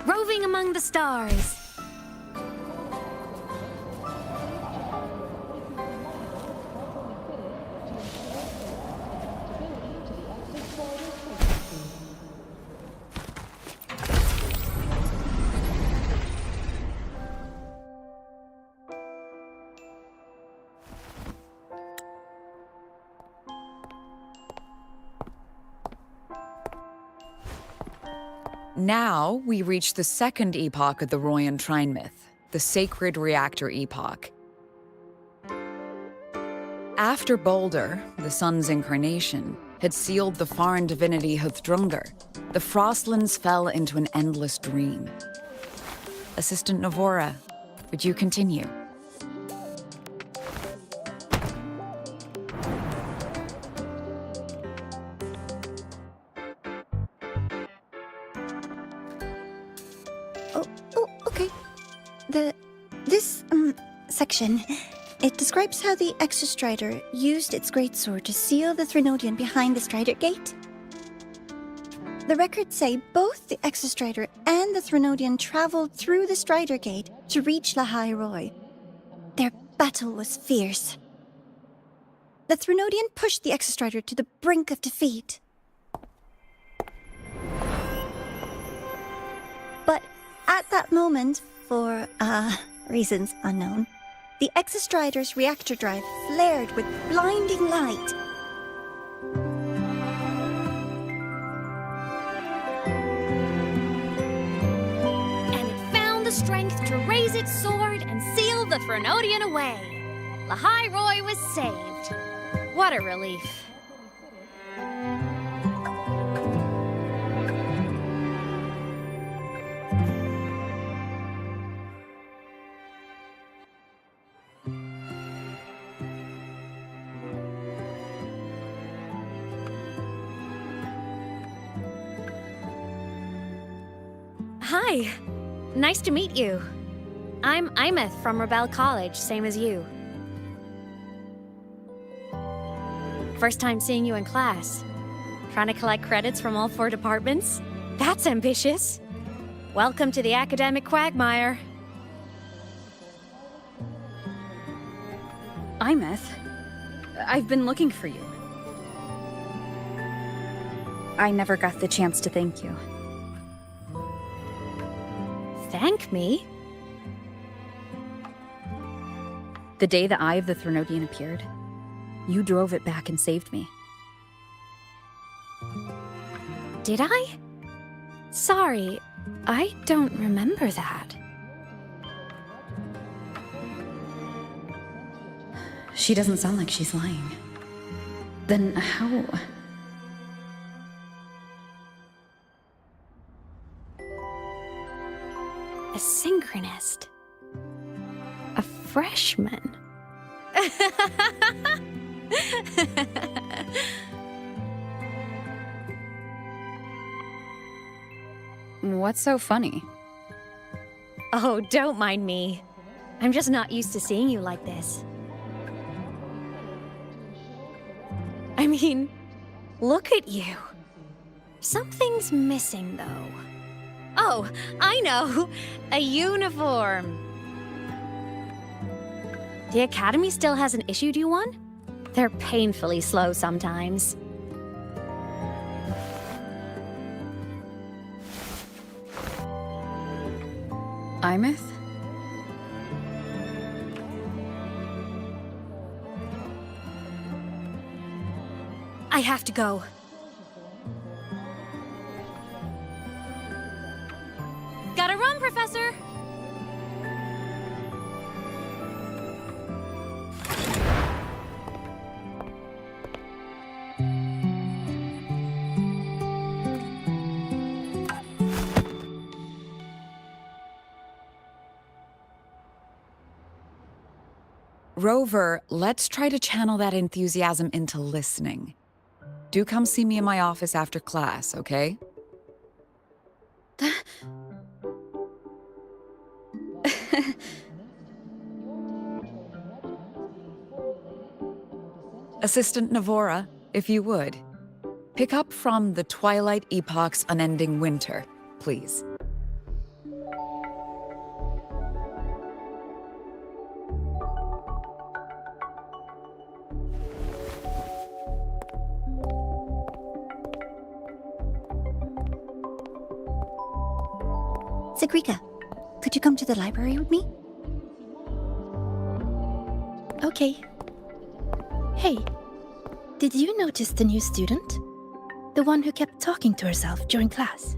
roving among the stars. Now, we reach the second epoch of the Royan Trine myth, the Sacred Reactor Epoch. After Balder, the sun's incarnation, had sealed the foreign divinity Huthdrungr, the Frostlands fell into an endless dream. Assistant Navora, would you continue? Okay. This section, it describes how the Exostrider used its greatsword to seal the Threnodian behind the Strider Gate. The records say both the Exostrider and the Threnodian traveled through the Strider Gate to reach Lahai Roy. Their battle was fierce. The Threnodian pushed the Exostrider to the brink of defeat. But at that moment, for, reasons unknown, the Exostrider's reactor drive flared with blinding light. And it found the strength to raise its sword and seal the Threnodian away. Lahai Roy was saved. What a relief. Hi. Nice to meet you. I'm Imeth from Rebel College, same as you. First time seeing you in class. Trying to collect credits from all 4 departments? That's ambitious. Welcome to the academic quagmire. Imeth, I've been looking for you. I never got the chance to thank you. Thank me? The day the Eye of the Threnodian appeared, you drove it back and saved me. Did I? Sorry, I don't remember that. She doesn't sound like she's lying. Then how? A synchronist. A freshman. What's so funny? Oh, don't mind me. I'm just not used to seeing you like this. I mean, look at you. Something's missing, though. Oh, I know! A uniform! The Academy still hasn't issued you one? They're painfully slow sometimes. Imeth? I have to go. Gotta run, Professor! Rover, let's try to channel that enthusiasm into listening. Do come see me in my office after class, okay? Assistant Navora, if you would. Pick up from the Twilight Epoch's Unending Winter, please. Sigrika, could you come to the library with me? Okay. Hey, did you notice the new student? The one who kept talking to herself during class?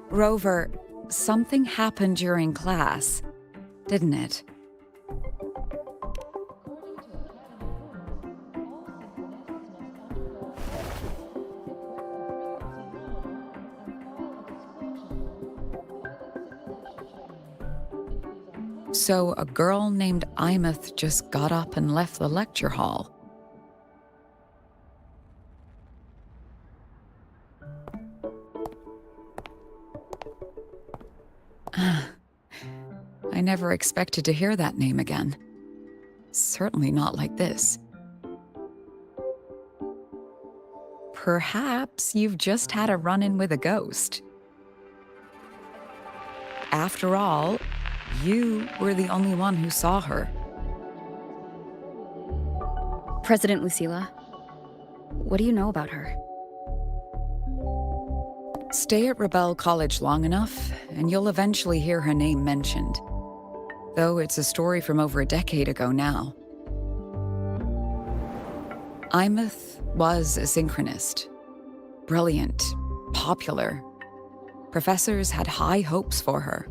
Rover, something happened during class, didn't it? So a girl named Imeth just got up and left the lecture hall. I never expected to hear that name again. Certainly not like this. Perhaps you've just had a run-in with a ghost. After all, you were the only one who saw her. President Lucilla, what do you know about her? Stay at Rebel College long enough, and you'll eventually hear her name mentioned. Though it's a story from over a decade ago now. Imeth was a synchronist. Brilliant, popular. Professors had high hopes for her.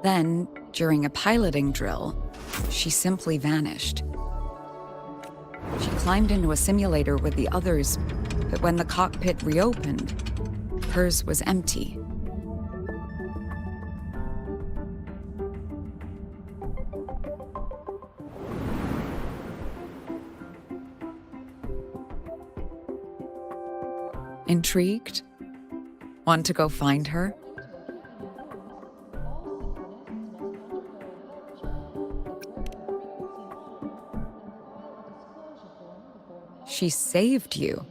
Then, during a piloting drill, she simply vanished. She climbed into a simulator with the others, but when the cockpit reopened, hers was empty. Intrigued? Want to go find her? She saved you.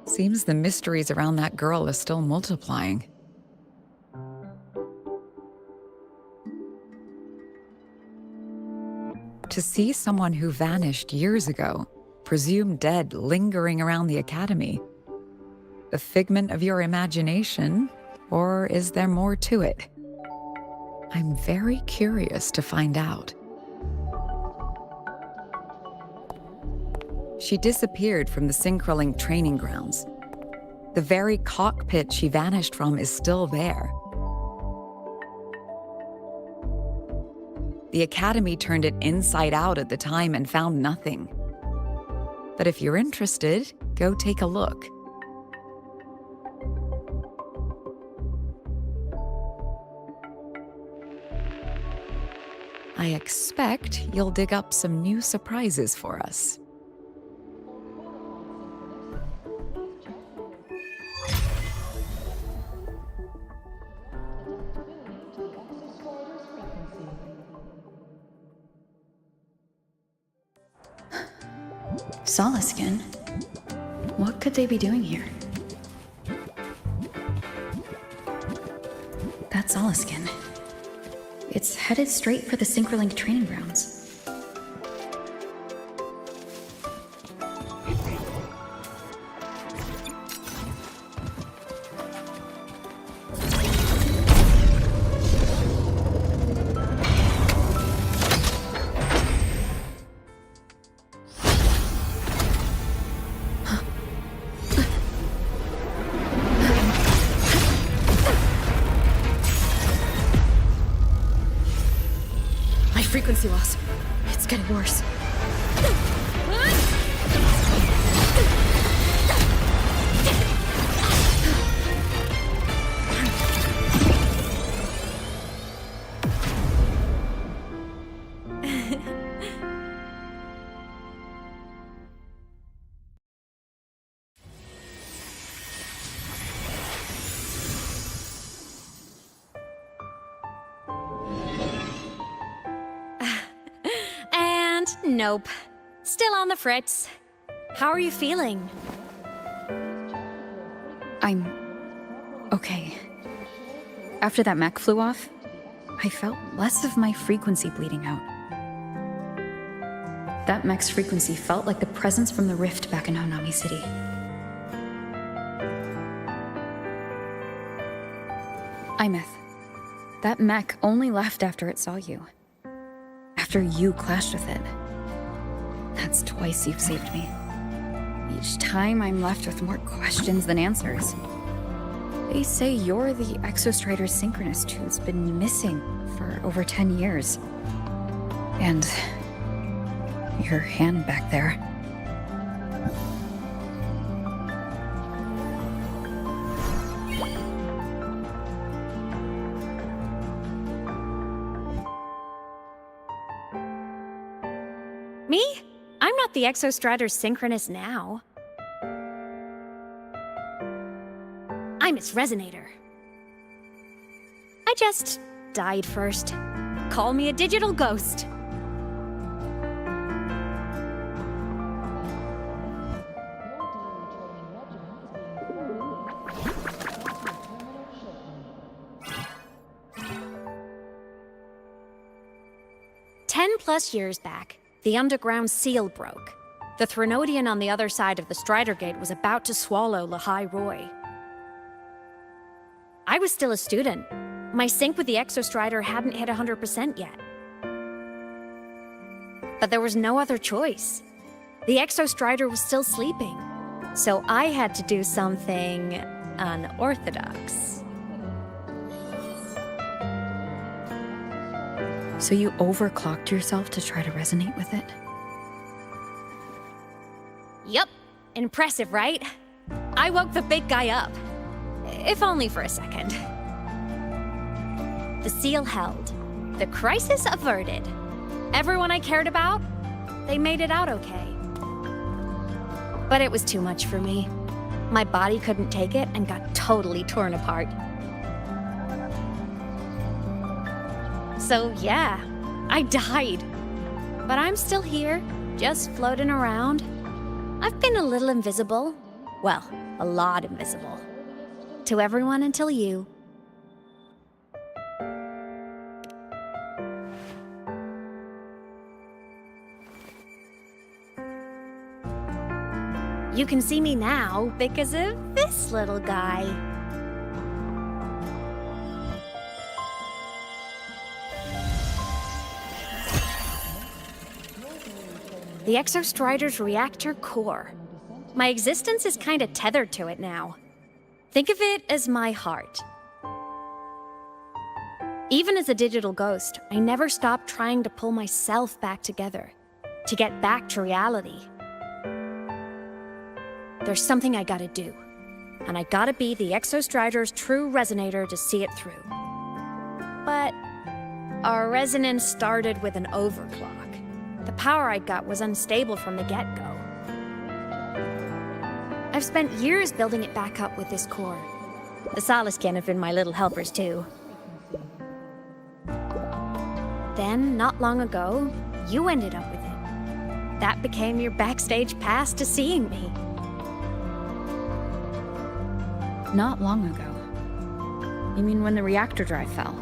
Seems the mysteries around that girl are still multiplying. To see someone who vanished years ago, presumed dead, lingering around the academy. A figment of your imagination, or is there more to it? I'm very curious to find out. She disappeared from the Synchroling training grounds. The very cockpit she vanished from is still there. The Academy turned it inside out at the time and found nothing. But if you're interested, go take a look. I expect you'll dig up some new surprises for us. Solaskin? What could they be doing here? That's Solaskin. It's headed straight for the Synchroling training grounds. Frequency loss. It's getting worse. Nope. Still on the fritz. How are you feeling? I'm okay. After that mech flew off, I felt less of my frequency bleeding out. That mech's frequency felt like the presence from the rift back in Honami City. Imeth, that mech only left after it saw you. After you clashed with it. That's twice you've saved me. Each time I'm left with more questions than answers. They say you're the Exostrider's synchronist who's been missing for over 10 years. And your hand back there. Me? I'm not the Exostrider's synchronist now. I'm its resonator. I just died first. Call me a digital ghost. +10 years back, the underground seal broke. The Threnodian on the other side of the Strider Gate was about to swallow Lahai Roy. I was still a student. My sync with the Exostrider hadn't hit 100% yet. But there was no other choice. The Exostrider was still sleeping, so I had to do something unorthodox. So you overclocked yourself to try to resonate with it? Yup. Impressive, right? I woke the big guy up. If only for a second. The seal held. The crisis averted. Everyone I cared about, they made it out okay. But it was too much for me. My body couldn't take it and got totally torn apart. So yeah, I died. But I'm still here, just floating around. I've been a little invisible. Well, a lot invisible. To everyone until you. You can see me now because of this little guy. The Exostrider's reactor core. My existence is kinda tethered to it now. Think of it as my heart. Even as a digital ghost, I never stopped trying to pull myself back together, to get back to reality. There's something I gotta do, and I gotta be the Exostrider's true resonator to see it through. But our resonance started with an overclock. The power I got was unstable from the get-go. I've spent years building it back up with this core. The Soliskin have been my little helpers too. Then, not long ago, you ended up with it. That became your backstage pass to seeing me. Not long ago. You mean when the reactor drive fell?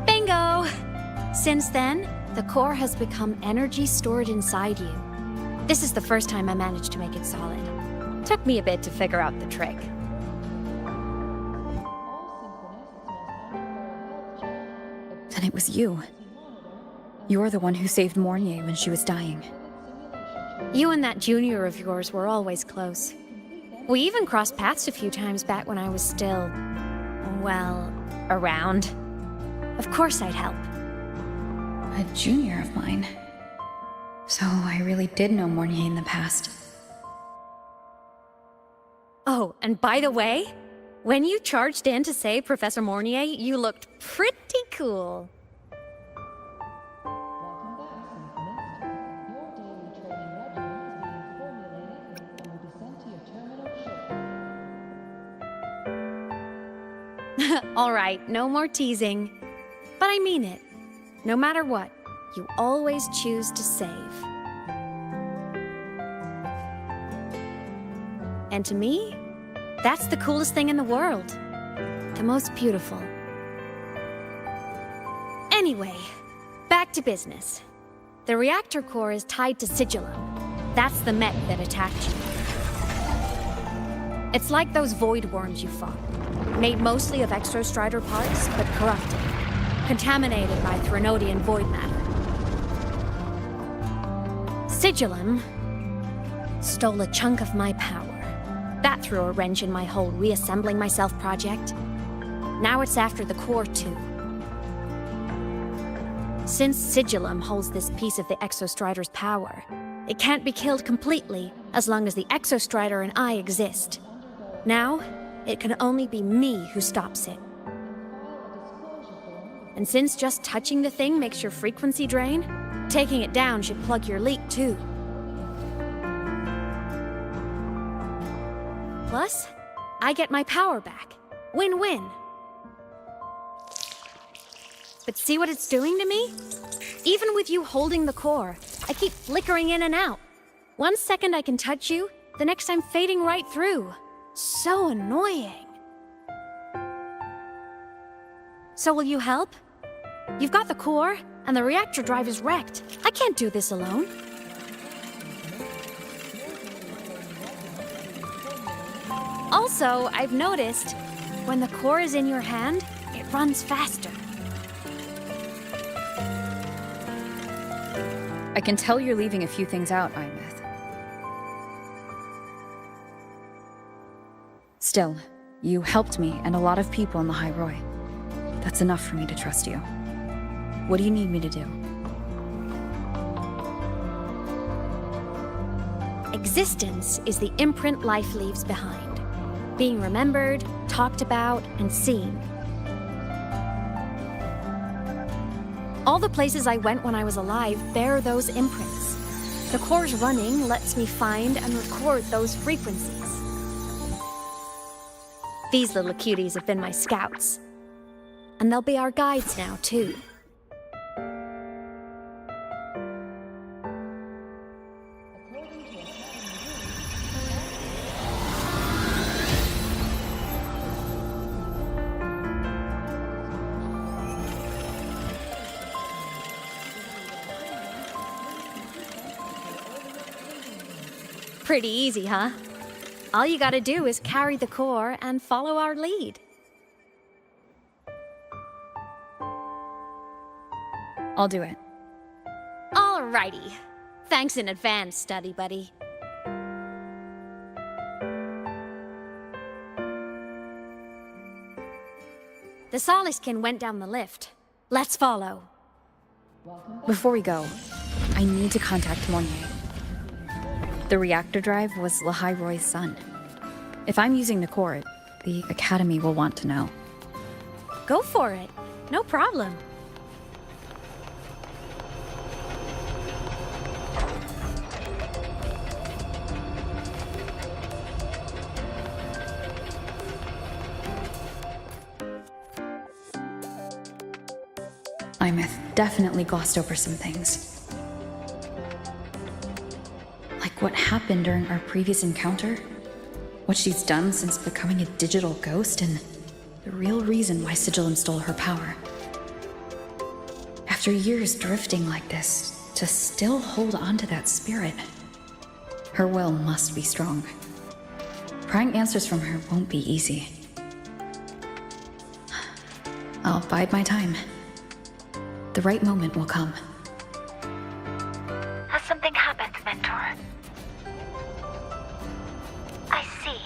Bingo! Since then, the core has become energy stored inside you. This is the first time I managed to make it solid. Took me a bit to figure out the trick. Then it was you. You're the one who saved Mornier when she was dying. You and that junior of yours were always close. We even crossed paths a few times back when I was still, well, around. Of course I'd help. A junior of mine. So I really did know Mornier in the past. Oh, and by the way, when you charged in to save Professor Mornier, you looked pretty cool. All right, no more teasing. But I mean it. No matter what, you always choose to save. And to me, that's the coolest thing in the world. the most beautiful. Anyway, back to business. The reactor core is tied to Sigillum. That's the mech that attacked you. It's like those void worms you fought. Made mostly of exostrider parts, but corrupted. Contaminated by Threnodian void matter. Sigillum stole a chunk of my power. That threw a wrench in my whole reassembling myself project. Now it's after the core too. Since Sigillum holds this piece of the Exostrider's power, it can't be killed completely as long as the Exostrider and I exist. Now, it can only be me who stops it. And since just touching the thing makes your frequency drain, taking it down should plug your leak too. Plus, I get my power back. Win-win. But see what it's doing to me? Even with you holding the core, I keep flickering in and out. 1 second I can touch you, the next I'm fading right through. So annoying. So will you help? You've got the core, and the reactor drive is wrecked. I can't do this alone. Also, I've noticed, when the core is in your hand, it runs faster. I can tell you're leaving a few things out, Imeth. Still, you helped me and a lot of people in the High Roy. That's enough for me to trust you. What do you need me to do? Existence is the imprint life leaves behind. Being remembered, talked about, and seen. All the places I went when I was alive bear those imprints. The core's running lets me find and record those frequencies. These little cuties have been my scouts. And they'll be our guides now, too. Pretty easy, huh? All you gotta do is carry the core and follow our lead. I'll do it. Alrighty. Thanks in advance, study buddy. The Soliskin went down the lift. Let's follow. Before we go, I need to contact Mornier. The reactor drive was Lahai Roy's son. If I'm using the core, the Academy will want to know. Go for it. No problem. Imeth definitely glossed over some things. Like what happened during our previous encounter, what she's done since becoming a digital ghost, and the real reason why Sigillum stole her power. After years drifting like this, to still hold on to that spirit, her will must be strong. Prying answers from her won't be easy. I'll bide my time. The right moment will come. Has something happened, Mentor? I see.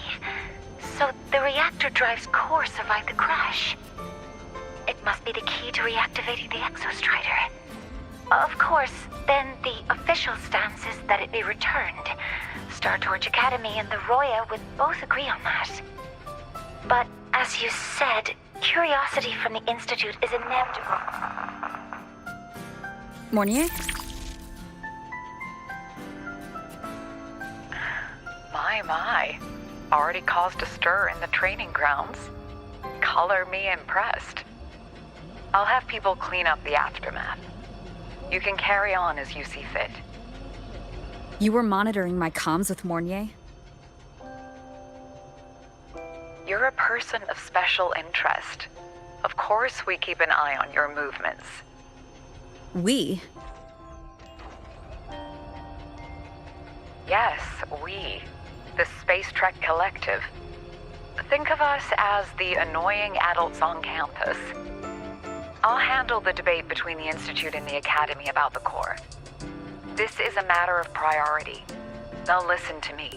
So the reactor drive's core survived the crash. It must be the key to reactivating the Exostrider. Of course, then the official stance is that it be returned. Startorch Academy and the Roya would both agree on that. But as you said, curiosity from the Institute is inevitable. Mornier? My. Already caused a stir in the training grounds. Color me impressed. I'll have people clean up the aftermath. You can carry on as you see fit. You were monitoring my comms with Mornier? Your You're a person of special interest. Of course we keep an eye on your movements. We? Yes, we. The Space Trek Collective. Think of us as the annoying adults on campus. I'll handle the debate between the Institute and the Academy about the Corps. This is a matter of priority. They'll listen to me.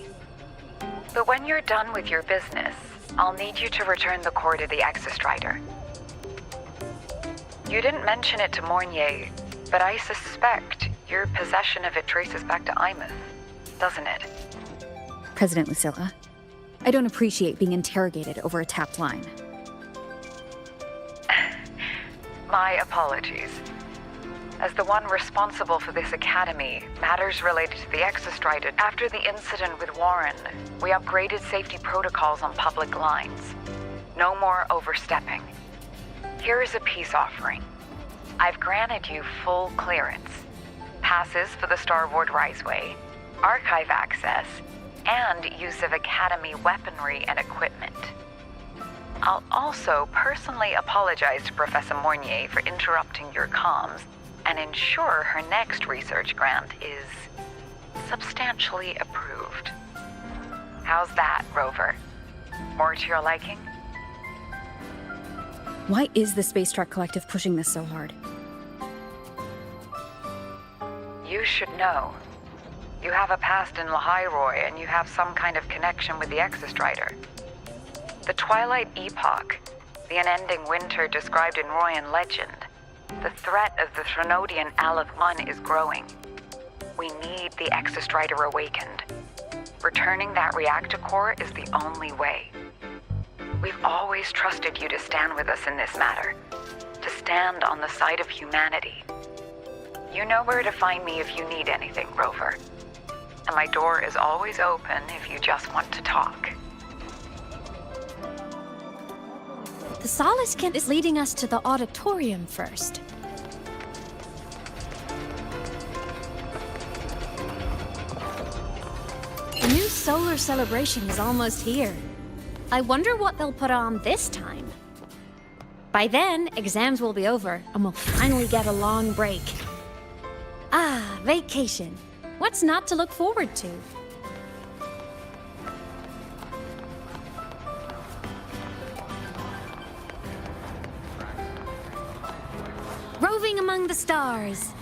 But when you're done with your business, I'll need you to return the core to the Exostrider. You didn't mention it to Mornier, but I suspect your possession of it traces back to Imeth, doesn't it? President Lucilla, I don't appreciate being interrogated over a tapped line. My apologies. As the one responsible for this academy, matters related to the Exostrider, after the incident with Warren, we upgraded safety protocols on public lines. No more overstepping. Here is a peace offering. I've granted you full clearance, passes for the Starboard Riseway, archive access, and use of Academy weaponry and equipment. I'll also personally apologize to Professor Mornier for interrupting your comms and ensure her next research grant is substantially approved. How's that, Rover? More to your liking? Why is the Space Trek Collective pushing this so hard? You should know. You have a past in Lahairoi, and you have some kind of connection with the Exostrider. The Twilight Epoch, the unending winter described in Royan legend, the threat of the Threnodian Aleth 1 is growing. We need the Exostrider awakened. Returning that reactor core is the only way. We've always trusted you to stand with us in this matter, to stand on the side of humanity. You know where to find me if you need anything, Rover. And my door is always open if you just want to talk. The Solace Kit is leading us to the auditorium first. The new solar celebration is almost here. I wonder what they'll put on this time. By then, exams will be over, and we'll finally get a long break. Ah, vacation. What's not to look forward to? Roving among the stars.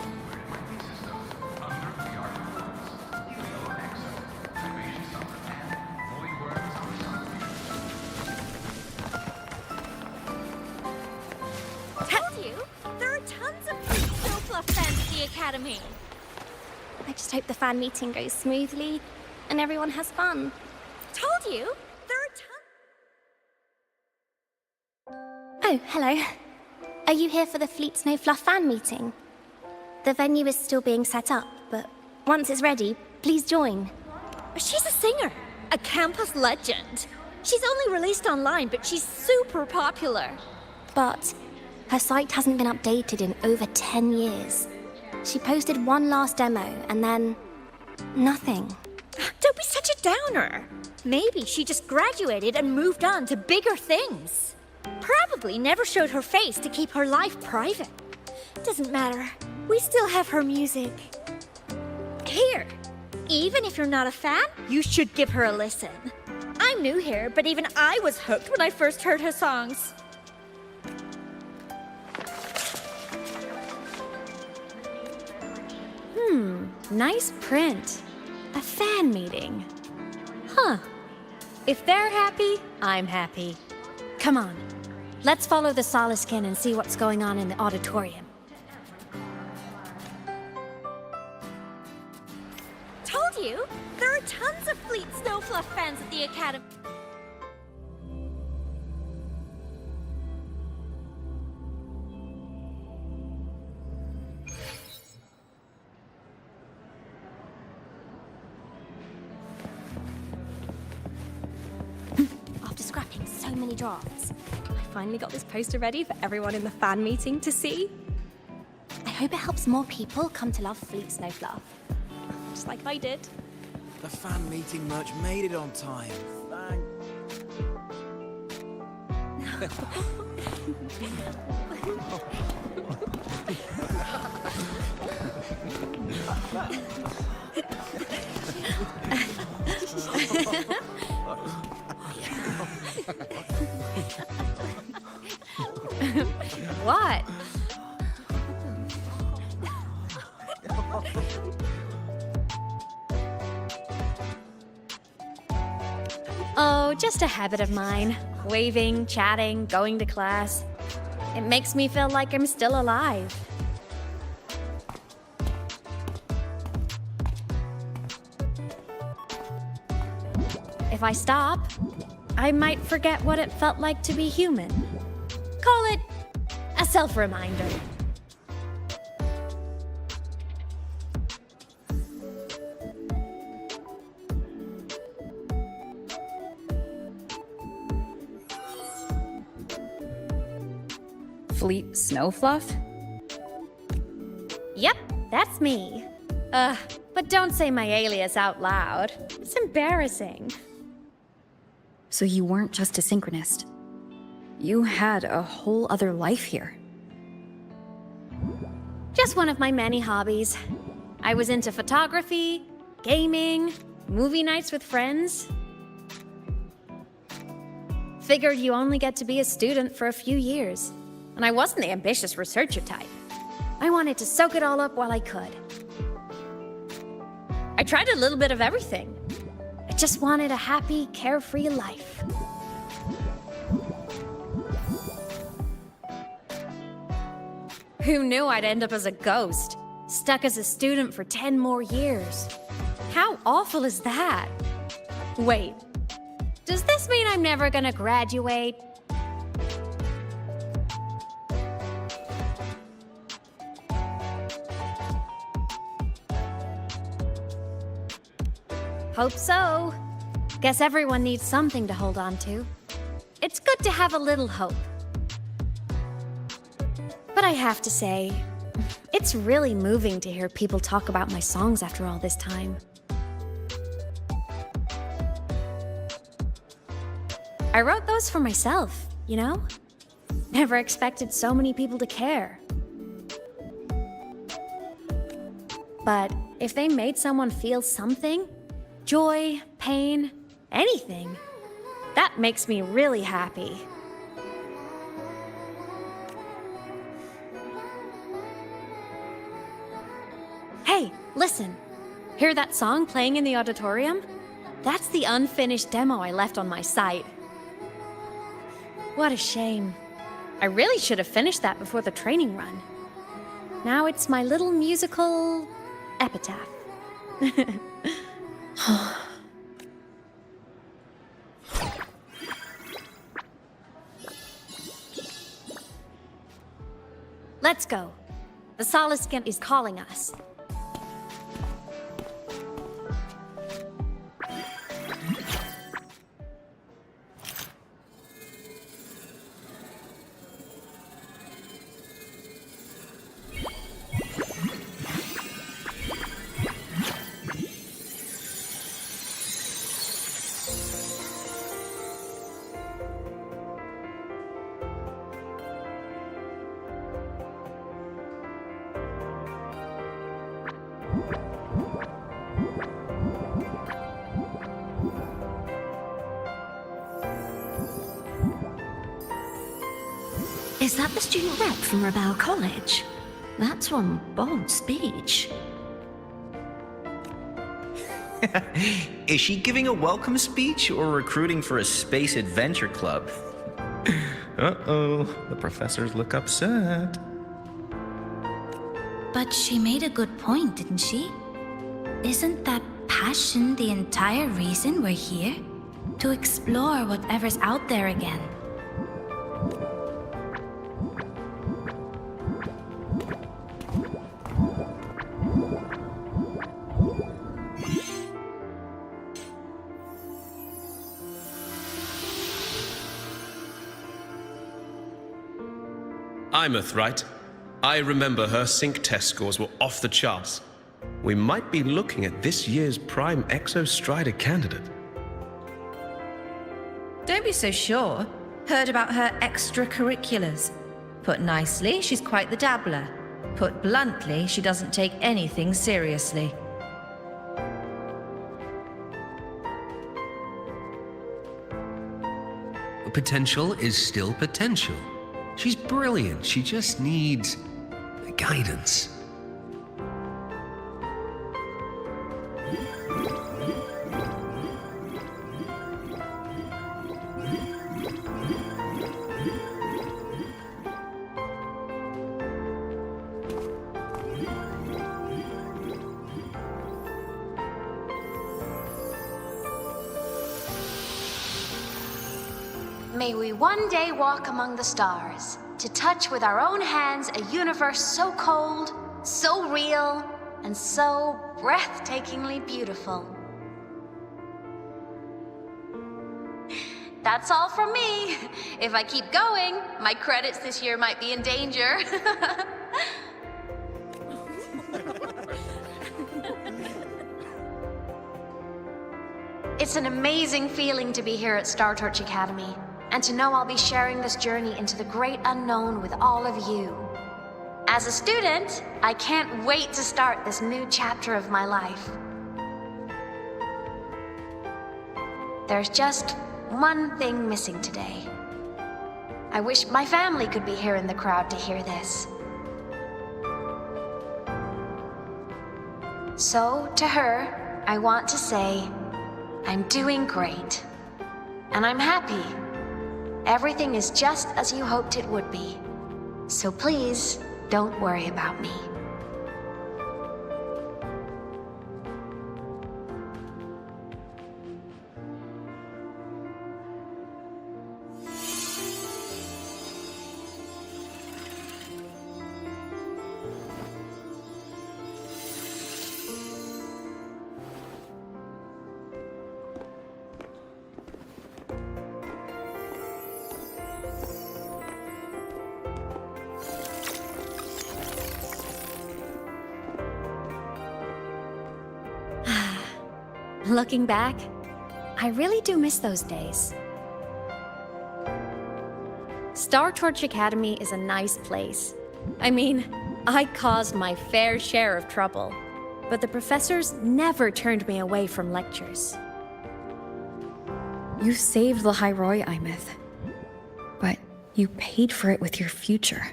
Told you, there are tons of free snow fluff fans at the Academy. I just hope the fan meeting goes smoothly and everyone has fun. Told you, there are Oh, hello. Are you here for the Fleet Snow Fluff fan meeting? The venue is still being set up, but once it's ready, please join. She's a singer, a campus legend. She's only released online, but she's super popular. But her site hasn't been updated in over 10 years. She posted one last demo and then nothing. Don't be such a downer. Maybe she just graduated and moved on to bigger things. Probably never showed her face to keep her life private. Doesn't matter. We still have her music. Here, even if you're not a fan, you should give her a listen. I'm new here, but even I was hooked when I first heard her songs. Nice print. A fan meeting. Huh. If they're happy, I'm happy. Come on. Let's follow the Solaskin and see what's going on in the auditorium. Told you, there are tons of Fleet Snow Fluff fans at the Academy. After scrapping so many drafts, I finally got this poster ready for everyone in the fan meeting to see. I hope it helps more people come to love Fleet Snow Fluff. Just like I did. The fan meeting merch made it on time. What? Oh, just a habit of mine. Waving, chatting, going to class. It makes me feel like I'm still alive. If I stop, I might forget what it felt like to be human. Call it a self-reminder. Fleet Snowfluff? Yep, that's me. But don't say my alias out loud. It's embarrassing. So you weren't just a synchronist. You had a whole other life here. Just one of my many hobbies. I was into photography, gaming, movie nights with friends. Figured you only get to be a student for a few years. And I wasn't the ambitious researcher type. I wanted to soak it all up while I could. I tried a little bit of everything. I just wanted a happy, carefree life. Who knew I'd end up as a ghost, stuck as a student for 10 more years? How awful is that? Wait, does this mean I'm never gonna graduate? Hope so. Guess everyone needs something to hold on to. It's good to have a little hope. But I have to say, it's really moving to hear people talk about my songs after all this time. I wrote those for myself, you know? Never expected so many people to care. But if they made someone feel something, joy, pain, anything, that makes me really happy. Hey, listen. Hear that song playing in the auditorium? That's the unfinished demo I left on my site. What a shame. I really should have finished that before the training run. Now it's my little musical epitaph. Let's go. The Soliskin is calling us. Is that the student rep from Rebel College? That's one bold speech. Is she giving a welcome speech or recruiting for a space adventure club? Uh-oh, the professors look upset. But she made a good point, didn't she? Isn't that passion the entire reason we're here? To explore whatever's out there again. Imeth, right? I remember her sync test scores were off the charts. We might be looking at this year's prime Exostrider candidate. Don't be so sure. Heard about her extracurriculars. Put nicely, she's quite the dabbler. Put bluntly, she doesn't take anything seriously. Potential is still potential. She's brilliant. She just needs guidance. May we one day walk among the stars, to touch with our own hands a universe so cold, so real, and so breathtakingly beautiful. That's all from me. If I keep going, my credits this year might be in danger. It's an amazing feeling to be here at Star Torch Academy, and to know I'll be sharing this journey into the great unknown with all of you. As a student, I can't wait to start this new chapter of my life. There's just one thing missing today. I wish my family could be here in the crowd to hear this. So, to her, I want to say, I'm doing great. And I'm happy. Everything is just as you hoped it would be. So please, don't worry about me. Looking back, I really do miss those days. Star Torch Academy is a nice place. I mean, I caused my fair share of trouble, but the professors never turned me away from lectures. You saved the Hyroi, Imeth. But you paid for it with your future.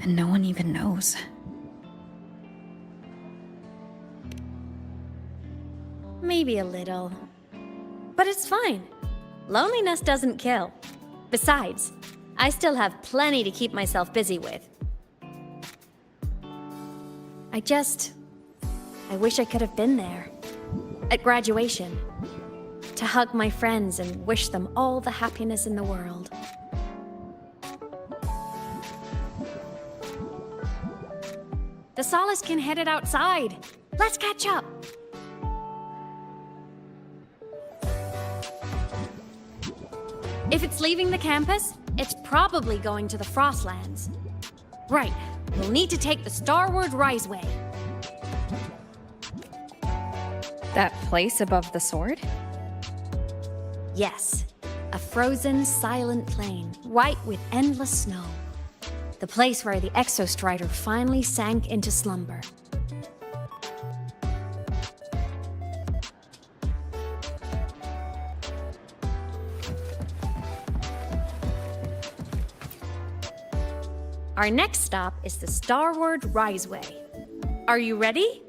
And no one even knows. Maybe a little. But it's fine. Loneliness doesn't kill. Besides, I still have plenty to keep myself busy with. I wish I could have been there. At graduation. To hug my friends and wish them all the happiness in the world. The Solace can head it outside. Let's catch up. If it's leaving the campus, it's probably going to the Frostlands. Right, we'll need to take the Starward Riseway. That place above the sword? Yes, a frozen, silent plain, white with endless snow. The place where the Exostrider finally sank into slumber. Our next stop is the Starward Riseway. Are you ready?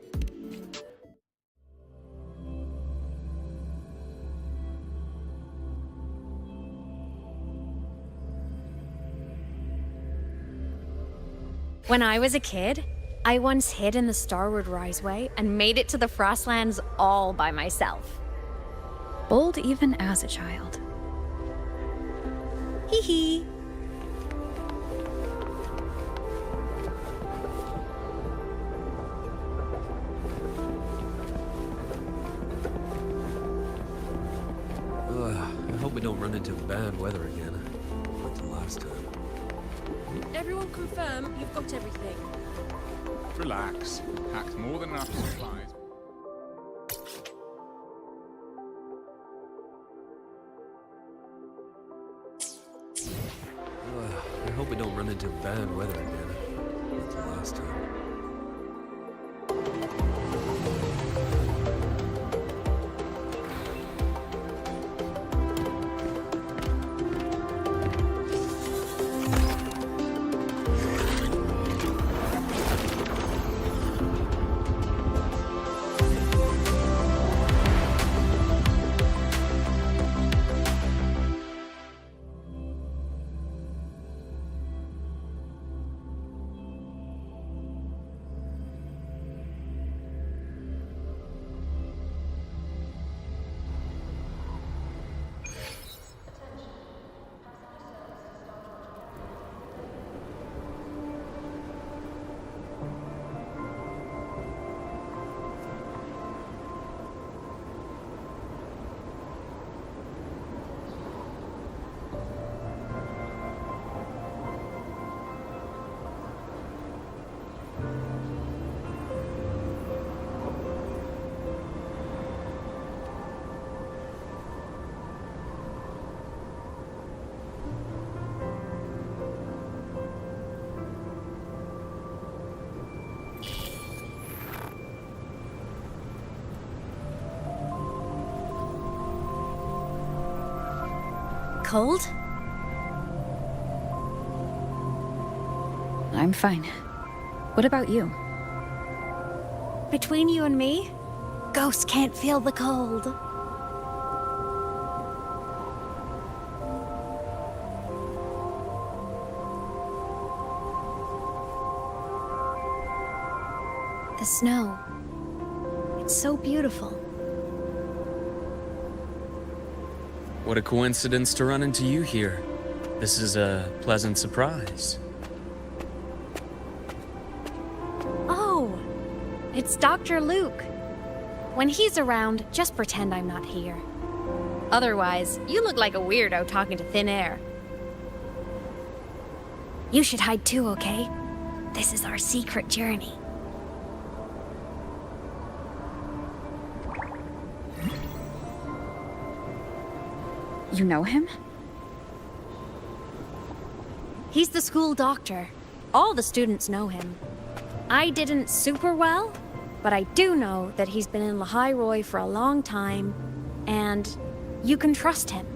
When I was a kid, I once hid in the Starward Riseway and made it to the Frostlands all by myself. Bold even as a child. Hee hee. I hope we don't run into bad weather again, like the last time. Everyone confirm you've got everything. Relax. Packed more than enough supplies. hope we don't run into bad weather again. Like the last time. Cold? I'm fine. What about you? Between you and me, ghosts can't feel the cold. The snow. It's so beautiful. What a coincidence to run into you here. This is a pleasant surprise. Oh, it's Dr. Luke. When he's around, just pretend I'm not here. Otherwise, you look like a weirdo talking to thin air. You should hide too, okay? This is our secret journey. You know him? He's the school doctor. All the students know him. I didn't super well, but I do know that he's been in Lehigh Roy for a long time, and you can trust him.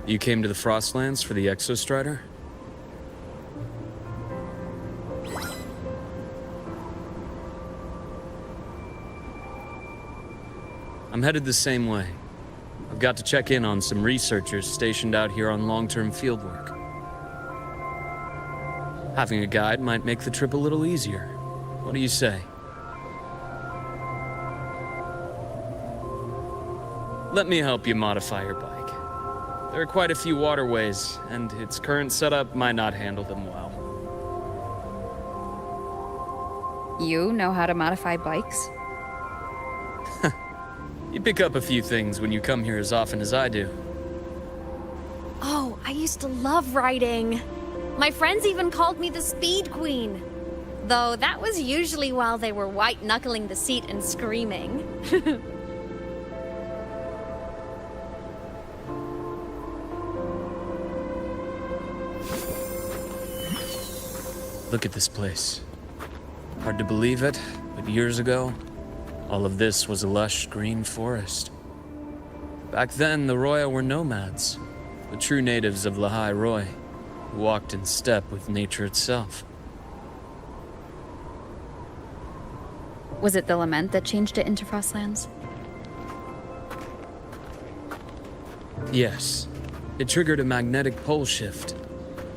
You came to the Frostlands for the Exostrider? I'm headed the same way. I've got to check in on some researchers stationed out here on long-term fieldwork. Having a guide might make the trip a little easier. What do you say? Let me help you modify your bike. There are quite a few waterways, and its current setup might not handle them well. You know how to modify bikes? You pick up a few things when you come here as often as I do. Oh, I used to love riding. My friends even called me the Speed Queen. Though that was usually while they were white-knuckling the seat and screaming. Look at this place. Hard to believe it, but years ago, all of this was a lush green forest. Back then, the Roya were nomads, the true natives of Lehigh Roy, who walked in step with nature itself. Was it the lament that changed it into Frostlands? Yes, it triggered a magnetic pole shift.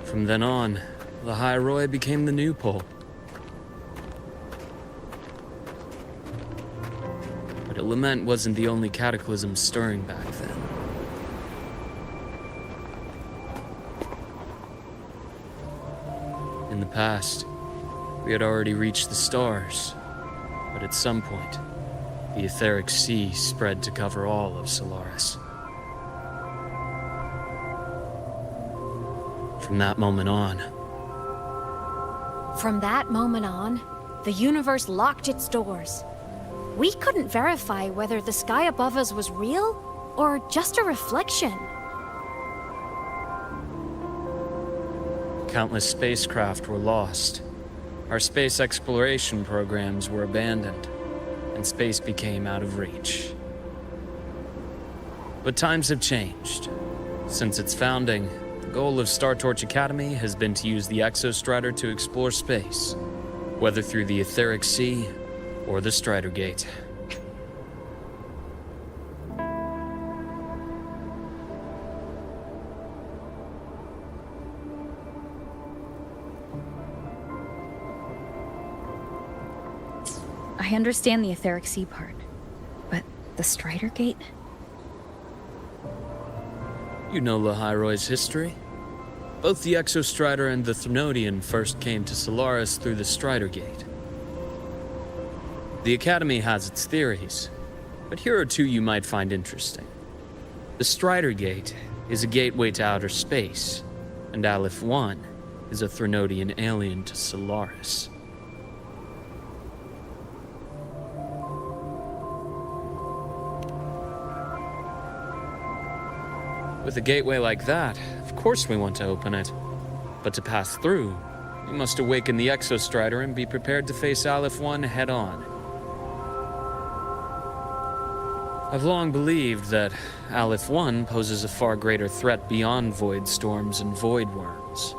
From then on, Lehigh Roy became the new pole. But a lament wasn't the only cataclysm stirring back then. In the past, we had already reached the stars, but at some point, the etheric sea spread to cover all of Solaris. From that moment on, the universe locked its doors. We couldn't verify whether the sky above us was real or just a reflection. Countless spacecraft were lost. Our space exploration programs were abandoned, and space became out of reach. But times have changed. Since its founding, the goal of Star Torch Academy has been to use the Exostrider to explore space, whether through the Etheric Sea or the Strider Gate. I understand the Etheric Sea part, but the Strider Gate? You know Lahairoy's history. Both the Exostrider and the Threnodian first came to Solaris through the Strider Gate. The Academy has its theories, but here are two you might find interesting. The Strider Gate is a gateway to outer space, and Aleph 1 is a Threnodian alien to Solaris. With a gateway like that, of course we want to open it. But to pass through, we must awaken the Exostrider and be prepared to face Aleph 1 head-on. I've long believed that Aleph 1 poses a far greater threat beyond void storms and void worms.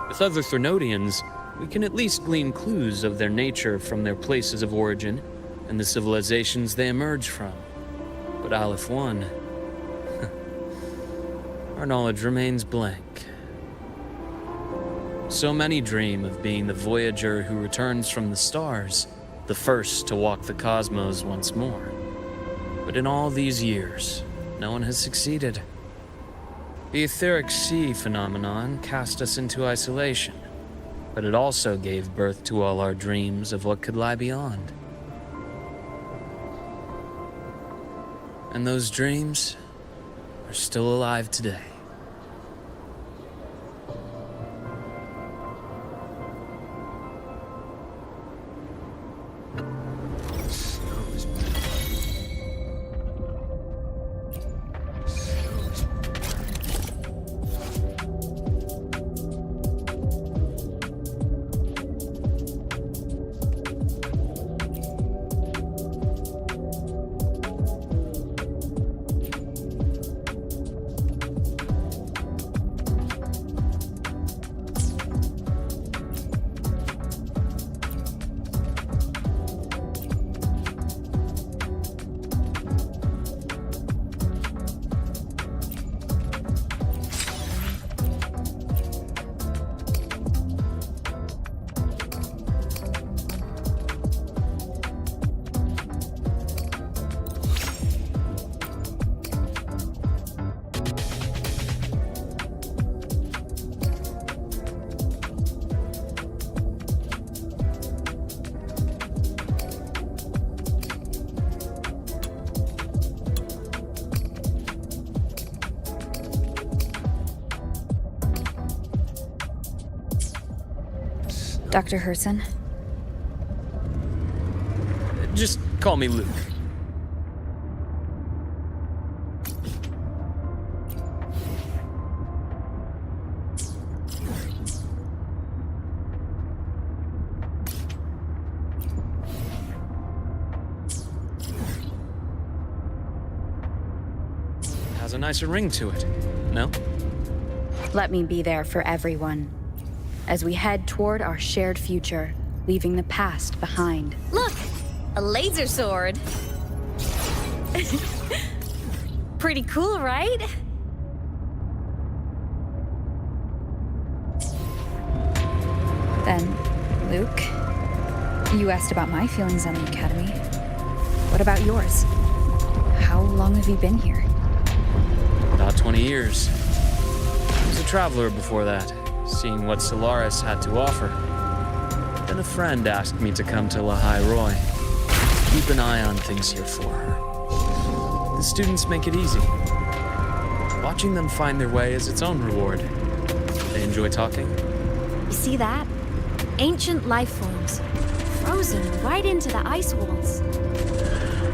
With other Threnodians, we can at least glean clues of their nature from their places of origin and the civilizations they emerge from. But Aleph 1... our knowledge remains blank. So many dream of being the voyager who returns from the stars, the first to walk the cosmos once more. But in all these years, no one has succeeded. The Etheric Sea phenomenon cast us into isolation, but it also gave birth to all our dreams of what could lie beyond. And those dreams are still alive today. Dr. Herson? Just call me Luke. Has a nicer ring to it, no? Let me be there for everyone, as we head toward our shared future, leaving the past behind. Look! A laser sword! Pretty cool, right? Then, Luke, you asked about my feelings on the Academy. What about yours? How long have you been here? About 20 years. I was a traveler before that, seeing what Solaris had to offer. Then a friend asked me to come to Lahairoy. Keep an eye on things here for her. The students make it easy. Watching them find their way is its own reward. They enjoy talking. You see that? Ancient life forms, frozen right into the ice walls.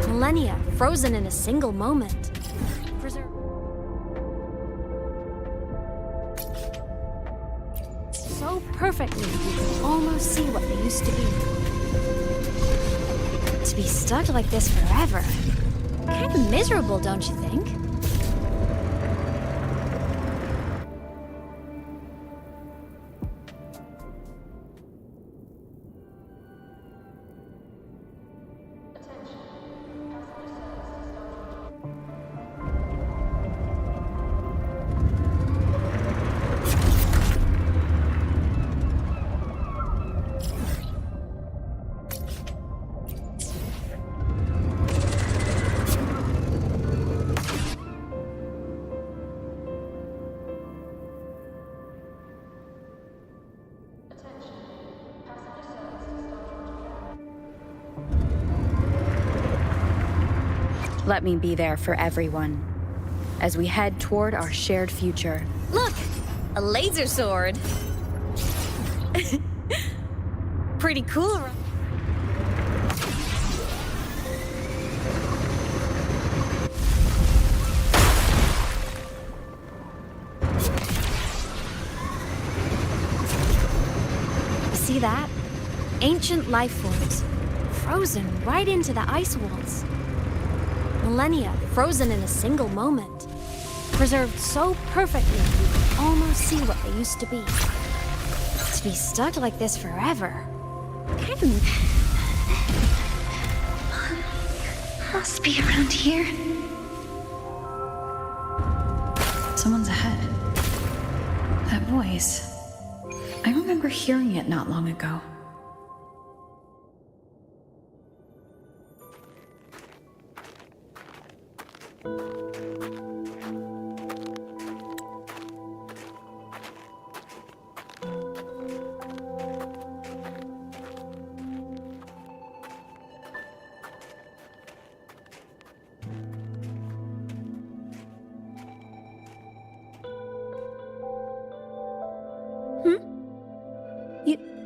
Millennia frozen in a single moment. so perfectly you can almost see what they used to be. To be stuck like this forever. Kind of miserable, don't you think? Let me be there for everyone as we head toward our shared future. Look! A laser sword! Pretty cool, right? See that? Ancient life forms, frozen right into the ice walls. Millennia frozen in a single moment. Preserved so perfectly you can almost see what they used to be. To be stuck like this forever. Kind of... Must be around here. Someone's ahead. That voice. I remember hearing it not long ago.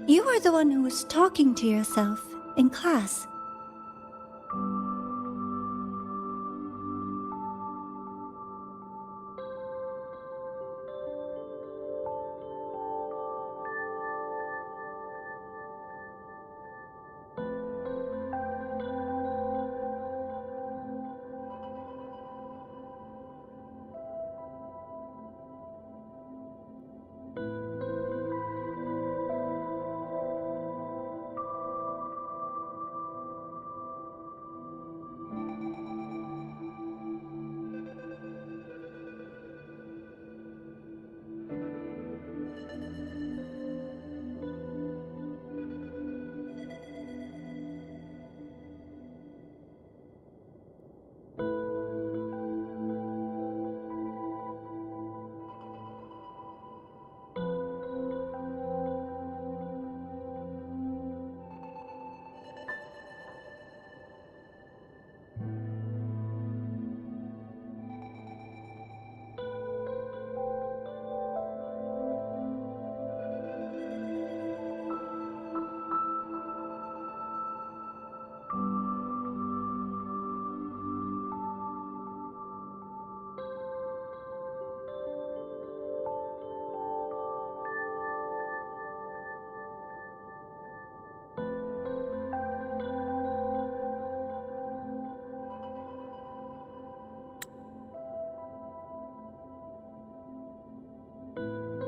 You are the one who was talking to yourself in class.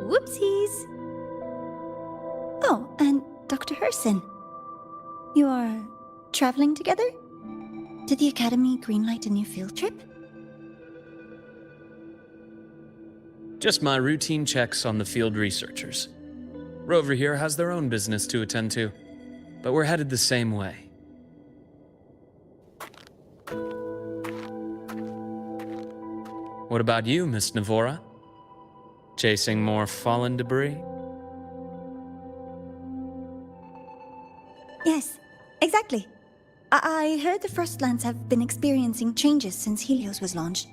Whoopsies! Oh, and Dr. Herson. You are traveling together? Did the Academy greenlight a new field trip? Just my routine checks on the field researchers. Rover here has their own business to attend to, but we're headed the same way. What about you, Miss Navora? Chasing more fallen debris? Yes, exactly. I heard the Frostlands have been experiencing changes since Helios was launched.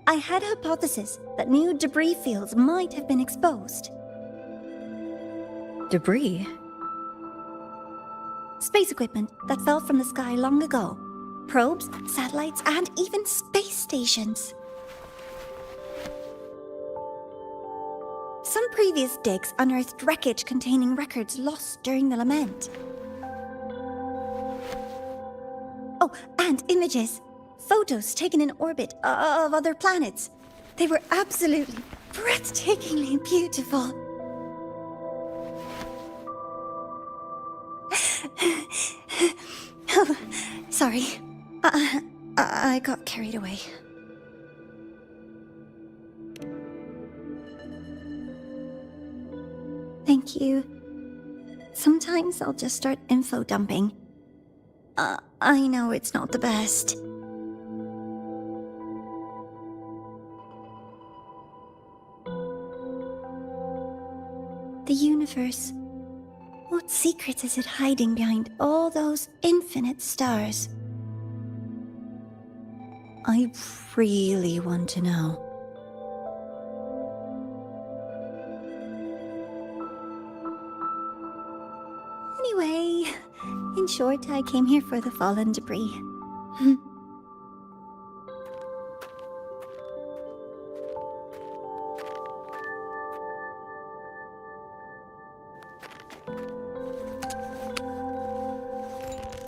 I had a hypothesis that new debris fields might have been exposed. Debris? Space equipment that fell from the sky long ago. Probes, satellites, and even space stations. Some previous digs unearthed wreckage containing records lost during the lament. Oh, and images. Photos taken in orbit of other planets. They were absolutely breathtakingly beautiful. Oh, sorry. I got carried away. Thank you. Sometimes I'll just start info dumping. I know it's not the best. The universe. What secret is it hiding behind all those infinite stars? I really want to know. Anyway, in short, I came here for the fallen debris.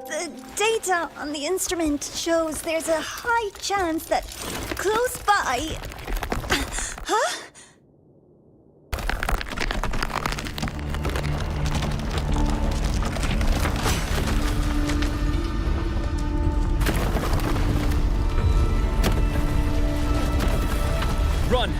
The data on the instrument shows there's a high chance that close by... Huh? Run!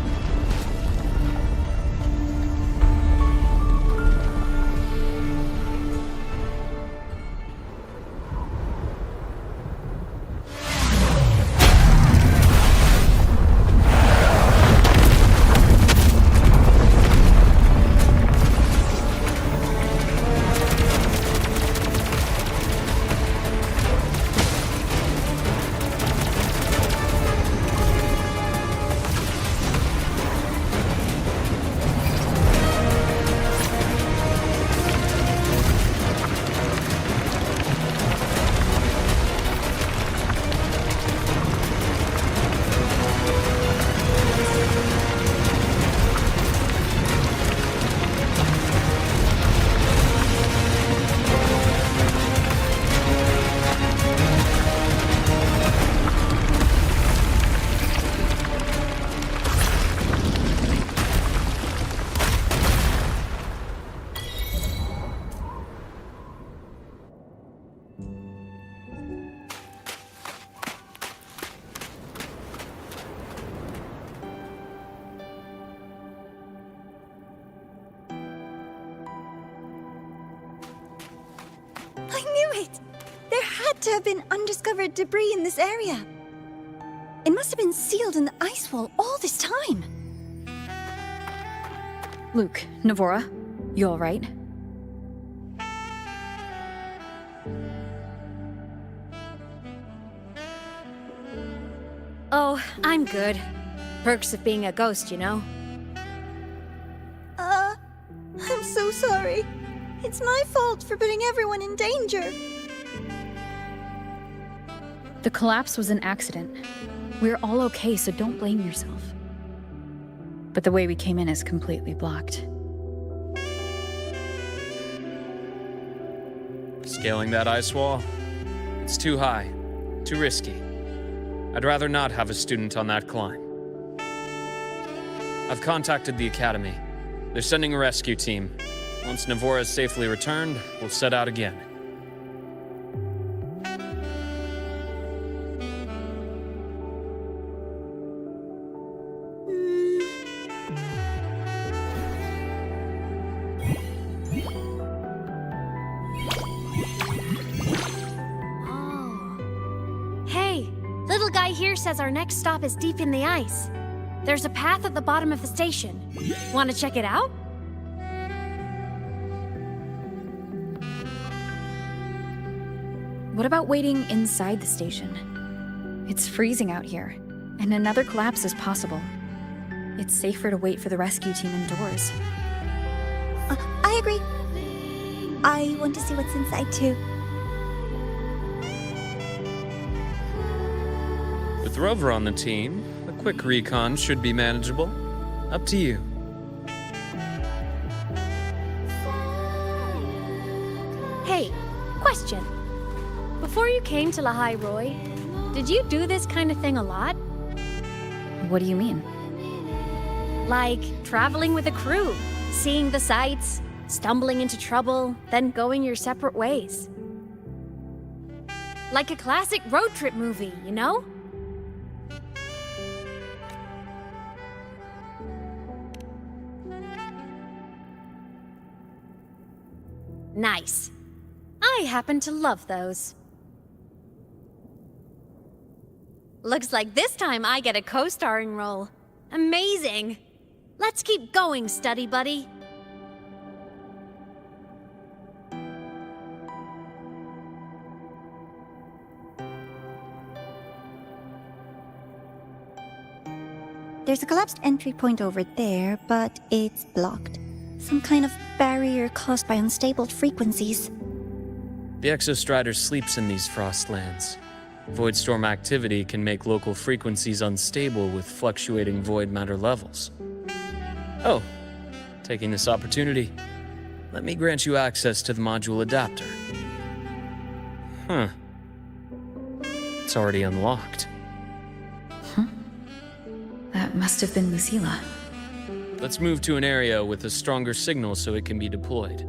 To have been undiscovered debris in this area. It must have been sealed in the ice wall all this time. Luke, Navora, you all right? Oh, I'm good. Perks of being a ghost, you know? I'm so sorry. It's my fault for putting everyone in danger. The collapse was an accident. We're all okay, so don't blame yourself. But the way we came in is completely blocked. Scaling that ice wall? It's too high, too risky. I'd rather not have a student on that climb. I've contacted the Academy. They're sending a rescue team. Once Navora is safely returned, we'll set out again. Says our next stop is deep in the ice. There's a path at the bottom of the station. Want to check it out? What about waiting inside the station? It's freezing out here, and another collapse is possible. It's safer to wait for the rescue team indoors. I agree. I want to see what's inside too. With Rover on the team, a quick recon should be manageable. Up to you. Hey, question. Before you came to Lahai Roy, did you do this kind of thing a lot? What do you mean? Like traveling with a crew, seeing the sights, stumbling into trouble, then going your separate ways. Like a classic road trip movie, you know? Nice. I happen to love those. Looks like this time I get a co-starring role. Amazing! Let's keep going, study buddy. There's a collapsed entry point over there, but it's blocked. Some kind of barrier caused by unstable frequencies. The Exostrider sleeps in these frostlands. Void storm activity can make local frequencies unstable with fluctuating void matter levels. Oh, taking this opportunity, let me grant you access to the module adapter. Huh. It's already unlocked. That must have been Lucilla. Let's move to an area with a stronger signal so it can be deployed.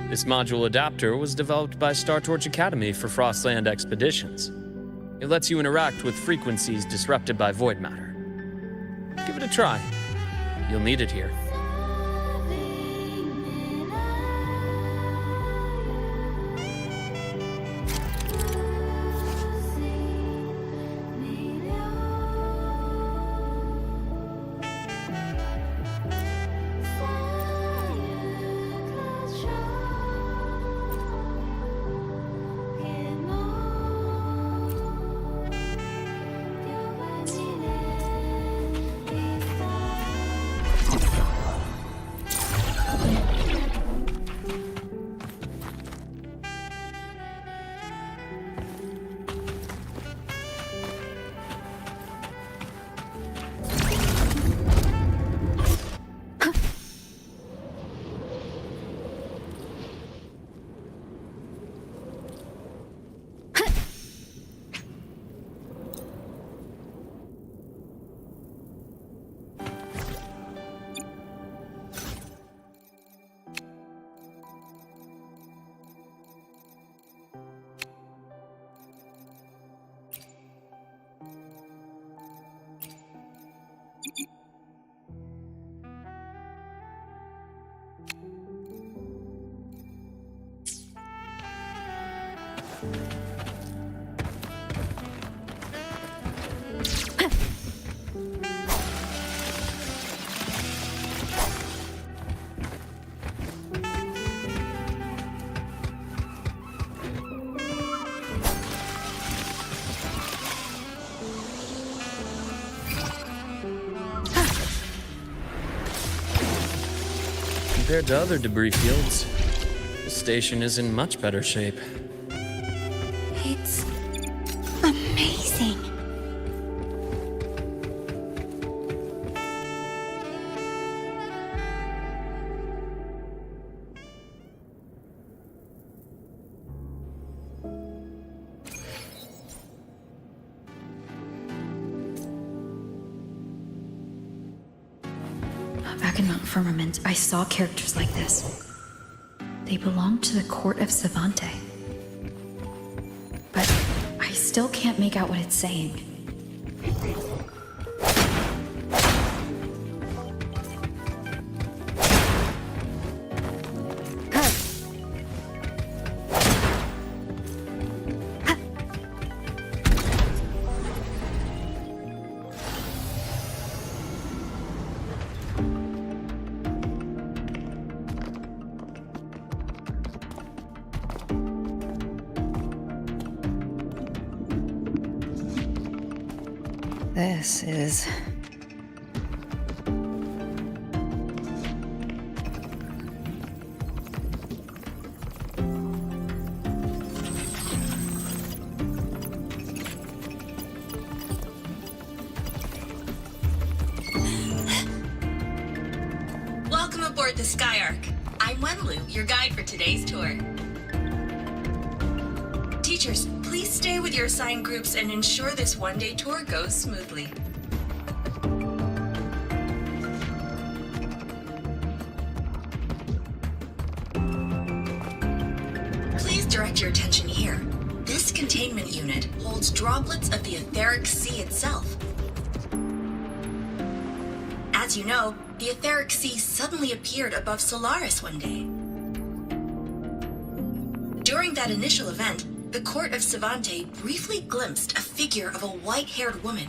This module adapter was developed by Star Torch Academy for Frostland expeditions. It lets you interact with frequencies disrupted by void matter. Give it a try. You'll need it here. Compared to other debris fields, the station is in much better shape. It's amazing. Back in Mount Firmament, I saw characters like this. They belonged to the court of Savante. But I still can't make out what it's saying. This is... Welcome aboard the Skyark. I'm Wenlu, your guide for today's tour. Teachers, please stay with your assigned groups and ensure this one-day tour goes smoothly. Please direct your attention here. This containment unit holds droplets of the etheric sea itself. As you know, the etheric sea suddenly appeared above Solaris one day. During that initial event, the court of Savante briefly glimpsed a figure of a white-haired woman.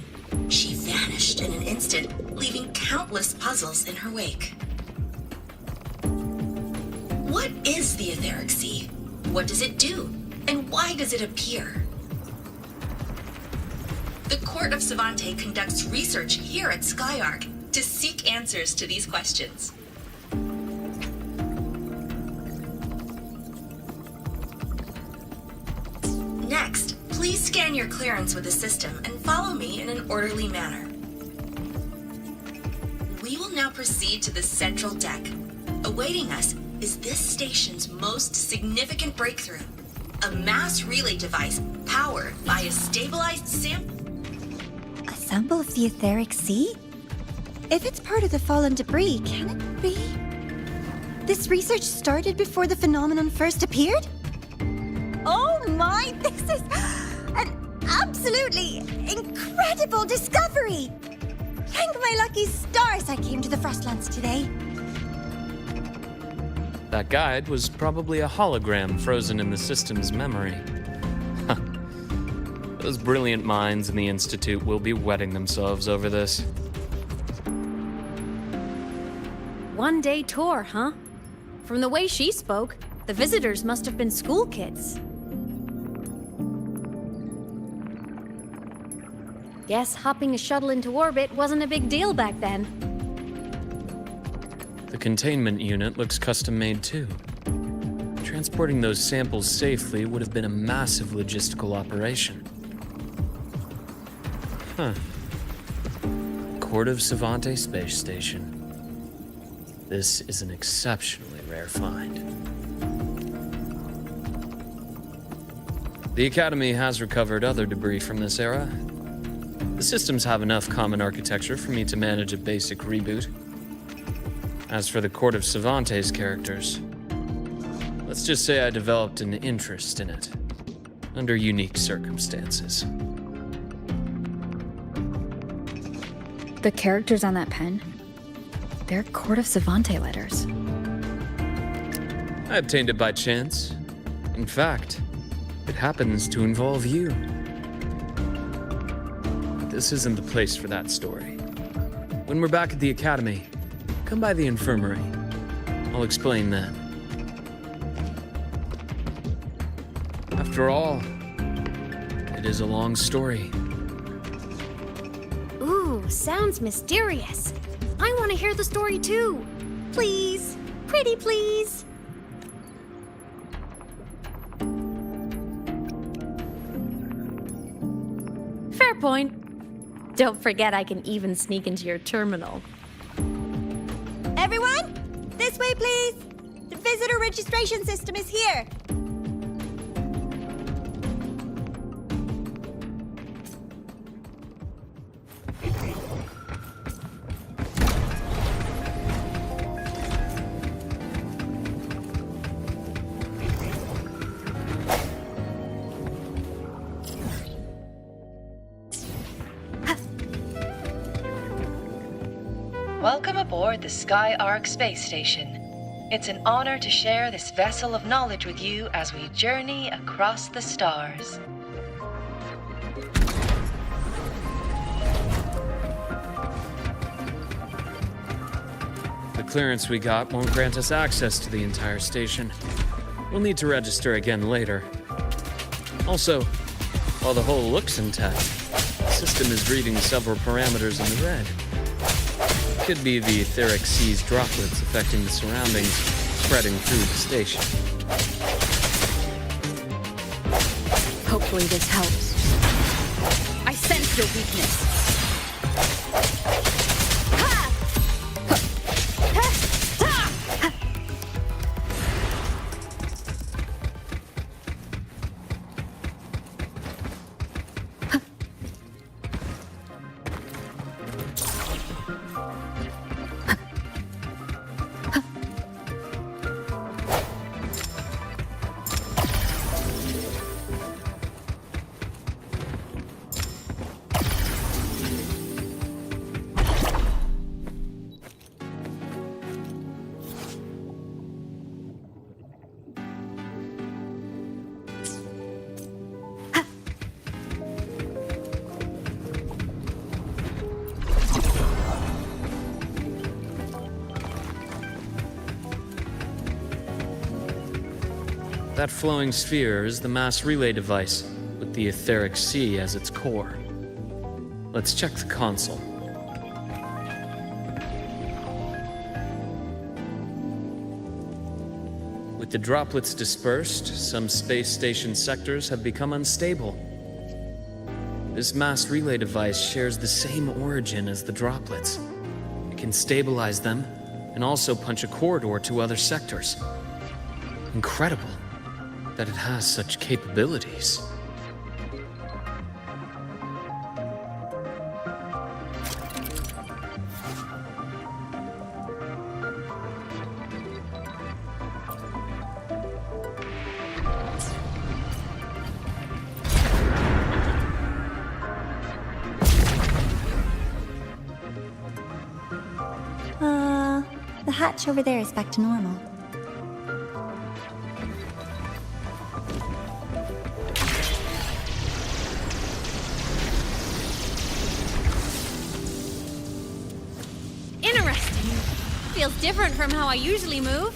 She vanished in an instant, leaving countless puzzles in her wake. What is the etheric sea? What does it do? And why does it appear? The court of Savante conducts research here at Skyark to seek answers to these questions. Next, please scan your clearance with the system and follow me in an orderly manner. We will now proceed to the central deck. Awaiting us is this station's most significant breakthrough, a mass relay device powered by a stabilized sample. A sample of the etheric sea? If it's part of the fallen debris, can it be? This research started before the phenomenon first appeared? Oh my, this is an absolutely incredible discovery! Thank my lucky stars I came to the Frostlands today. That guide was probably a hologram frozen in the system's memory. Those brilliant minds in the Institute will be wetting themselves over this. One-day tour, huh? From the way she spoke, the visitors must have been school kids. Guess hopping a shuttle into orbit wasn't a big deal back then. The containment unit looks custom-made too. Transporting those samples safely would have been a massive logistical operation. Huh. Court of Savante Space Station. This is an exceptionally rare find. The Academy has recovered other debris from this era. The systems have enough common architecture for me to manage a basic reboot. As for the Court of Savante's characters, let's just say I developed an interest in it, under unique circumstances. The characters on that pen? They're Court of Savante letters. I obtained it by chance. In fact, it happens to involve you. But this isn't the place for that story. When we're back at the Academy, come by the infirmary. I'll explain then. After all, it is a long story. Ooh, sounds mysterious. I want to hear the story too. Please. Pretty please. Fair point. Don't forget I can even sneak into your terminal. Everyone, this way please. The visitor registration system is here. Welcome aboard the Skyark space station. It's an honor to share this vessel of knowledge with you as we journey across the stars. The clearance we got won't grant us access to the entire station. We'll need to register again later. Also, while the hull looks intact, the system system is reading several parameters in the red. Could be the etheric sea's droplets affecting the surroundings, spreading through the station. Hopefully this helps. I sense your weakness. That flowing sphere is the mass relay device, with the etheric sea as its core. Let's check the console. With the droplets dispersed, some space station sectors have become unstable. This mass relay device shares the same origin as the droplets. It can stabilize them and also punch a corridor to other sectors. Incredible that it has such capabilities. The hatch over there is back to normal. Interesting. Feels different from how I usually move.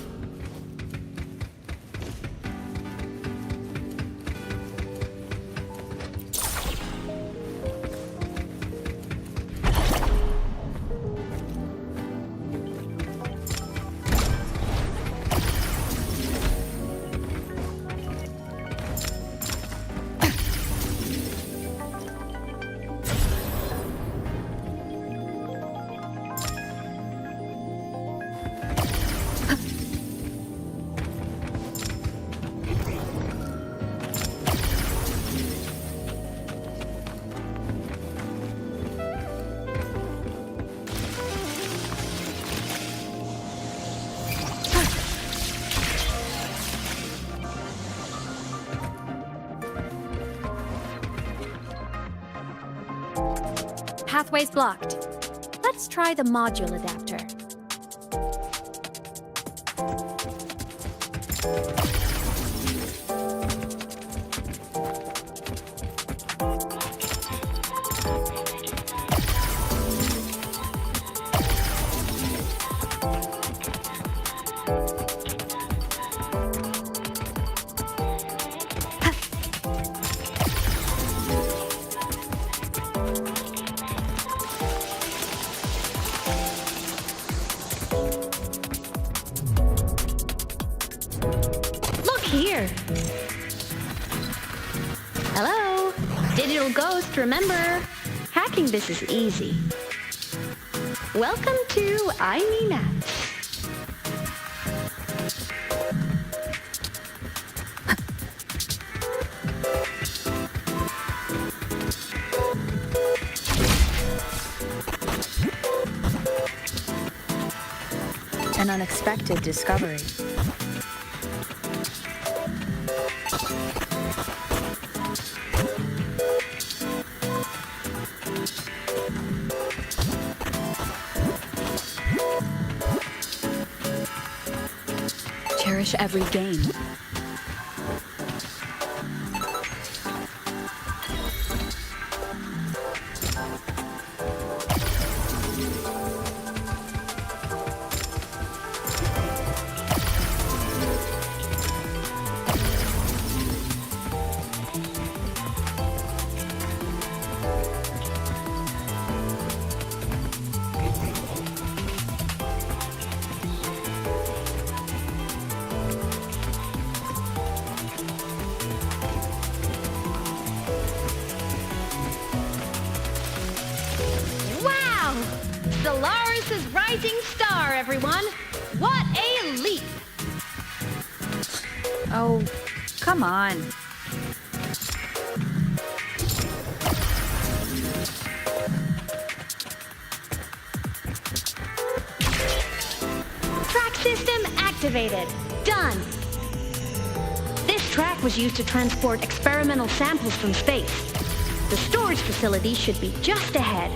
Pathway's blocked. Let's try the module adapter. Here. Hello? Digital Ghost, remember? Hacking this is easy. Welcome to I Me Maps. An unexpected discovery. Cherish every game. Wow! Stellaris' rising star, everyone! What a leap! Oh, come on. Track system activated. Done. This track was used to transport experimental samples from space. The storage facility should be just ahead.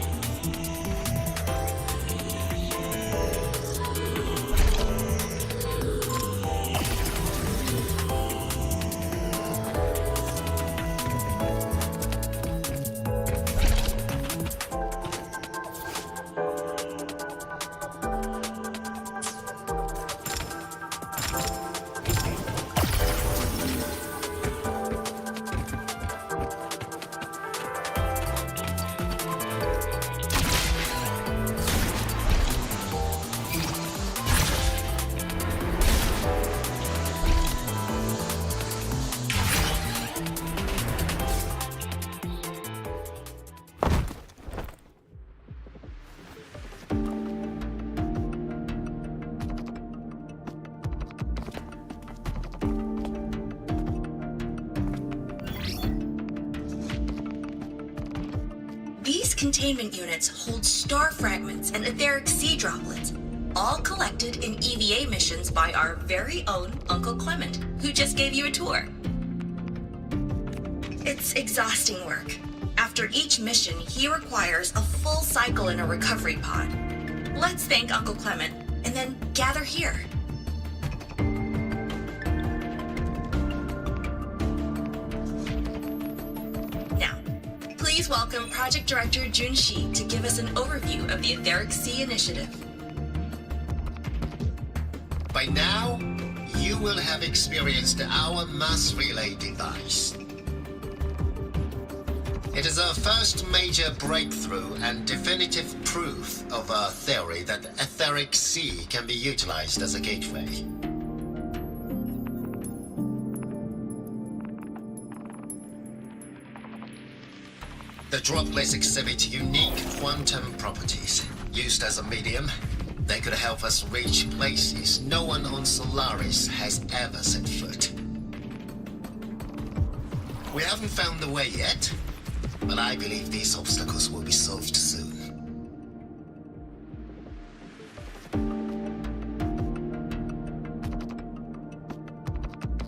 These containment units hold star fragments and etheric sea droplets, all collected in EVA missions by our very own Uncle Clement, who just gave you a tour. It's exhausting work. After each mission, he requires a full cycle in a recovery pod. Let's thank Uncle Clement, and then gather here. Now, please welcome Project Director Junshi to give us an overview of the Etheric Sea Initiative. By now, you will have experienced our mass relay device. It is our first major breakthrough and definitive proof of our theory that the Etheric Sea can be utilized as a gateway. The droplets exhibit unique quantum properties. Used as a medium, they could help us reach places no one on Solaris has ever set foot. We haven't found the way yet, but I believe these obstacles will be solved soon.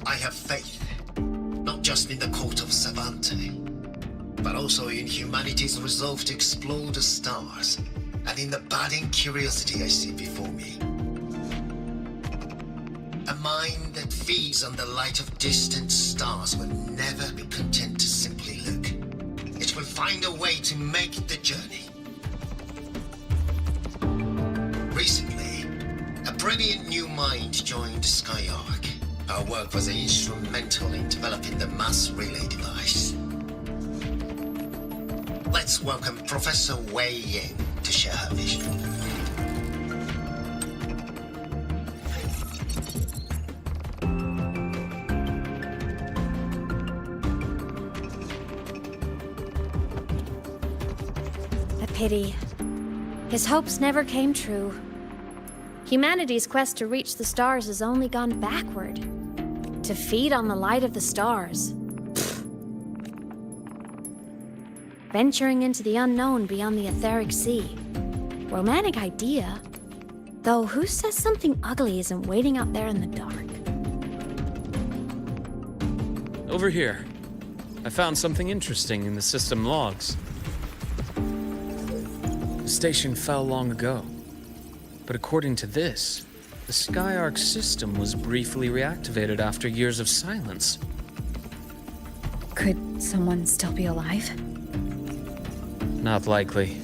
I have faith, not just in the court of Savante, but also in humanity's resolve to explore the stars, and in the budding curiosity I see before me. A mind that feeds on the light of distant stars will never be content to simply look. It will find a way to make the journey. Recently, a brilliant new mind joined Skyark. Our work was instrumental in developing the mass relay device. Let's welcome Professor Wei Ying to share her vision. A pity. His hopes never came true. Humanity's quest to reach the stars has only gone backward. To feed on the light of the stars. Venturing into the unknown beyond the Etheric Sea. Romantic idea. Though who says something ugly isn't waiting out there in the dark? Over here. I found something interesting in the system logs. The station fell long ago. But according to this, the Skyark system was briefly reactivated after years of silence. Could someone still be alive? Not likely.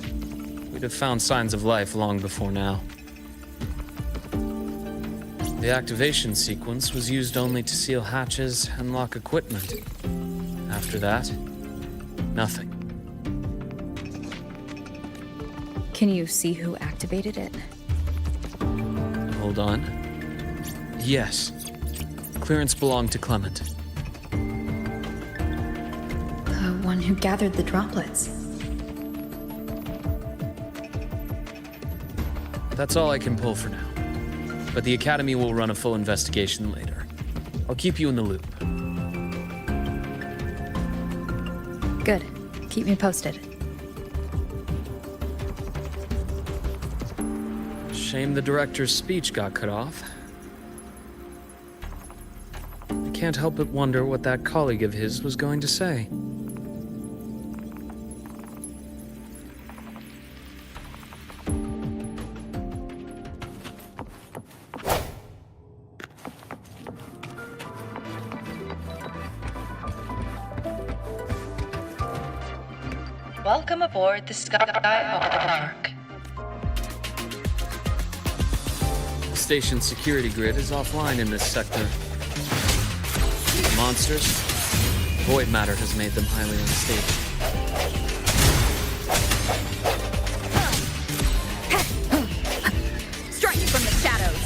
We'd have found signs of life long before now. The activation sequence was used only to seal hatches and lock equipment. After that, nothing. Can you see who activated it? Hold on. Yes. Clearance belonged to Clement. The one who gathered the droplets. That's all I can pull for now. But the Academy will run a full investigation later. I'll keep you in the loop. Good. Keep me posted. Shame the director's speech got cut off. I can't help but wonder what that colleague of his was going to say. Welcome aboard the Skyhawk. The station's security grid is offline in this sector. The monsters, void matter has made them highly unstable. Strike from the shadows.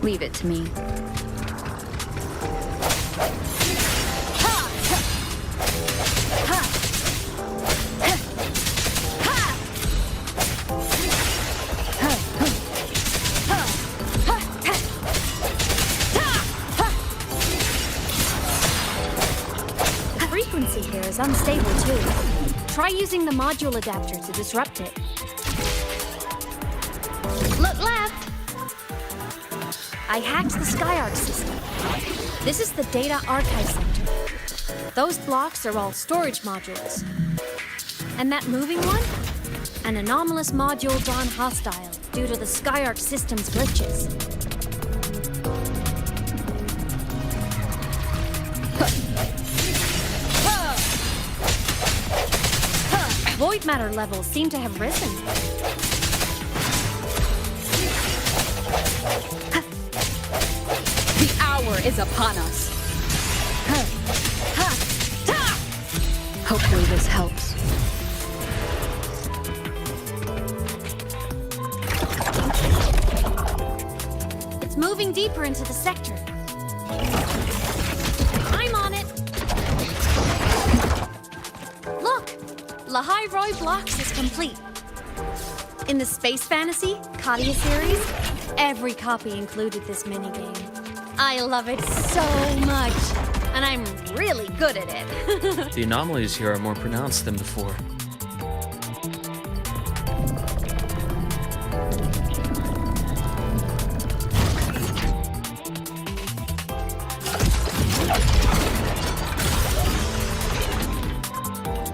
Leave it to me. The frequency here is unstable too. Try using the module adapter to disrupt it. Look left! I hacked the Skyarc system. This is the Data Archive Center. Those blocks are all storage modules. And that moving one? An anomalous module gone hostile due to the Skyarc system's glitches. Void matter levels seem to have risen. The hour is upon us. Hopefully this helps. It's moving deeper into the sector. I'm on it. Look, Lahai Roy Blocks is complete. In the Space Fantasy Katia series, every copy included this minigame. I love it so much, and I'm really good at it. The anomalies here are more pronounced than before.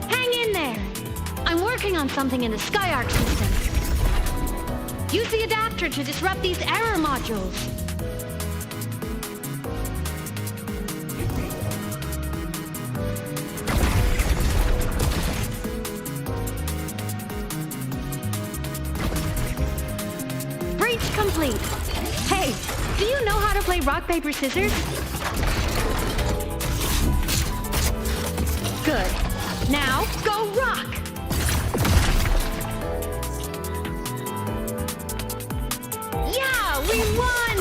Hang in there! I'm working on something in the Skyarc system. Use the adapter to disrupt these error modules. Breach complete. Hey, do you know how to play rock, paper, scissors? Good. Now, go rock! Yeah, we won!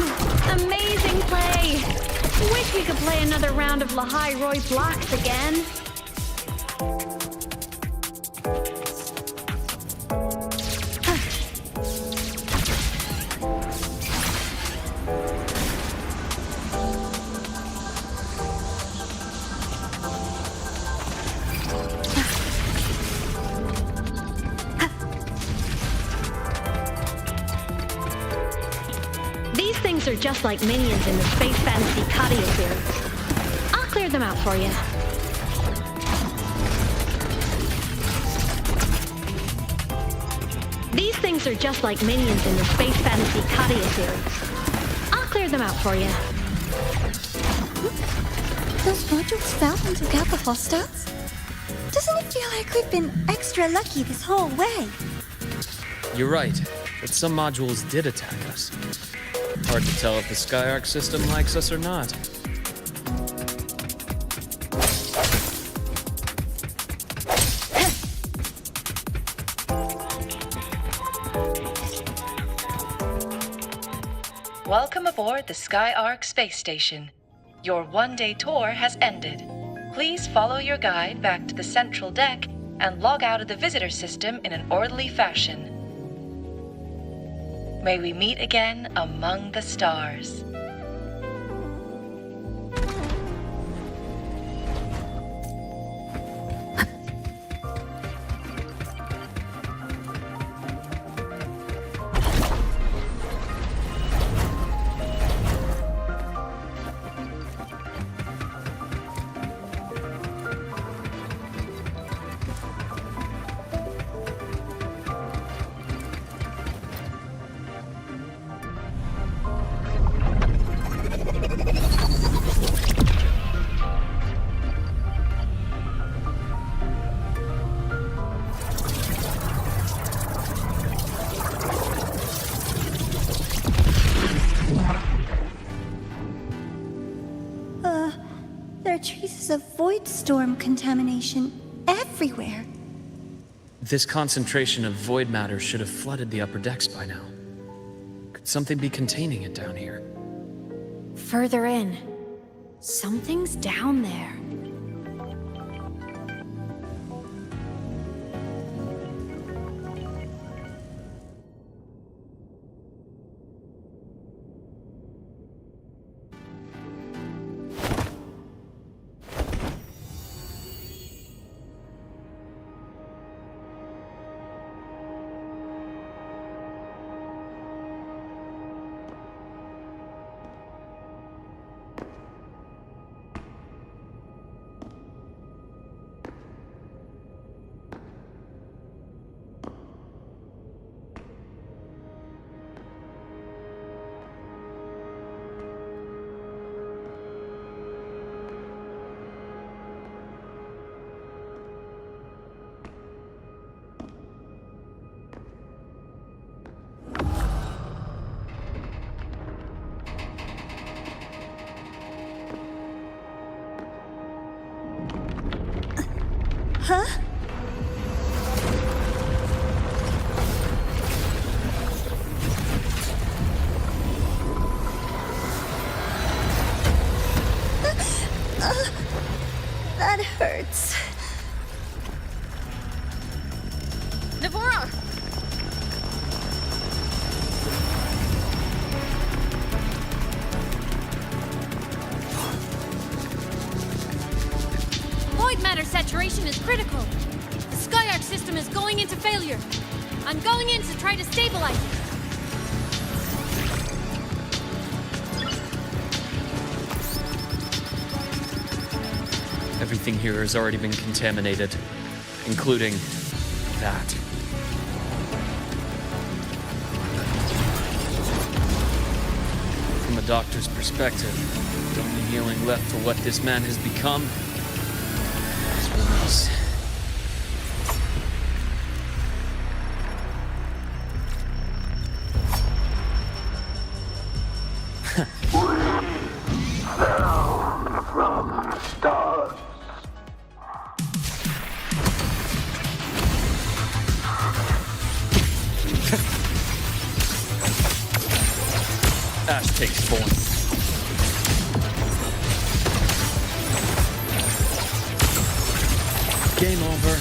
Amazing play! Wish we could play another round of Lahai Roy Blocks again. These things are just like minions in the space fantasy Katia series. I'll clear them out for you. These things are just like minions in the space fantasy Katia series. I'll clear them out for you. Those modules fell and took out the hostiles? Doesn't it feel like we've been extra lucky this whole way? You're right, but some modules did attack us. Hard to tell if the Skyark system likes us or not. Welcome aboard the Skyark space station. Your one-day tour has ended. Please follow your guide back to the central deck and log out of the visitor system in an orderly fashion. May we meet again among the stars. There are traces of void storm contamination everywhere. This concentration of void matter should have flooded the upper decks by now. Could something be containing it down here? Further in. Something's down there. Huh? That hurts. Navora! Void matter saturation is critical. The Skyark system is going into failure. I'm going in to try to stabilize it. Everything here has already been contaminated, including that. From a doctor's perspective, the only healing left for what this man has become is release. Ash takes form. Game over.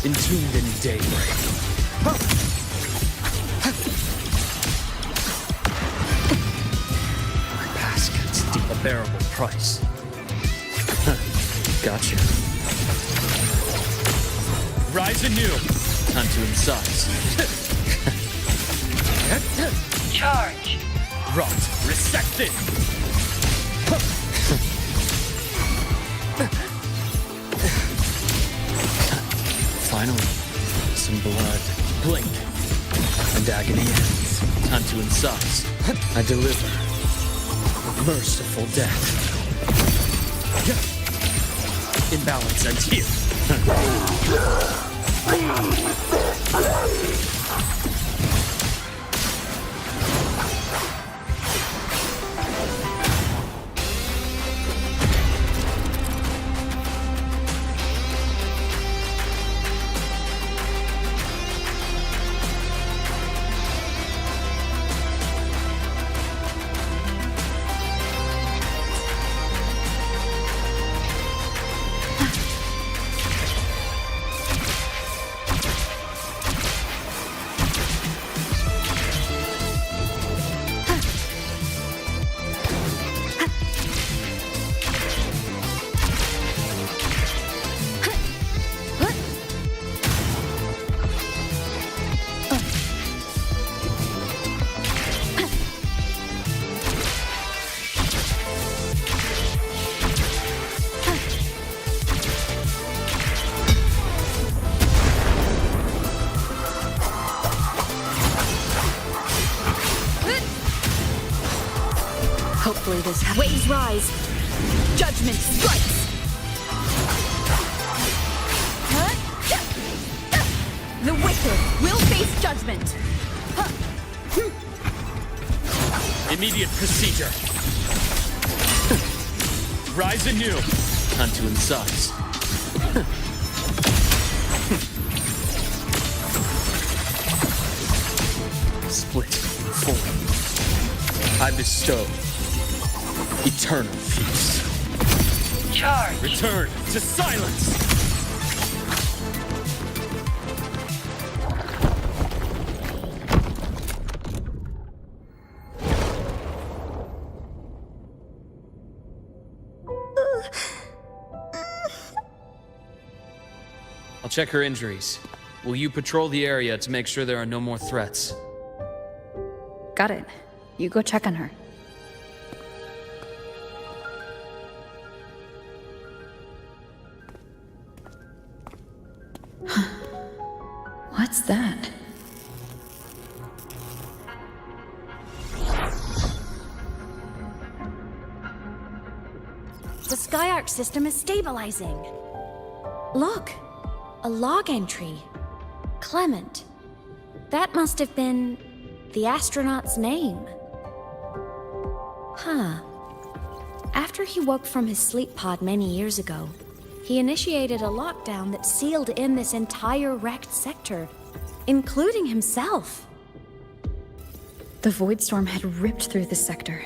Entombed in daybreak. My past gets deep a bearable price. Gotcha. Rise anew. Time to incise. Charge. Rot. Resected. Finally, some blood. Blink. And agony ends. Time to incise. I deliver. Merciful death. Imbalance ends here. Hopefully this Waves rise. Judgment strikes. The wicked will face judgment. Immediate procedure. Rise anew. Time to incise. Split. Form. I bestow eternal peace. Charge. Return to silence. I'll check her injuries. Will you patrol the area to make sure there are no more threats? Got it. You go check on her. What's that? The Skyark system is stabilizing. Look, a log entry. Clement. That must have been the astronaut's name. Huh. After he woke from his sleep pod many years ago, he initiated a lockdown that sealed in this entire wrecked sector, including himself. The void storm had ripped through the sector.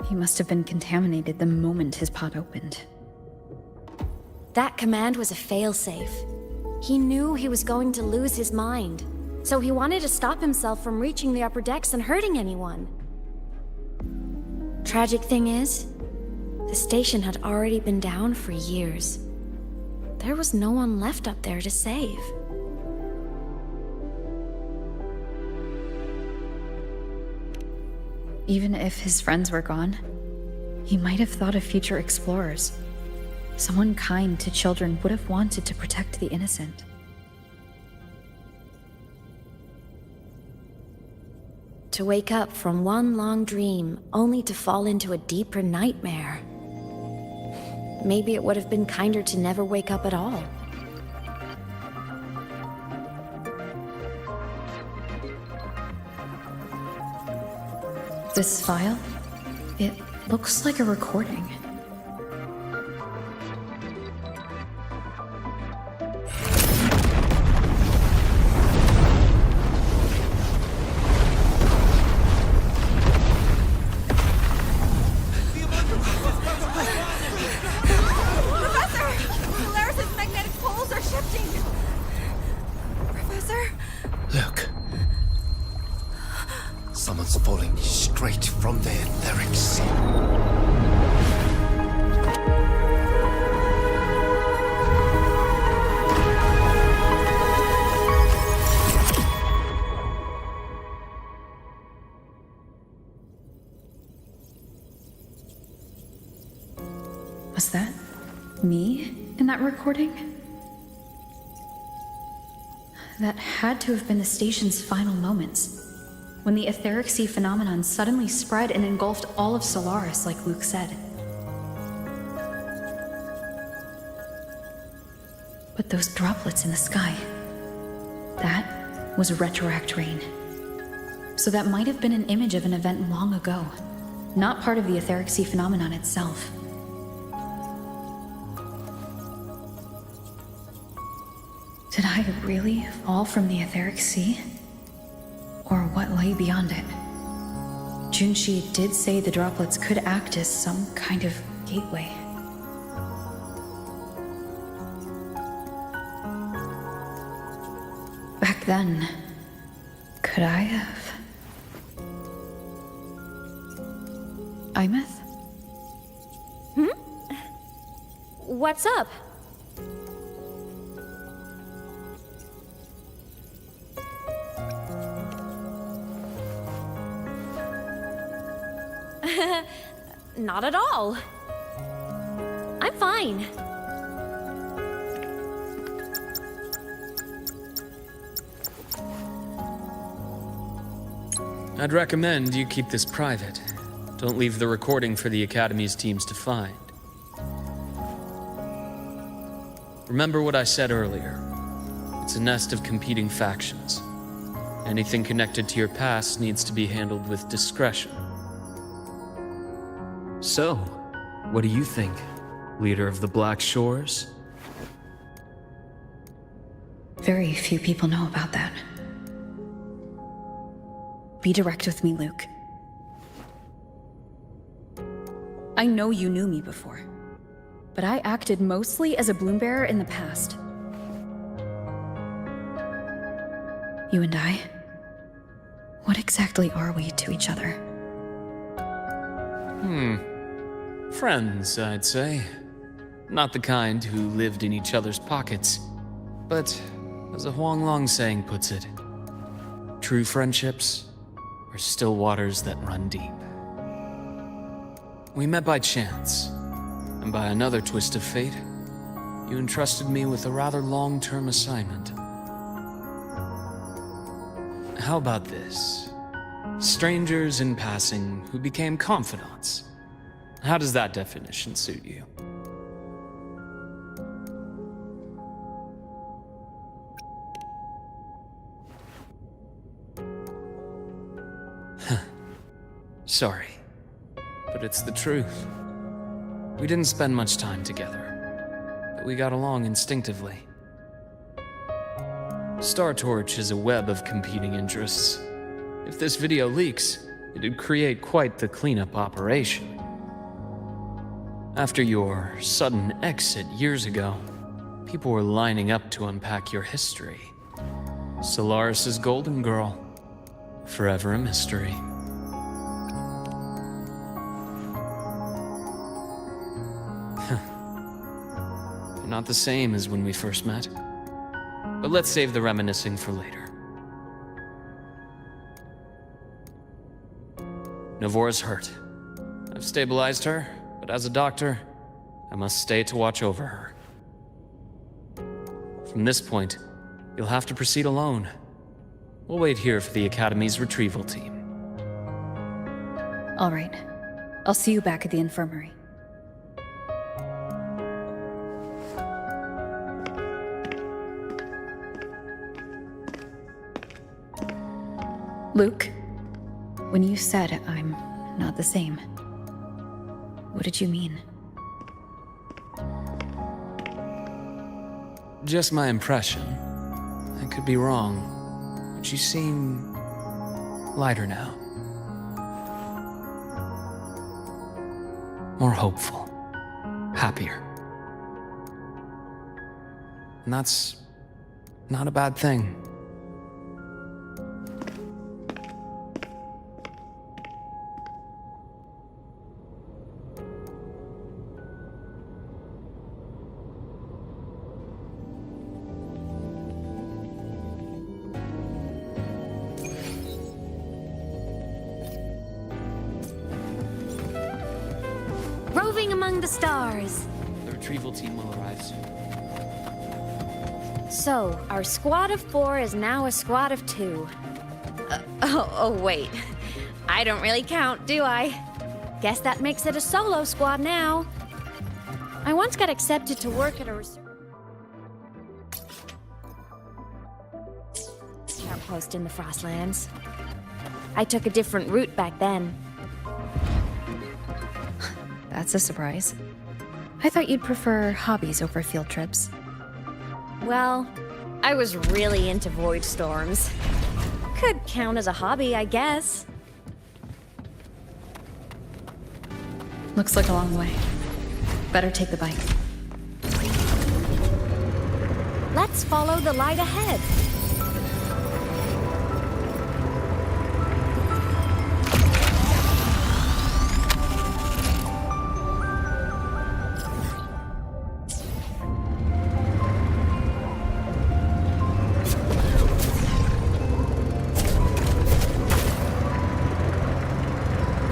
He must have been contaminated the moment his pod opened. That command was a failsafe. He knew he was going to lose his mind, so he wanted to stop himself from reaching the upper decks and hurting anyone. Tragic thing is, the station had already been down for years. There was no one left up there to save. Even if his friends were gone, he might have thought of future explorers. Someone kind to children would have wanted to protect the innocent. To wake up from one long dream, only to fall into a deeper nightmare. Maybe it would have been kinder to never wake up at all. This file? It looks like a recording. Someone's falling straight from their etherics. Was that me in that recording? That had to have been the station's final moments, when the etheric sea phenomenon suddenly spread and engulfed all of Solaris, like Luke said. But those droplets in the sky, that was retroact rain. So that might have been an image of an event long ago, not part of the etheric sea phenomenon itself. Did I really fall from the etheric sea? Or what lay beyond it? Junshi did say the droplets could act as some kind of gateway. Back then, could I have? Imeth? What's up? Not at all. I'm fine. I'd recommend you keep this private. Don't leave the recording for the Academy's teams to find. Remember what I said earlier. It's a nest of competing factions. Anything connected to your past needs to be handled with discretion. So, what do you think, leader of the Black Shores? Very few people know about that. Be direct with me, Luke. I know you knew me before, but I acted mostly as a bloom-bearer in the past. You and I, what exactly are we to each other? Friends, I'd say. Not the kind who lived in each other's pockets, but, as a Huanglong saying puts it, true friendships are still waters that run deep. We met by chance, and by another twist of fate, you entrusted me with a rather long-term assignment. How about this? Strangers in passing who became confidants. How does that definition suit you? Sorry, but it's the truth. We didn't spend much time together, but we got along instinctively. Star Torch is a web of competing interests. If this video leaks, it'd create quite the cleanup operation. After your sudden exit years ago, people were lining up to unpack your history. Solaris' golden girl, forever a mystery. You're not the same as when we first met. But let's save the reminiscing for later. Navora's hurt. I've stabilized her, but as a doctor, I must stay to watch over her. From this point, you'll have to proceed alone. We'll wait here for the Academy's retrieval team. All right. I'll see you back at the infirmary. Luke, when you said I'm not the same, what did you mean? Just my impression. I could be wrong, but you seem lighter now. More hopeful. Happier. And that's not a bad thing. Roving among the stars. The retrieval team will arrive soon. So, our squad of 4 is now a squad of 2. Wait. I don't really count, do I? Guess that makes it a solo squad now. I once got accepted to work at a outpost in the Frostlands. I took a different route back then. That's a surprise. I thought you'd prefer hobbies over field trips. Well, I was really into void storms. Could count as a hobby, I guess. Looks like a long way. Better take the bike. Let's follow the light ahead.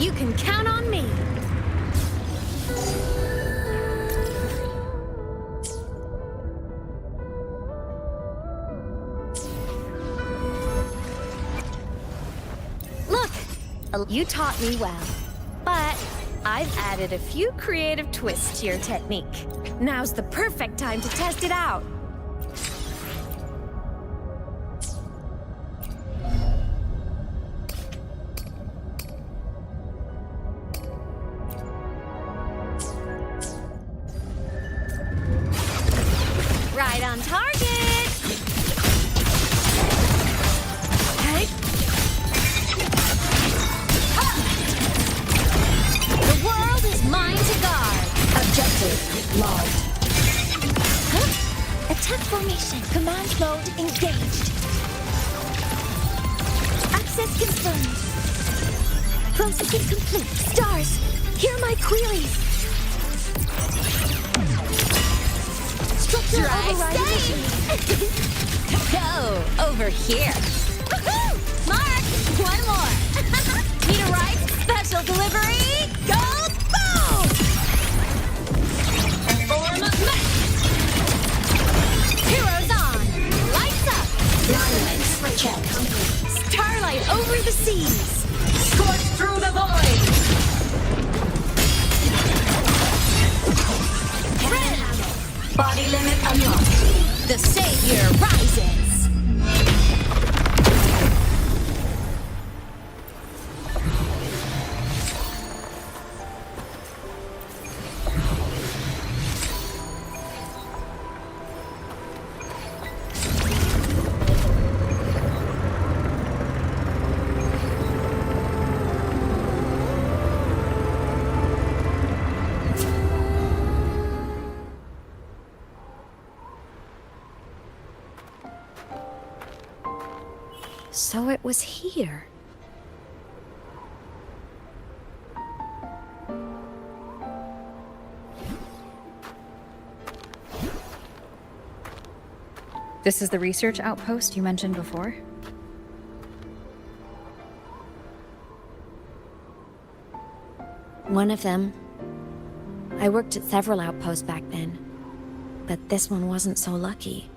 You can count on me. Look, you taught me well, but I've added a few creative twists to your technique. Now's the perfect time to test it out. Right on target! Hey. The world is mine to guard. Objective logged. Huh? Attack formation. Command mode engaged. Access confirmed. Processing complete. Stars, hear my queries. Structure override initiated. Go over here. Mark, one more. Need a ride? Special delivery. Go boom! Form of mech. Heroes on. Lights up. Dynamics check. Starlight over the seas. Scorch through the void! Body limit unlocked. The savior rises. So it was here. This is the research outpost you mentioned before? One of them. I worked at several outposts back then, but this one wasn't so lucky.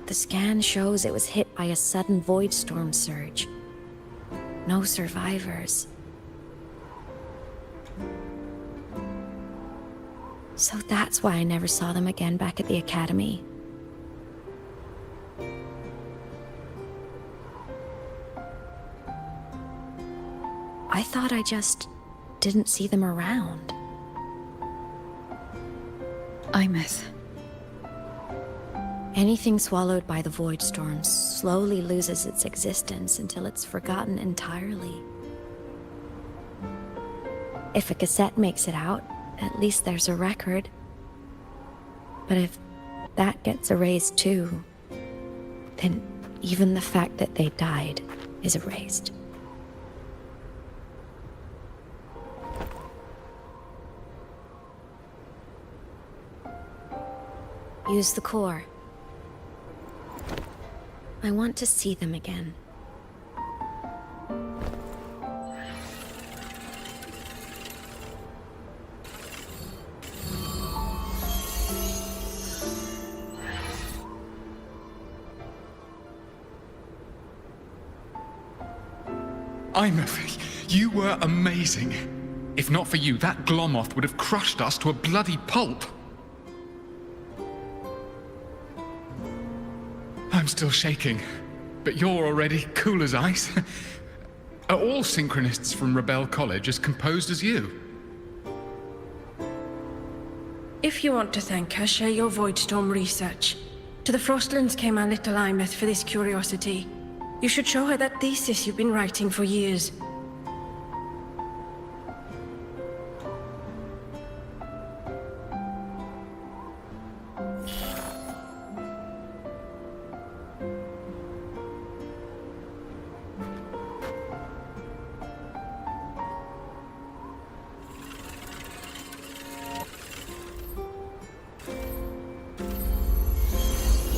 The scan shows it was hit by a sudden void storm surge. No survivors. So that's why I never saw them again back at the academy. I thought I just didn't see them around. Imeth. Anything swallowed by the void storms slowly loses its existence until it's forgotten entirely. If a cassette makes it out, at least there's a record. But if that gets erased too, then even the fact that they died is erased. Use the core. I want to see them again. Imeth, you were amazing. If not for you, that Glomoth would have crushed us to a bloody pulp. I'm still shaking, but you're already cool as ice. Are all Synchronists from Rebel College as composed as you? If you want to thank her, share your Voidstorm research. To the Frostlands came our little Imeth for this curiosity. You should show her that thesis you've been writing for years.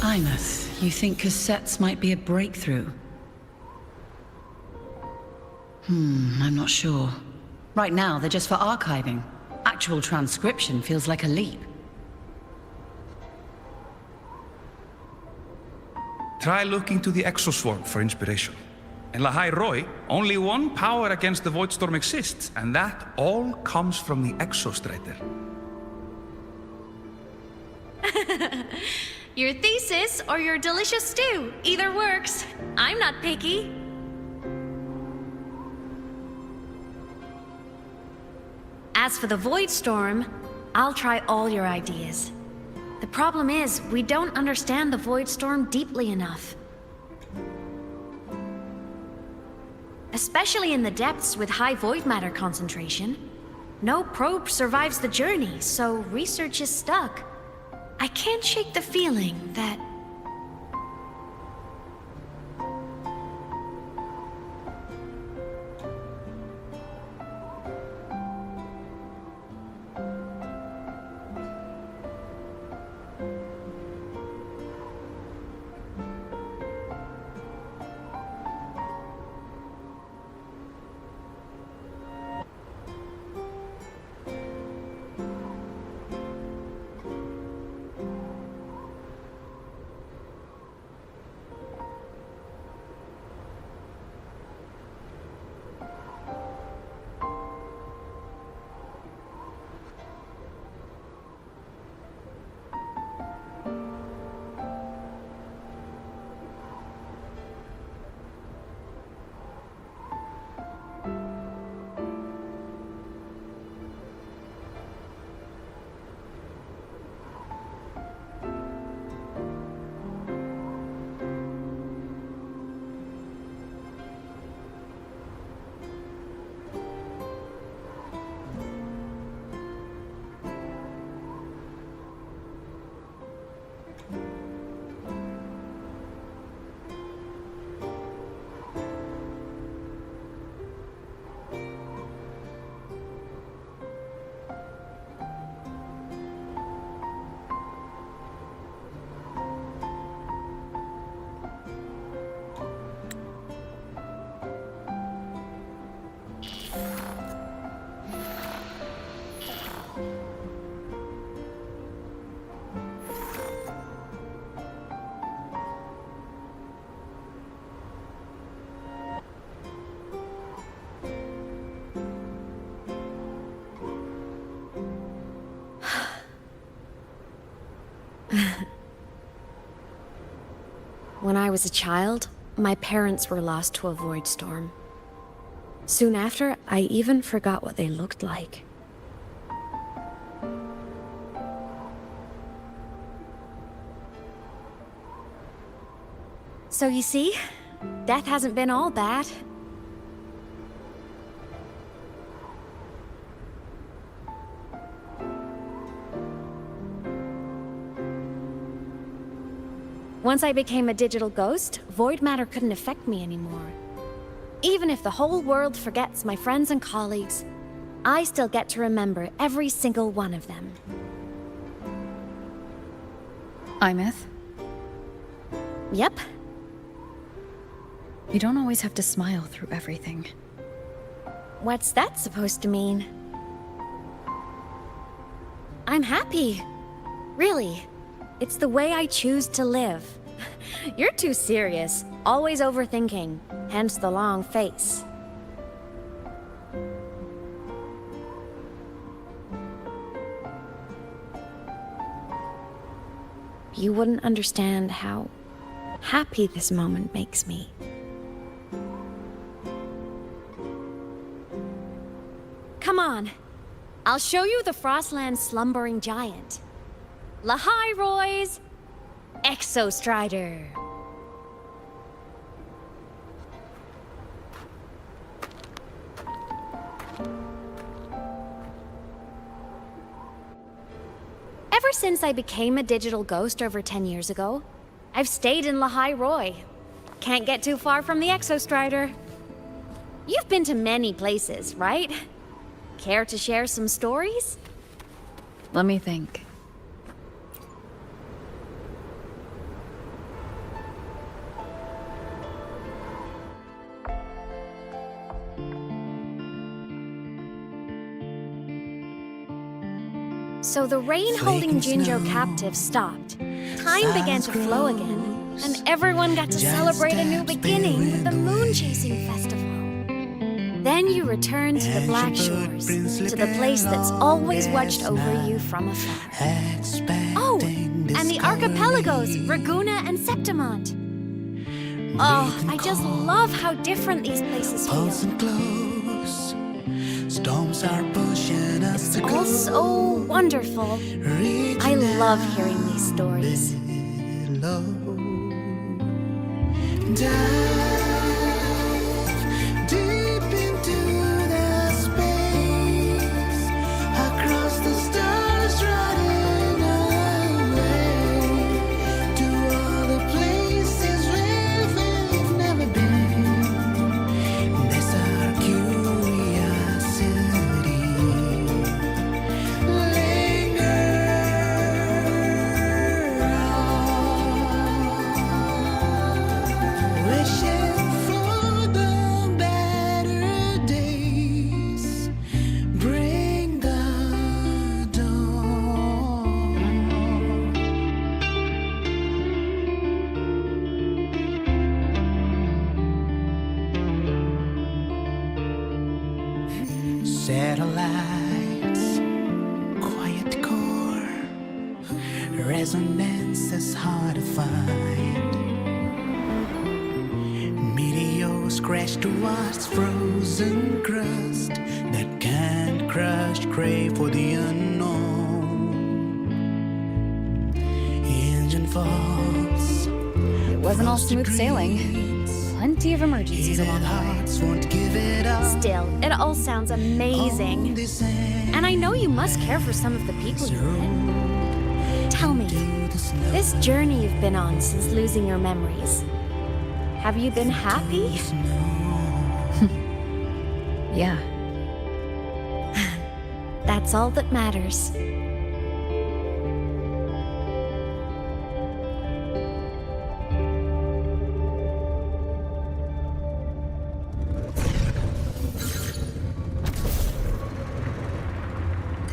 Imeth, you think cassettes might be a breakthrough? I'm not sure. Right now, they're just for archiving. Actual transcription feels like a leap. Try looking to the Exoswarm for inspiration. In Lahai Roi, only one power against the Voidstorm exists, and that all comes from the Exostrider. Your thesis or your delicious stew, either works. I'm not picky. As for the Voidstorm, I'll try all your ideas. The problem is, we don't understand the Voidstorm deeply enough. Especially in the depths with high void matter concentration. No probe survives the journey, so research is stuck. I can't shake the feeling that... When I was a child, my parents were lost to a void storm. Soon after, I even forgot what they looked like. So you see, death hasn't been all bad. Once I became a digital ghost, void matter couldn't affect me anymore. Even if the whole world forgets my friends and colleagues, I still get to remember every single one of them. Imeth? Yep. You don't always have to smile through everything. What's that supposed to mean? I'm happy. Really. It's the way I choose to live. You're too serious, always overthinking, hence the long face. you wouldn't understand how happy this moment makes me. Come on. I'll show you the Frostland's slumbering giant. Lahai Roy's Exostrider. Ever since I became a digital ghost over 10 years ago, I've stayed in Lahai Roy. Can't get too far from the Exostrider. You've been to many places, right? Care to share some stories? Let me think. So the rain holding Jinjo captive stopped. Time began to flow again, and everyone got to celebrate a new beginning with the Moon Chasing Festival. Then you returned to the Black Shores, to the place that's always watched over you from afar. Oh, and the archipelagos, Raguna and Septimont. Oh, I just love how different these places feel. Storms are pushing us to all so wonderful. I love hearing these stories. Dive deep into the space, across the stars running away, to all the places where we've never been. That's our curiosity. Wishing for the better days, bring the dawn. Satellites, quiet core, resonance is hard to find. Meteors crash towards frozen crust that can't crush, crave for the unknown. Engine falls. It wasn't all smooth sailing. Plenty of emergencies along the way. Won't give it up. Still, it all sounds amazing. And I know you must care for some of the people you're with. Tell me, this journey you've been on since losing your memories, have you been happy? Yeah. That's all that matters.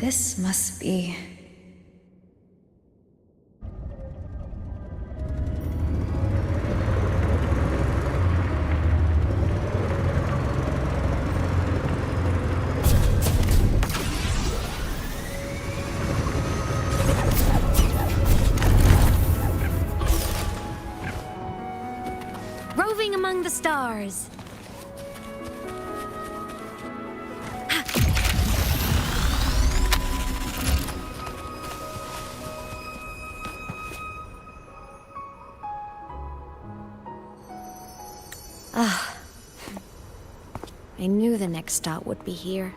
This must be... Roving among the stars. I knew the next stop would be here.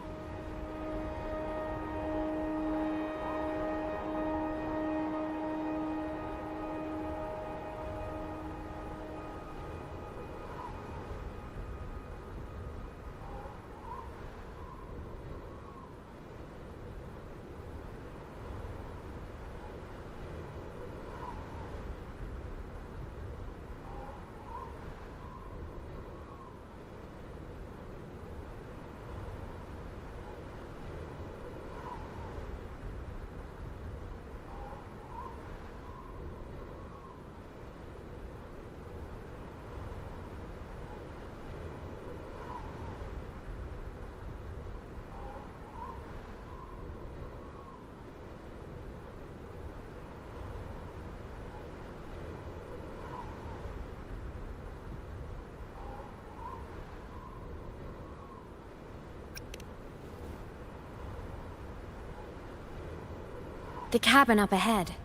The cabin up ahead.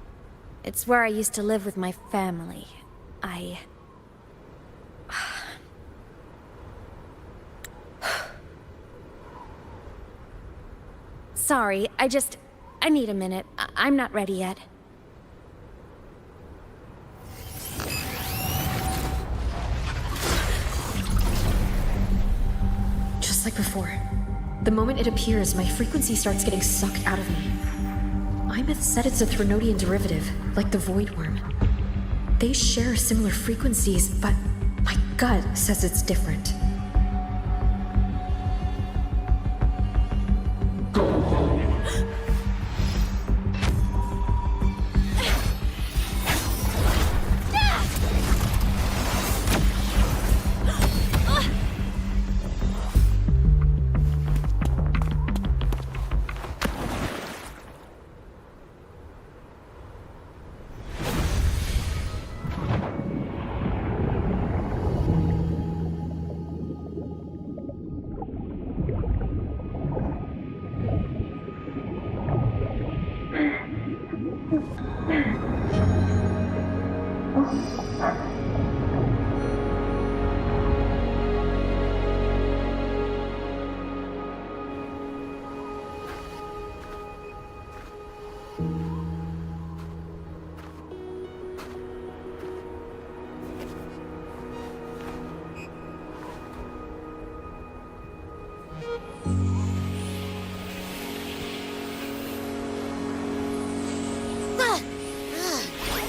It's where I used to live with my family. Sorry, I need a minute. I'm not ready yet. Just like before. The moment it appears, my frequency starts getting sucked out of me. Imeth said it's a Threnodian derivative, like the Void Worm. They share similar frequencies, but my gut says it's different.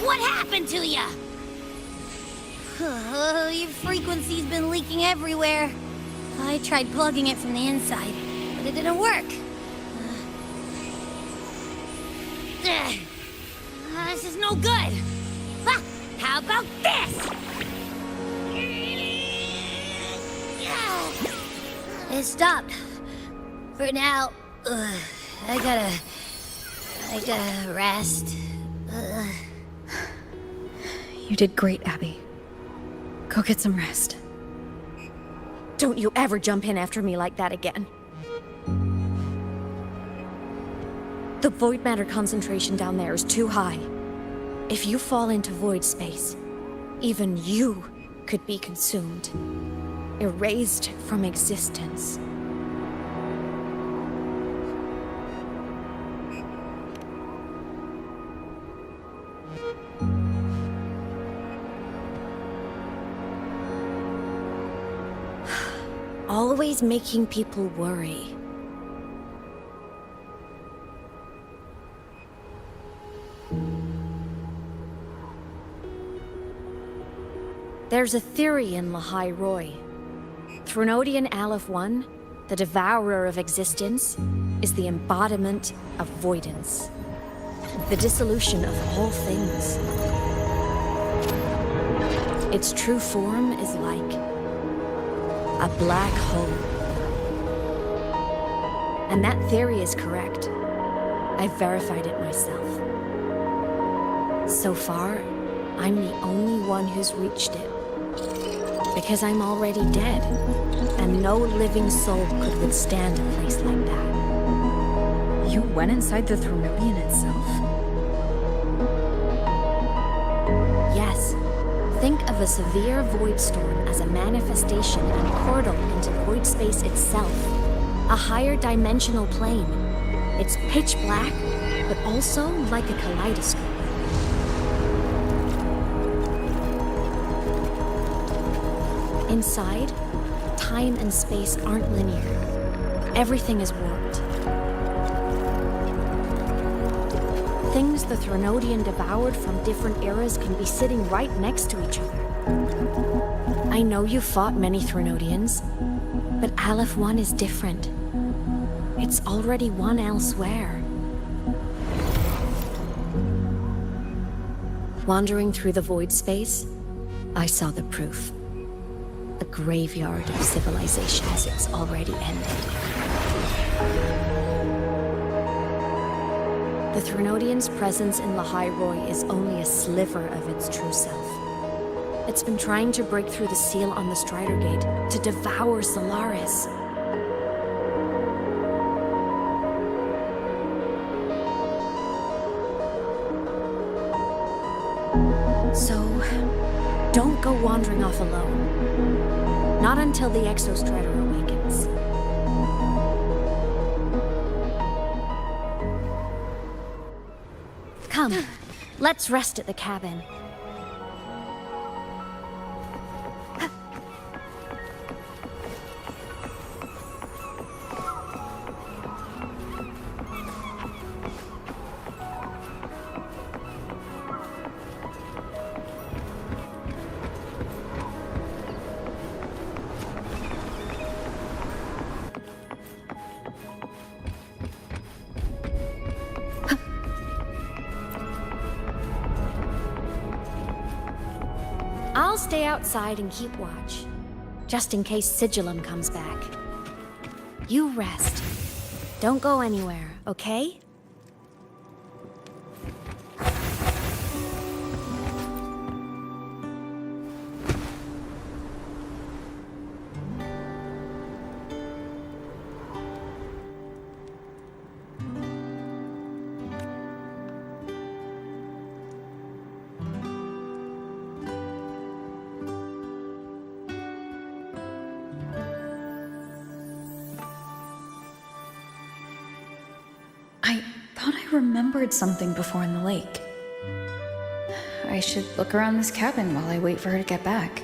What happened to ya? Your frequency's been leaking everywhere. I tried plugging it from the inside, but it didn't work. This is no good. How about this? It stopped. For now, I gotta rest. You did great, Abby. Go get some rest. Don't you ever jump in after me like that again. The void matter concentration down there is too high. If you fall into void space, even you could be consumed, erased from existence. Always making people worry. There's a theory in Lahai Roy. Threnodian Aleph 1, the devourer of existence, is the embodiment of voidance. The dissolution of all things. Its true form is like a black hole. And that theory is correct. I've verified it myself. So far, I'm the only one who's reached it. Because I'm already dead, and no living soul could withstand a place like that. You went inside the Threnodian itself? Yes. Think of a severe void storm as a manifestation and portal into void space itself. A higher dimensional plane. It's pitch black, but also like a kaleidoscope. Inside, time and space aren't linear. Everything is warped. Things the Threnodian devoured from different eras can be sitting right next to each other. I know you fought many Threnodians, but Aleph 1 is different. It's already one elsewhere. Wandering through the void space, I saw the proof. A graveyard of civilizations it's already ended. The Threnodian's presence in Lahai Roy is only a sliver of its true self. It's been trying to break through the seal on the Strider Gate to devour Solaris. Don't go wandering off alone. Not until the Exostrider awakens. Come, let's rest at the cabin. I'll stay outside and keep watch, just in case Sigillum comes back. You rest. Don't go anywhere, okay? I thought I remembered something before in the lake. I should look around this cabin while I wait for her to get back.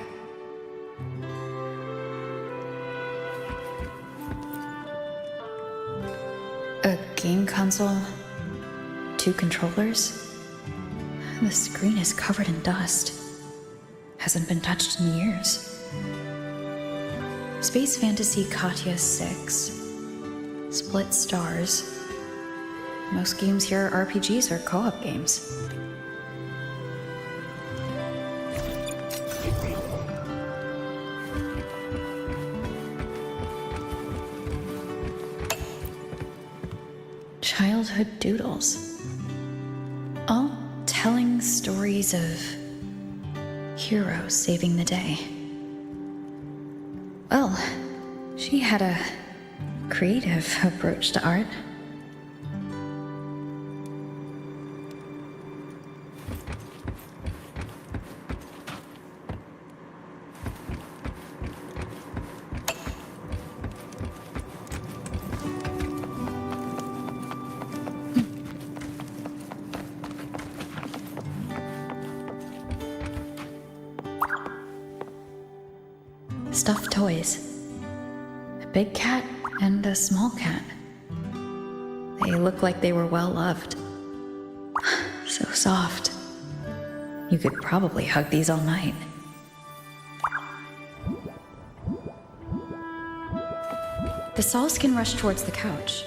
A game console, 2 controllers. The screen is covered in dust. Hasn't been touched in years. Space Fantasy Katya 6. Split stars. Most games here are RPGs or co-op games. Childhood doodles. All telling stories of heroes saving the day. Well, she had a creative approach to art. Stuffed toys. A big cat and a small cat. They look like they were well loved. So soft. You could probably hug these all night. The Sauls can rush towards the couch.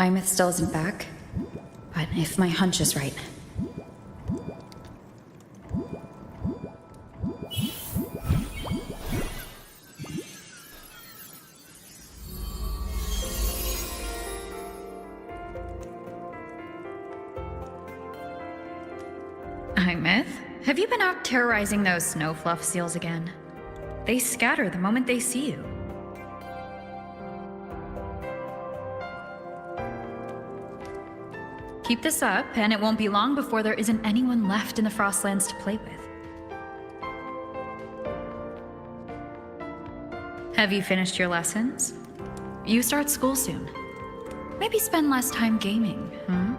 Imeth still isn't back, but if my hunch is right. Imeth, have you been out terrorizing those snow fluff seals again? They scatter the moment they see you. Keep this up, and it won't be long before there isn't anyone left in the Frostlands to play with. Have you finished your lessons? You start school soon. Maybe spend less time gaming, huh?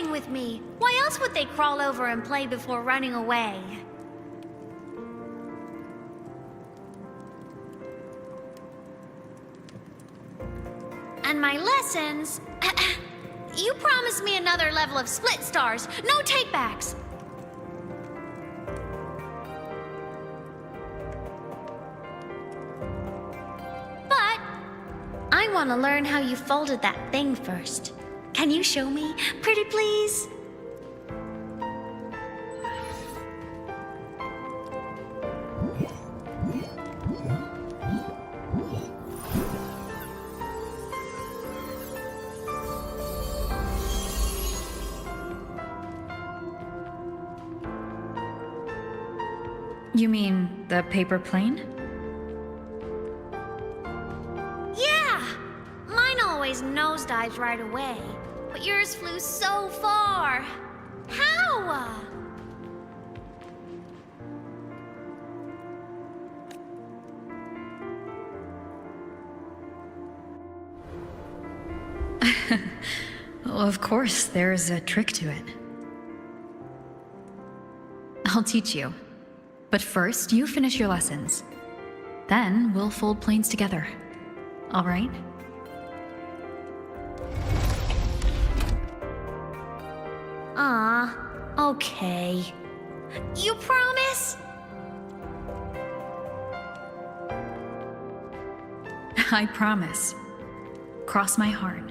With me. Why else would they crawl over and play before running away? And my lessons... You promised me another level of split stars. No takebacks. want to learn how you folded that thing first. Can you show me, pretty please? You mean the paper plane? Yeah! Mine always nosedives right away, but yours flew so far. How? Well, of course, there's a trick to it. I'll teach you. But first, you finish your lessons. Then we'll fold planes together. All right? Okay. You promise? I promise. Cross my heart.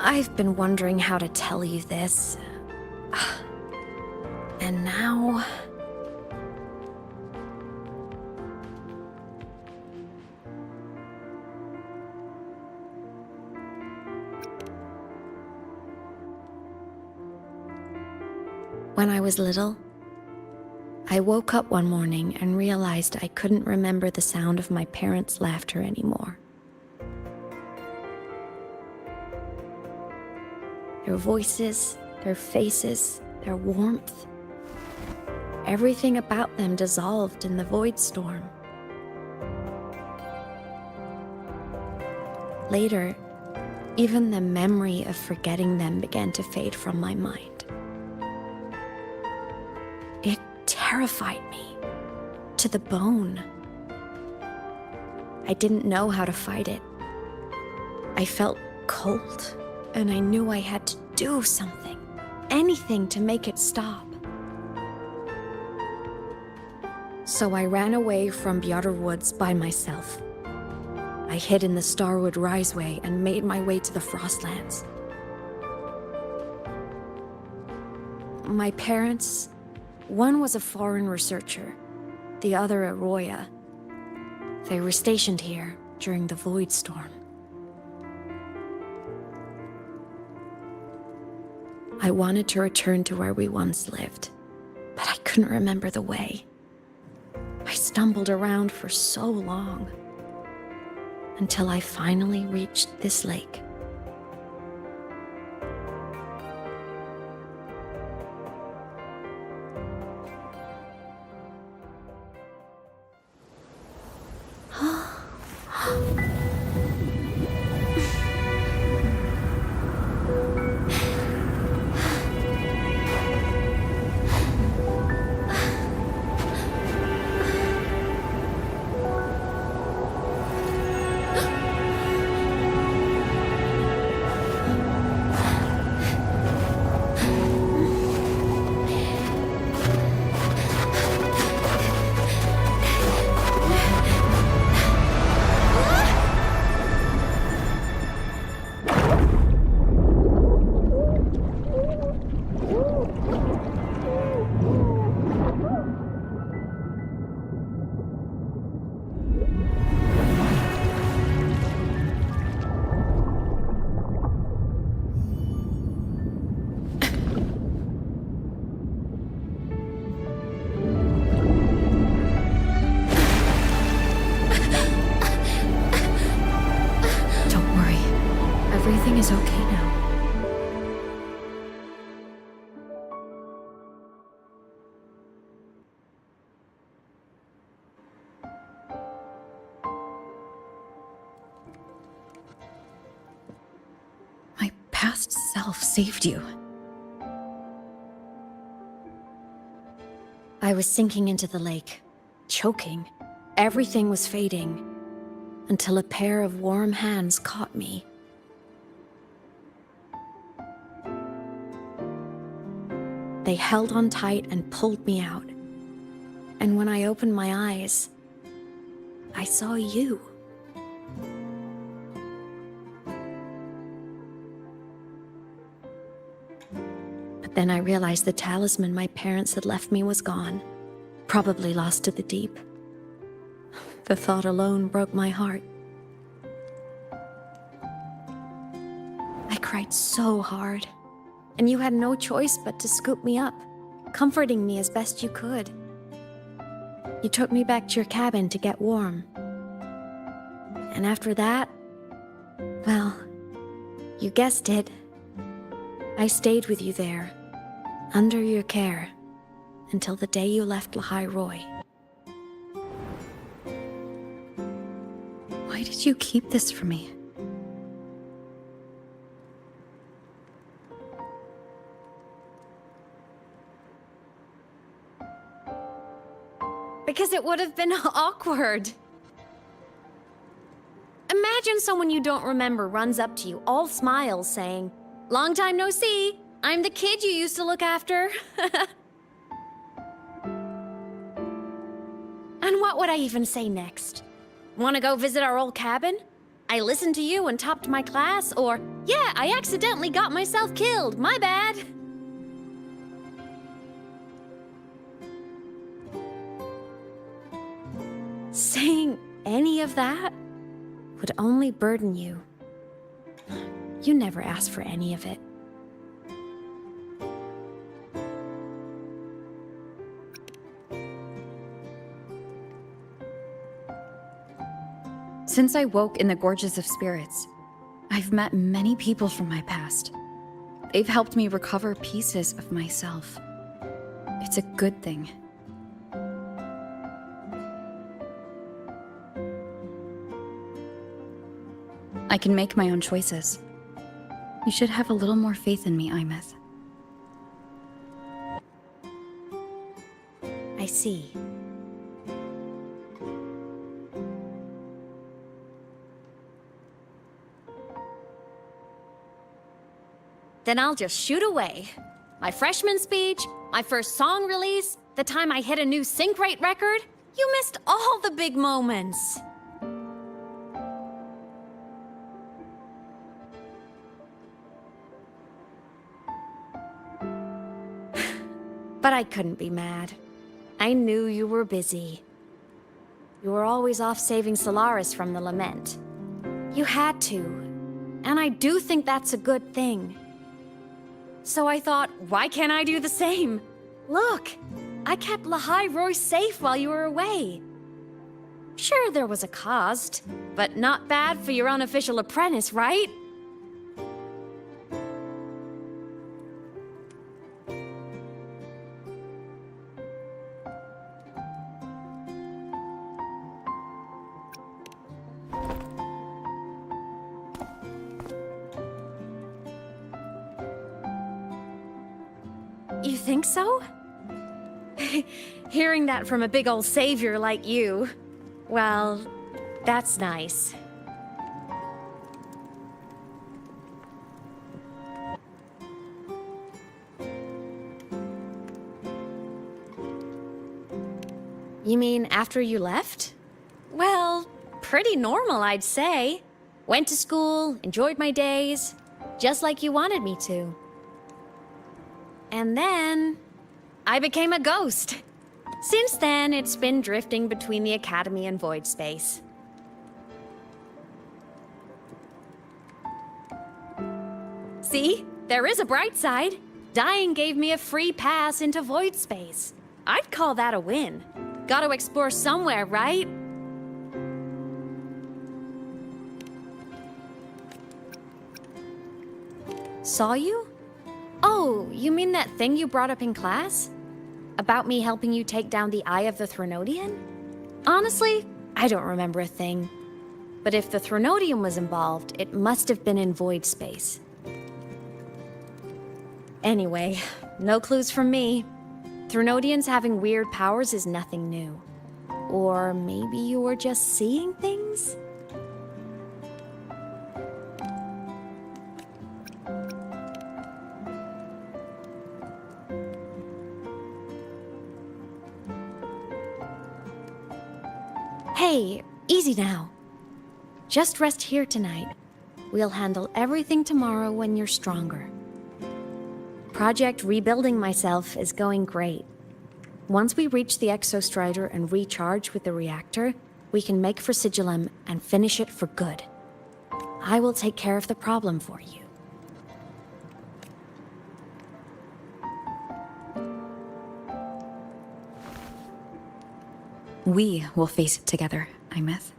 I've been wondering how to tell you this. And now... When I was little, I woke up one morning and realized I couldn't remember the sound of my parents' laughter anymore. Their voices, their faces, their warmth. Everything about them dissolved in the void storm. Later, even the memory of forgetting them began to fade from my mind. It terrified me to the bone. I didn't know how to fight it. I felt cold. And I knew I had to do something, anything to make it stop. So I ran away from Bjotr Woods by myself. I hid in the Starwood Riseway and made my way to the Frostlands. My parents, one was a foreign researcher, the other a Roya. They were stationed here during the Void Storm. I wanted to return to where we once lived, but I couldn't remember the way. I stumbled around for so long, until I finally reached this lake. Everything is okay now. My past self saved you. I I was sinking into the lake, choking. Everything was fading, until a pair of warm hands caught me. They held on tight and pulled me out. And when I opened my eyes, I saw you. But then I realized the talisman my parents had left me was gone, probably lost to the deep. The thought alone broke my heart. I cried so hard, and you had no choice but to scoop me up, comforting me as best you could. You took me back to your cabin to get warm. And after that, well, you guessed it. I stayed with you there, under your care, until the day you left Lahai Roy. Why did you keep this from me? Because it would have been awkward. Imagine someone you don't remember runs up to you, all smiles, saying, "Long time no see. I'm the kid you used to look after." And what would I even say next? Want to go visit our old cabin? I listened to you and topped my class, or, "Yeah, I accidentally got myself killed. My bad." Saying any of that would only burden you. You never asked for any of it. Since I woke in the Gorges of Spirits, I've met many people from my past. They've helped me recover pieces of myself. It's a good thing. I can make my own choices. You should have a little more faith in me, Imeth. I see. Then I'll just shoot away. My freshman speech, my first song release, the time I hit a new sync rate record. You missed all the big moments. But I couldn't be mad. I knew you were busy. You were always off saving Solaris from the lament. You had to, and I do think that's a good thing. So I thought, why can't I do the same? Look, I kept Lahai Roy safe while you were away. Sure, there was a cost, but not bad for your unofficial apprentice, right? You think so? Hearing that from a big old savior like you, well, that's nice. You mean after you left? Well, pretty normal, I'd say. Went to school, enjoyed my days, just like you wanted me to. And then, I became a ghost. Since then, it's been drifting between the Academy and void space. See? There is a bright side. Dying gave me a free pass into void space. I'd call that a win. Gotta explore somewhere, right? Saw you? Oh, you mean that thing you brought up in class? About me helping you take down the Eye of the Threnodian? Honestly, I don't remember a thing. But if the Threnodian was involved, it must have been in void space. Anyway, no clues from me. Threnodians having weird powers is nothing new. Or maybe you were just seeing things? Hey, easy now. Just rest here tonight. We'll handle everything tomorrow when you're stronger. Project Rebuilding Myself is going great. Once we reach the Exostrider and recharge with the reactor, we can make for Sigillum and finish it for good. I will take care of the problem for you. We will face it together, Imeth.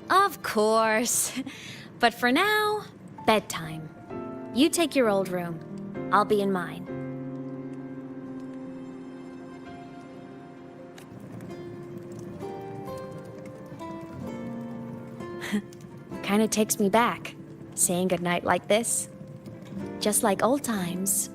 Of course. But for now, bedtime. You take your old room. I'll be in mine. Kinda takes me back, saying goodnight like this. Just like old times.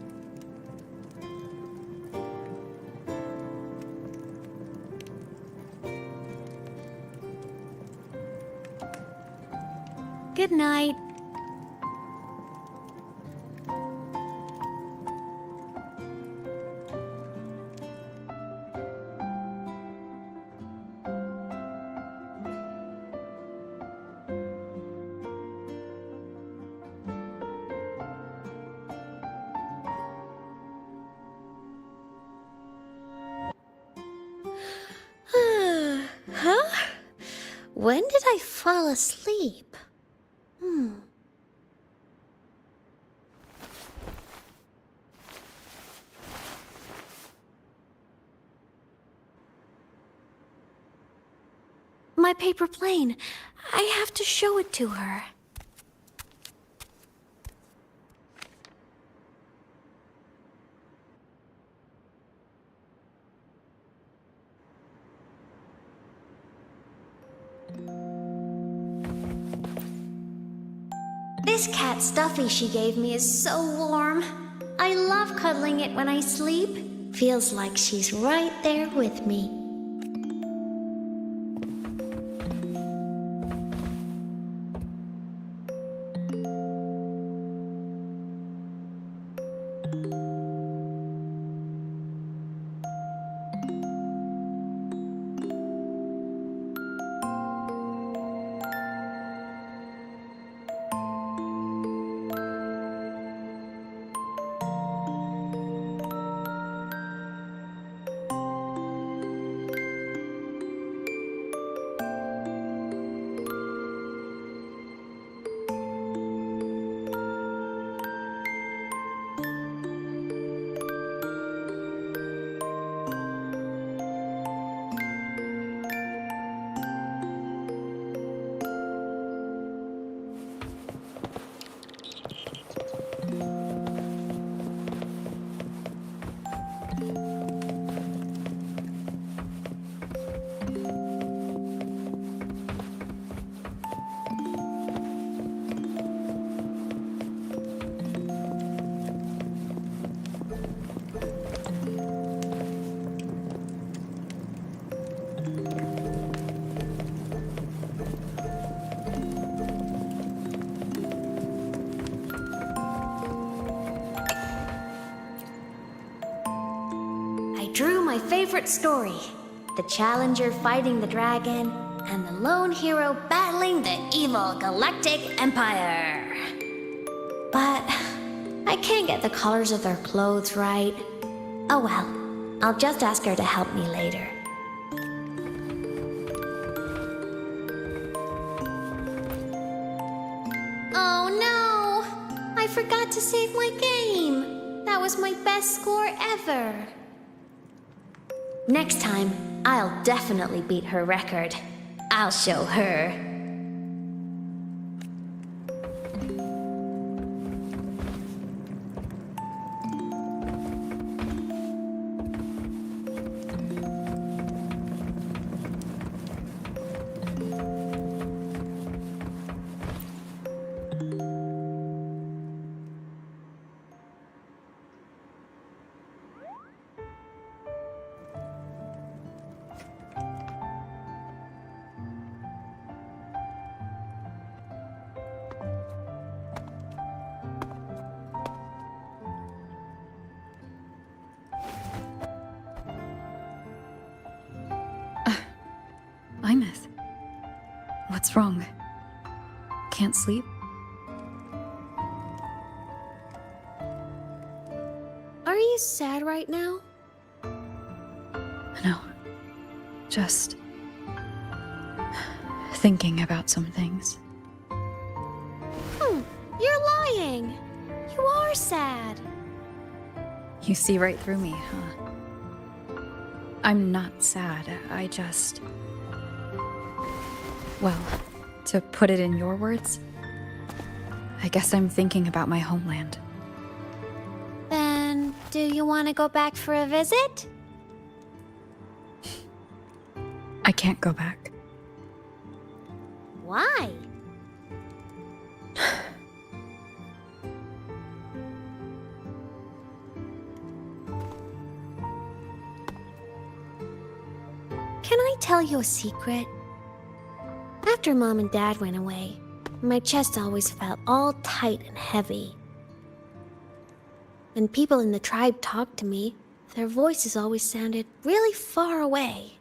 Good night. Huh? When did I fall asleep? My paper plane. I have to show it to her. This cat stuffy she gave me is so warm. I love cuddling it when I sleep. Feels like she's right there with me. Drew my favorite story. The Challenger fighting the dragon, and the lone hero battling the evil Galactic Empire. But I can't get the colors of their clothes right. Oh well, I'll just ask her to help me later. Oh no! I forgot to save my game. That was my best score ever. Next time, I'll definitely beat her record. I'll show her. What's wrong? Can't sleep? Are you sad right now? No. Just thinking about some things. You're lying. You are sad. You see right through me, huh? I'm not sad. I just... Well, to put it in your words, I guess I'm thinking about my homeland. Then, do you want to go back for a visit? I can't go back. Why? Can I tell you a secret? After Mom and Dad went away, my chest always felt all tight and heavy. When people in the tribe talked to me, their voices always sounded really far away.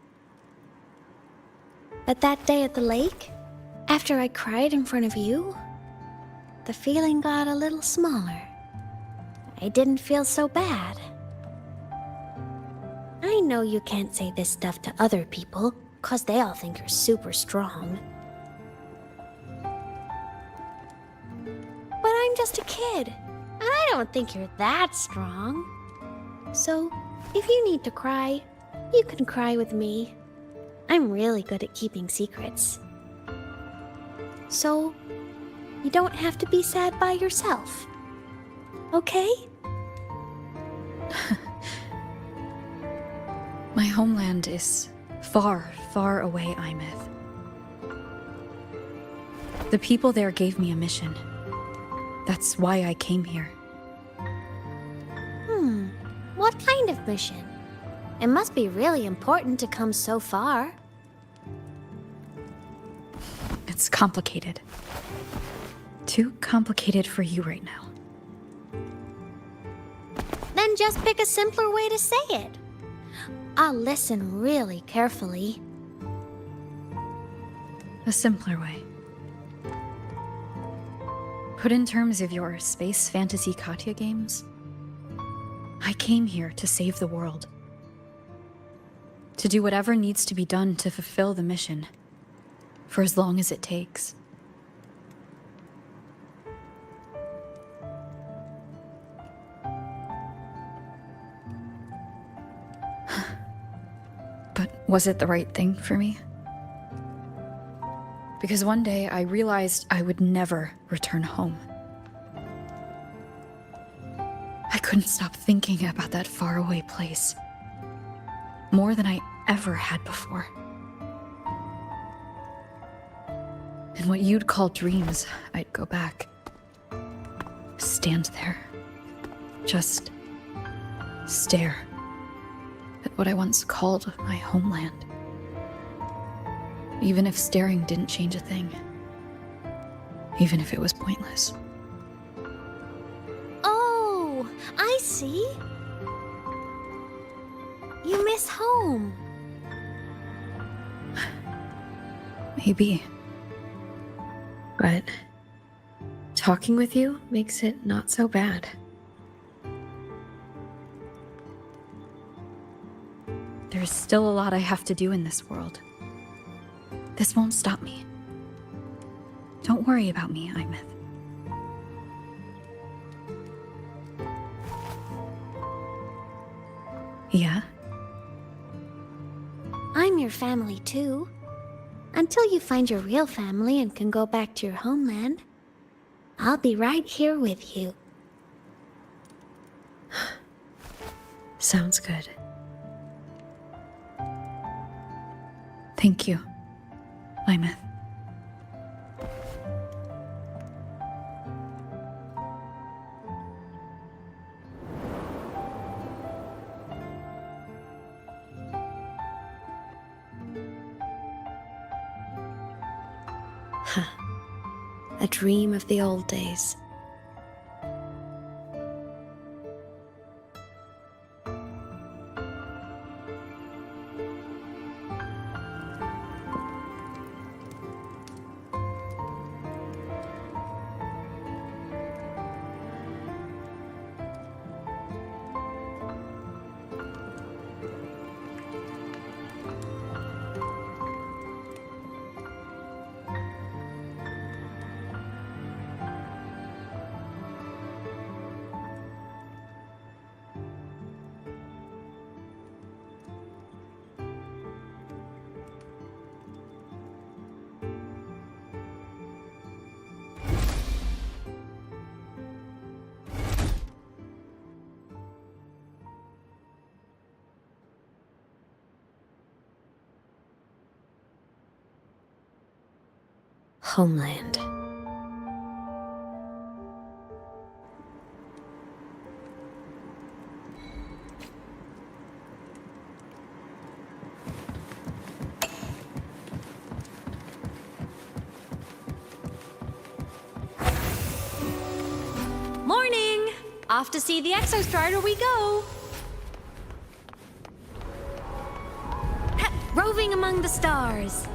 But that day at the lake, after I cried in front of you, the feeling got a little smaller. I didn't feel so bad. I know you can't say this stuff to other people, 'cause they all think you're super strong. But I'm just a kid, and I don't think you're that strong. So, if you need to cry, you can cry with me. I'm really good at keeping secrets. So, you don't have to be sad by yourself. Okay? My homeland is far, far away, Imeth. The people there gave me a mission. That's why I came here. What kind of mission? It must be really important to come so far. It's complicated. Too complicated for you right now. Then just pick a simpler way to say it. I'll listen really carefully. A simpler way. Put in terms of your space fantasy Katya games, I came here to save the world. To do whatever needs to be done to fulfill the mission, for as long as it takes. But was it the right thing for me? Because one day I realized I would never return home. I couldn't stop thinking about that faraway place. More than I ever had before. In what you'd call dreams, I'd go back. Stand there. Just stare at what I once called my homeland. Even if staring didn't change a thing. Even if it was pointless. Oh, I see. You miss home. Maybe. But talking with you makes it not so bad. There's still a lot I have to do in this world. This won't stop me. Don't worry about me, Imeth. Yeah? I'm your family too. Until you find your real family and can go back to your homeland, I'll be right here with you. Sounds good. Thank you, Imeth. A dream of the old days. homeland. Morning! Off to see the Exostrider we go! Roving among the stars.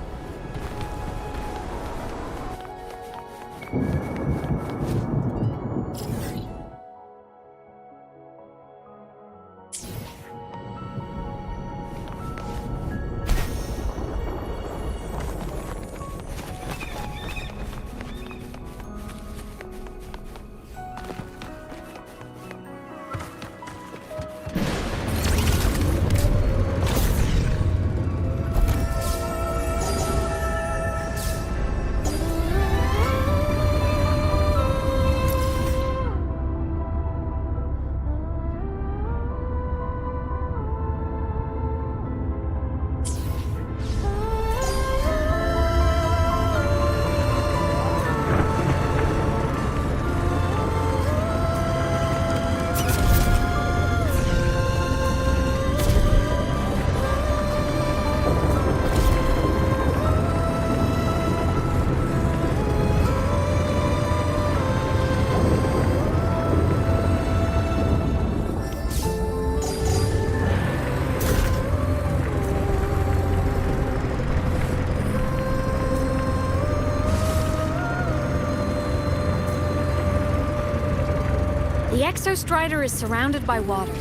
The Exostrider is surrounded by water.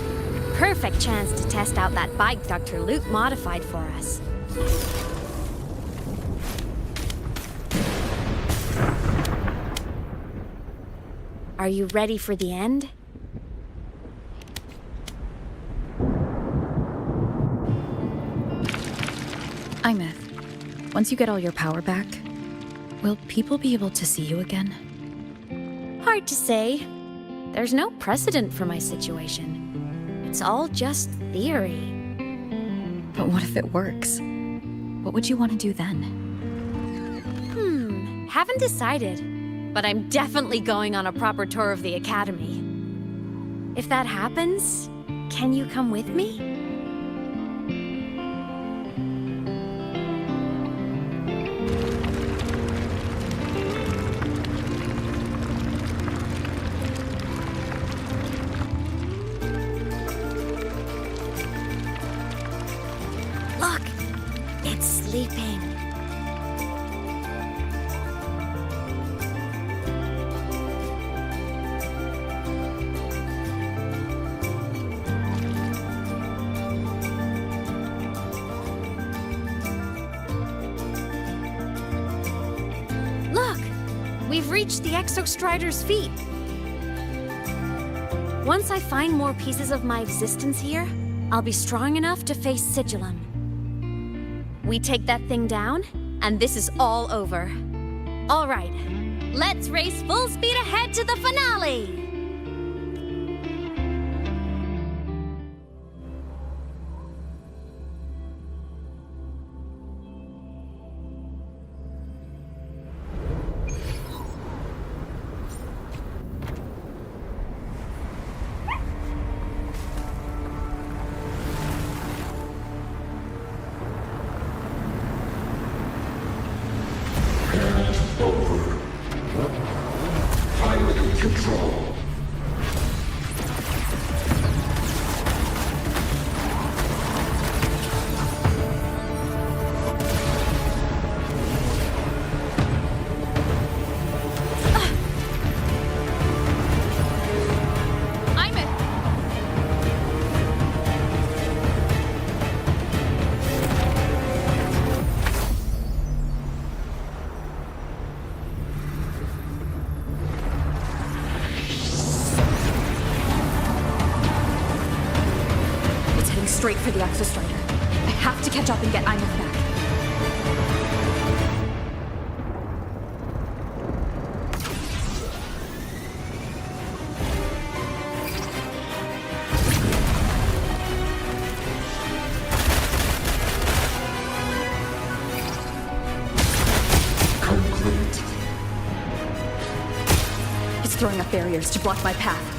Perfect chance to test out that bike Dr. Luke modified for us. Are you ready for the end? Imeth, once you get all your power back, will people be able to see you again? Hard to say. There's no precedent for my situation. It's all just theory. But what if it works? What would you want to do then? Haven't decided. But I'm definitely going on a proper tour of the Academy. If that happens, can you come with me? Look! It's sleeping. Look! We've reached the Exostrider's feet. Once I find more pieces of my existence here, I'll be strong enough to face Sigillum. We take that thing down, and this is all over. All right, let's race full speed ahead to the finale! Straight for the Exostrider. I have to catch up and get Imeth back. Complete. throwing up barriers to block my path.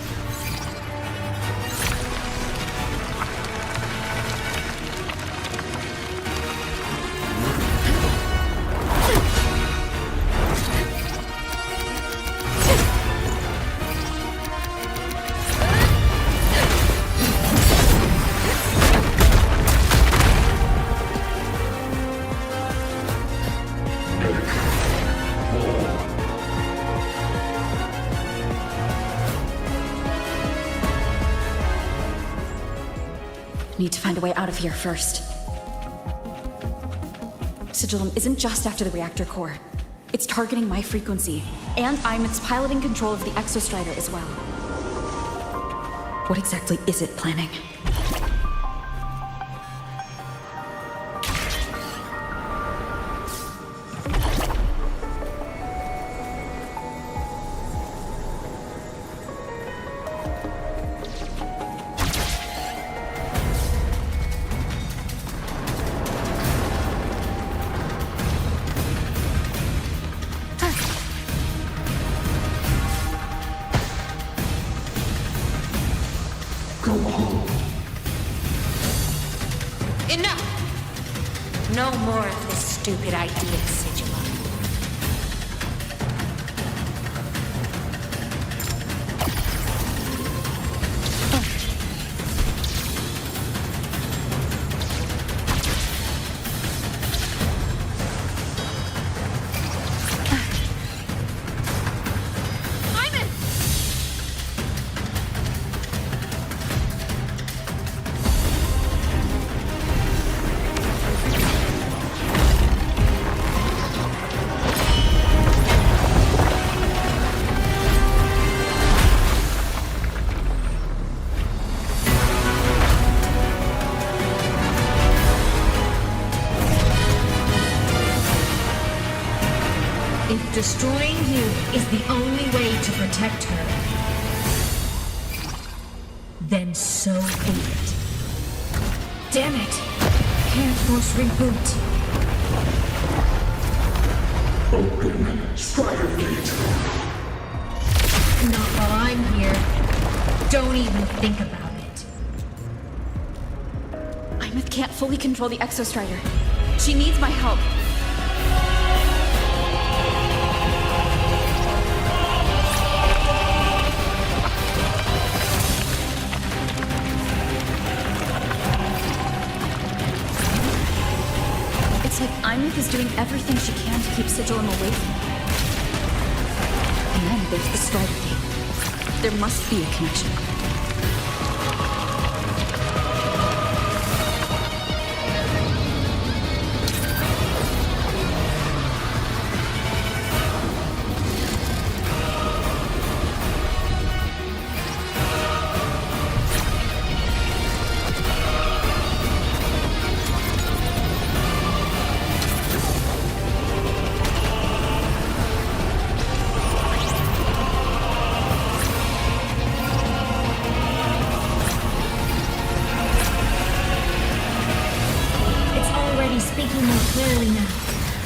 Need to find a way out of here first. Sigillum isn't just after the reactor core. It's targeting my frequency, and it's piloting control of the Exostrider as well. What exactly is it planning? Enough! No more of this stupid idea, Sigillum. If destroying you is the only way to protect her, then so be it. Damn it! Can't force reboot. Open Strider Gate. Not while I'm here. Don't even think about it. Imeth can't fully control the Exostrider. She needs my help. It's like Imeth is doing everything she can to keep Sigillum away from me. And then there's the Strider Gate. There must be a connection. Speaking more clearly now.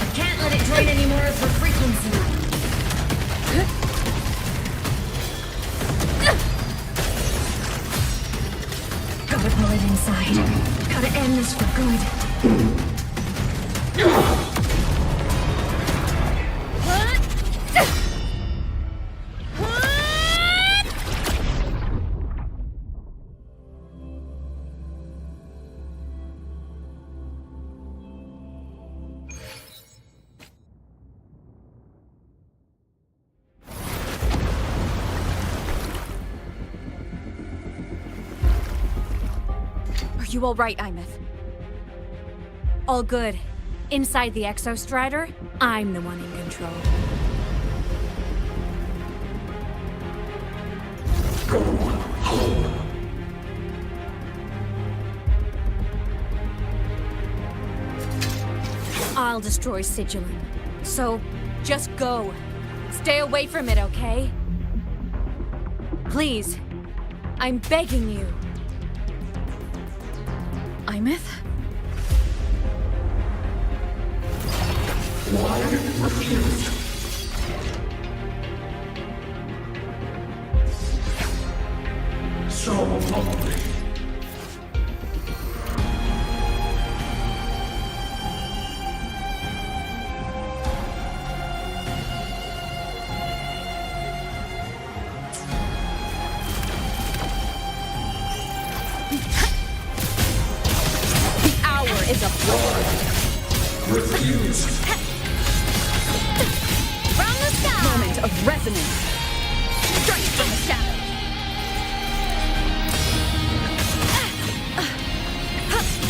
I can't let it drain any more of her frequency. Gotta pull it inside. Gotta end this for good. Are you all right, Imeth? All good. Inside the Exostrider, I'm the one in control. Go home. I'll destroy Sigillum. So, just go. Stay away from it, okay? Please. I'm begging you. Imeth? Why refused? so lonely. The hour is upon. Refuse. From the sky! Moment of resonance. Strike from the shadows!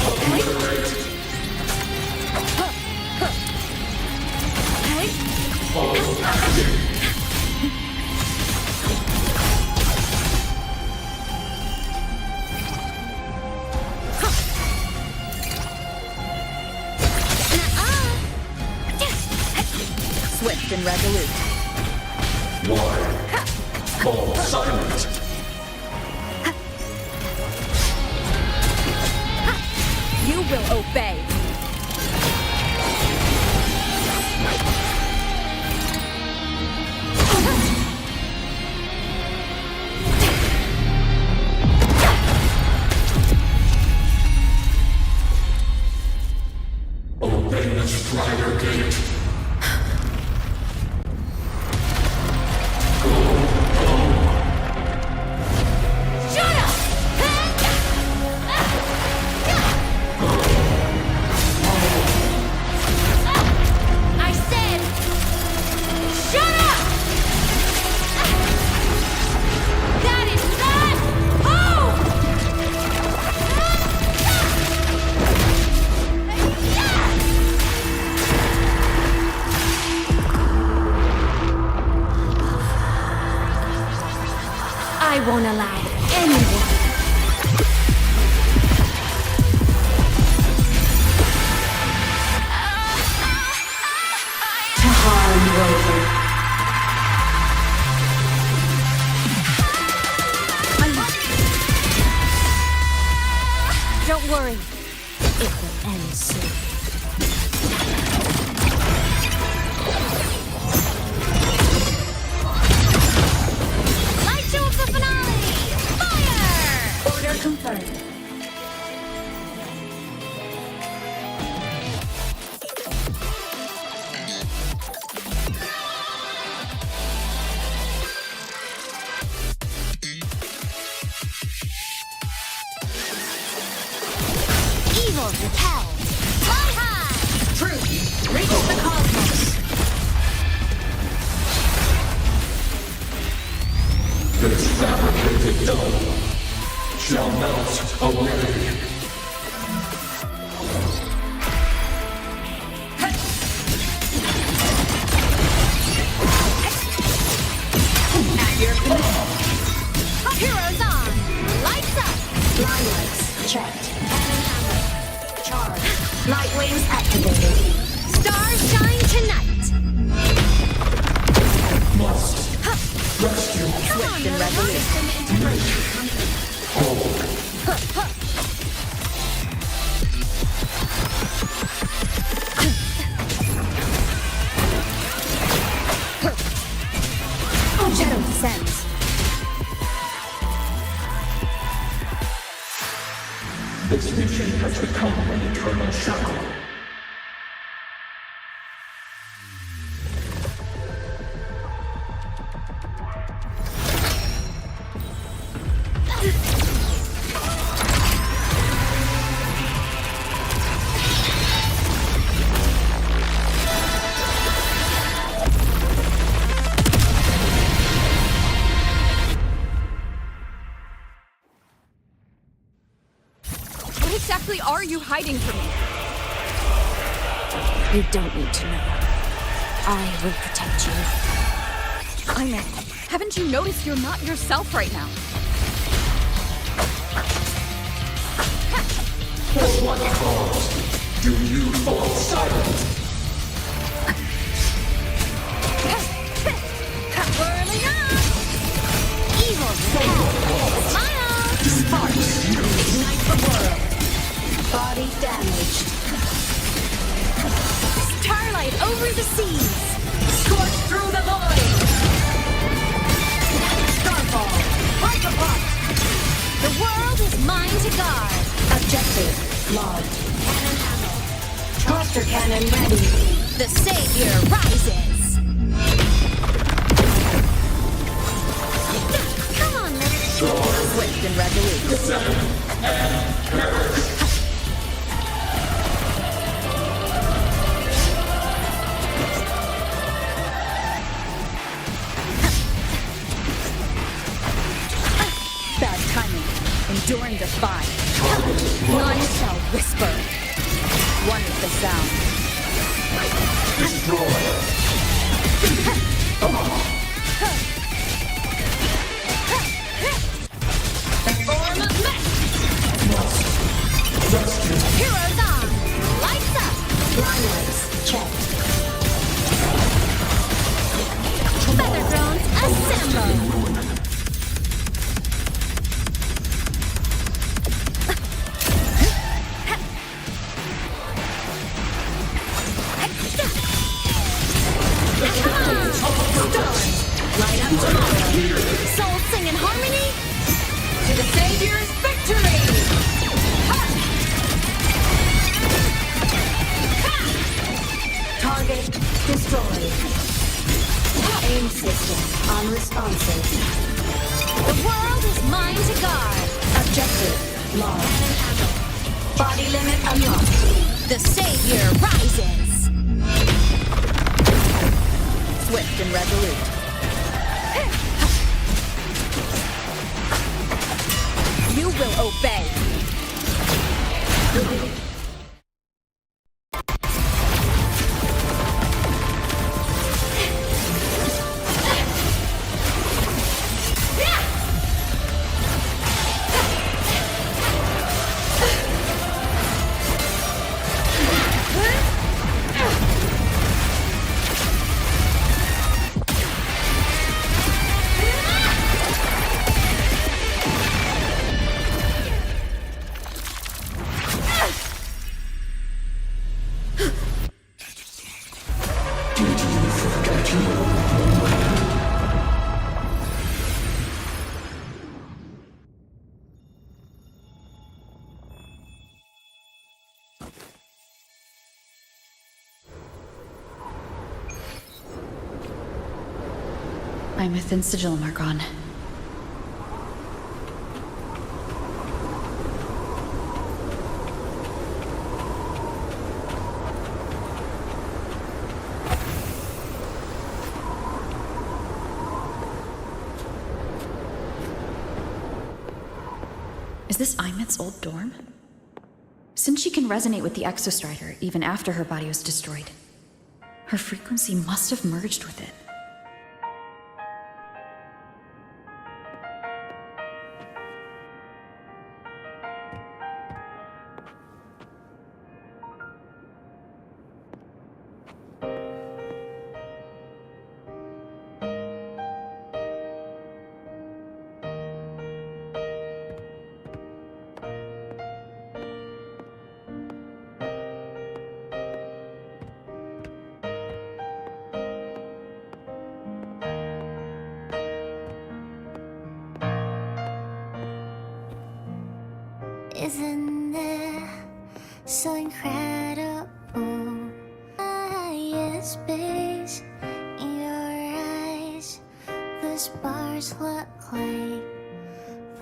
Obliterate. Follow acting. Swift and resolute. Why? Fall silent. You will obey. Obey the Strider Gate. I said, shut up! That is not home! I won't allow anyone. To harm Rover. Don't worry. It will end soon. Light show of the finale! Fire! Order confirmed. Evil repelled. Fly high! Truth, reach the cosmos. This fabricated dome shall melt away. At your command. Heroes on! Lights up! Line lights checked. Cannon hammer. Charge. Light wings activated. Stars shine tonight! Must rescue. Come on, and resolute. Hold. Shadow descends. This mission has become an eternal shackle. What exactly are you hiding from me? You don't need to know. I will protect you. Haven't you noticed you're not yourself right now? For what cause do you fall silent? Whirling up! Evil repelled. Smile! Sparks Ignite the world. Body damaged. Starlight over the seas! Scorch through the void. Starfall. Break apart. The world is mine to guard. Objective logged. Cannon ammo. Cluster cannon ready. The savior rises. Come on, Miss. Swift and resolute. Bad timing. Enduring the fight. None shall whisper. One is the sound. Heroes on! Lights up! Blindlights check. Feather drones assemble! Light up tomorrow. Souls sing in harmony? To the Savior's victory! Target destroyed. Aim system unresponsive. The world is mine to guard. Objective lost. Body limit unlocked. The savior rises. Swift and resolute. You will obey. I'm a thin sigil mark on. Is this Imith's old dorm? Since she can resonate with the Exostrider even after her body was destroyed, her frequency must have merged with it. Isn't it so incredible? Space in your eyes, the stars look like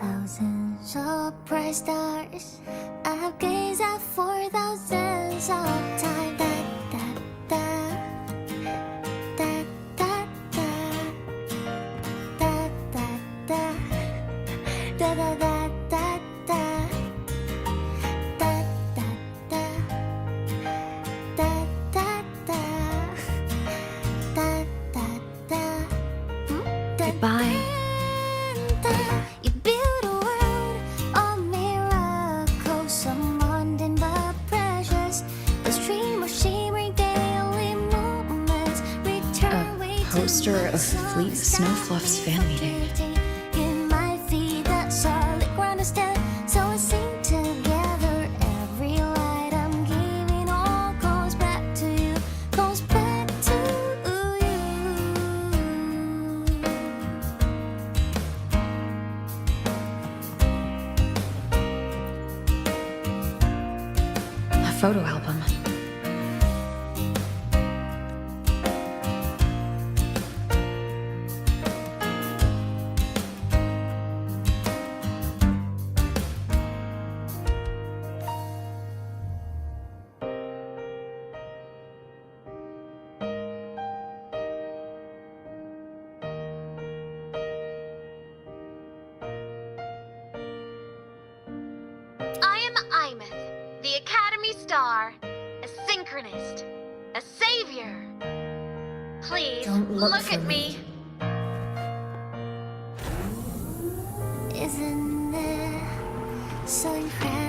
thousands of bright stars. I've gazed at for thousands of times. Bye. You build a world of miracles, some mundane but precious. The stream of shimmering daily moments return A poster of Fleet Snowfluff's fan meeting. in my feet that solid ground instead. So I sing together. Every light I'm giving all goes back to you, goes back to you. photo album. I am Imeth, the Academy Star, a synchronist, a savior. Please, Don't look for at me. Isn't it so incredible?